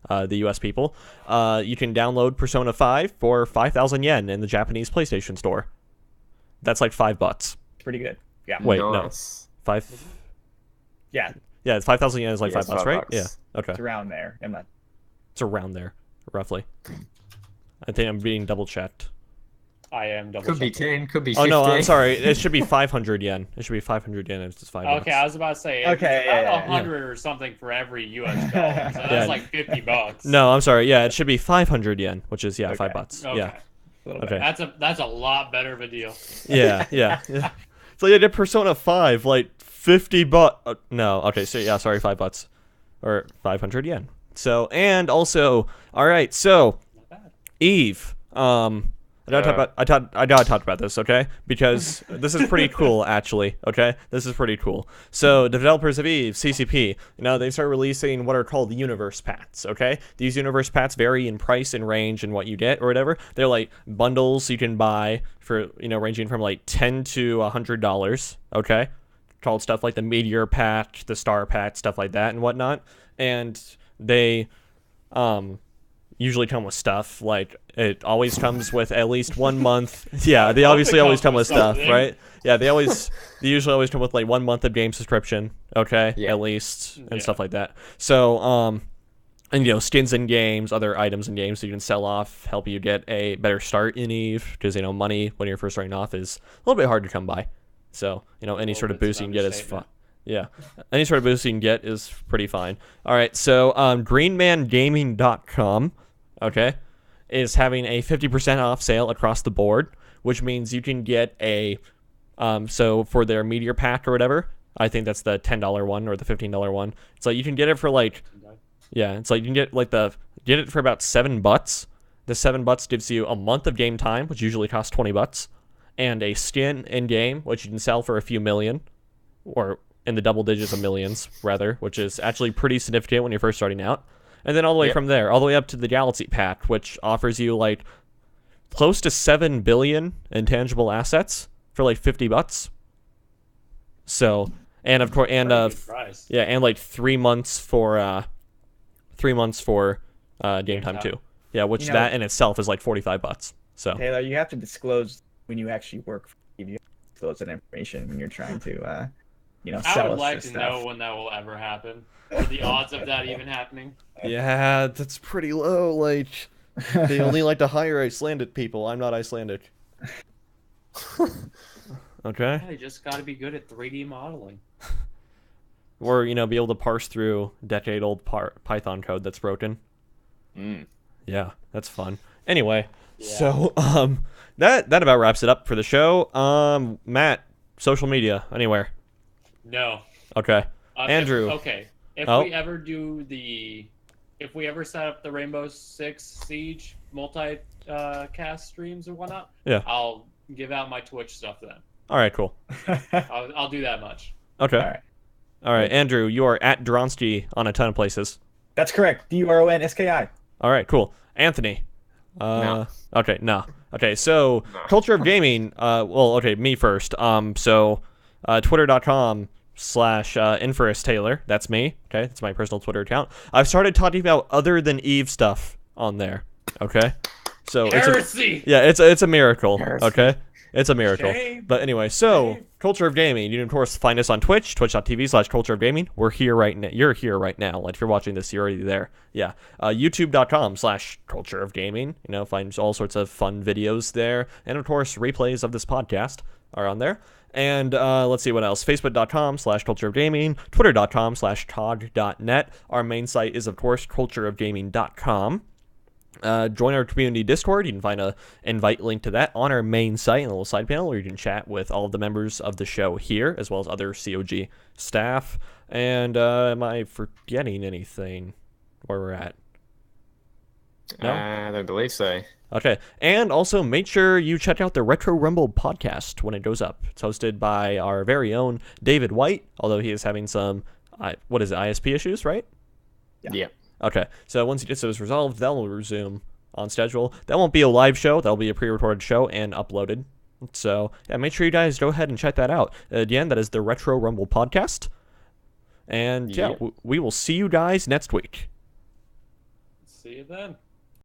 the U.S. people, you can download Persona 5 for 5,000 yen in the Japanese PlayStation Store. That's like $5. Pretty good. Yeah. Wait, Nice. no, 5. Yeah, Yeah, 5,000 yen is like Yeah, $5, it's right? $5. Yeah. Okay. it's around there. It's around there, roughly. I think I'm being double checked. I am double Could be checking. 10, could be 50. Oh no, I'm sorry. It should be 500 yen. It should be 500 yen. It's just $5. Okay, I was about to say Okay, it's about yeah. 100 or something for every US dollar. So that's Yeah. like $50. No, I'm sorry. Yeah, it should be 500 yen, which is Okay. $5. Okay. Yeah. A little Okay. bit. That's a lot better of a deal. Yeah. So you did Persona 5, like $50. No, okay. So yeah, sorry, $5 or 500 yen. So and also, all right. So Not bad. Eve. I gotta talk about this, okay? Because this is pretty cool, actually. Okay, this is pretty cool. So the developers of Eve, CCP, they start releasing what are called universe packs. Okay, these universe packs vary in price and range and what you get or whatever. They're like bundles you can buy for ranging from like $10 to $100. Okay, called stuff like the Meteor Pack, the Star Pack, stuff like that and whatnot. And they usually come with stuff like it always comes with at least 1 month. Yeah, they obviously always come with stuff, right? Yeah, they usually always come with like 1 month of game subscription, okay, Yeah. at least, and stuff like that. So and skins in games, other items in games that you can sell off, help you get a better start in Eve, because money when you're first starting off is a little bit hard to come by. So any sort of boost you can get is fun. Yeah, any sort of boost you can get is pretty fine. All right, so greenmangaming.com, okay, is having a 50% off sale across the board, which means you can get a so for their Meteor Pack or whatever, I think that's the $10 one or the $15 one. It's like you can get it for like, yeah, it's like you can get like get it for about $7. The $7 gives you a month of game time, which usually costs $20, and a skin in game, which you can sell for a few million, or in the double digits of millions, rather, which is actually pretty significant when you're first starting out. And then all the way from there, all the way up to the Galaxy Pack, which offers you like close to 7 billion intangible assets for like $50. So, and of course, and Price. yeah, and like 3 months for game time too. Yeah, which that in itself is like $45. So Taylor, you have to disclose when you actually work for Eve. You have to disclose that information when you're trying to I sell would us like this to stuff. know when that will ever happen. Or the odds of that even happening. yeah, that's pretty low. Like they only like to hire Icelandic people. I'm not Icelandic. Okay. Yeah, you just got to be good at 3D modeling. Or be able to parse through decade-old Python code that's broken. Yeah, that's fun. Anyway, so that about wraps it up for the show. Matt, social media anywhere? No. Okay. Andrew. If we ever set up the Rainbow Six Siege multi-cast streams or whatnot, I'll give out my Twitch stuff then. All right, cool. I'll do that much. Okay. All right, Andrew, you are at Dronsky on a ton of places. That's correct. DURONSKI. All right, cool. Anthony. No. Okay, no. Okay, so culture of gaming. Me first. Twitter.com/Inferus Taylor. That's me. Okay, that's my personal Twitter account. I've started talking about other than Eve stuff on there. Okay, so Heresy! it's a miracle. Heresy. Okay, it's a miracle. Shame. But anyway, so culture of gaming. You can of course find us on Twitch, twitch.tv/culture of gaming. We're here right now. You're here right now. Like if you're watching this, you're already there. Yeah. YouTube.com/culture of gaming. Find all sorts of fun videos there, and of course replays of this podcast are on there. And let's see what else. Facebook.com/culture of gaming. Twitter.com/tog.net. Our main site is of course cultureofgaming.com. Join our community Discord. You can find a invite link to that on our main site in the little side panel, where you can chat with all of the members of the show here, as well as other COG staff. And am I forgetting anything where we're at? No? I don't believe so. Okay, and also make sure you check out the Retro Rumble podcast when it goes up. It's hosted by our very own David White, although he is having some, ISP issues, right? Yeah. Okay, so once he gets those resolved, that will resume on schedule. That won't be a live show. That'll be a pre-recorded show and uploaded. So, yeah, make sure you guys go ahead and check that out. Again, that is the Retro Rumble podcast. And, we will see you guys next week. See you then.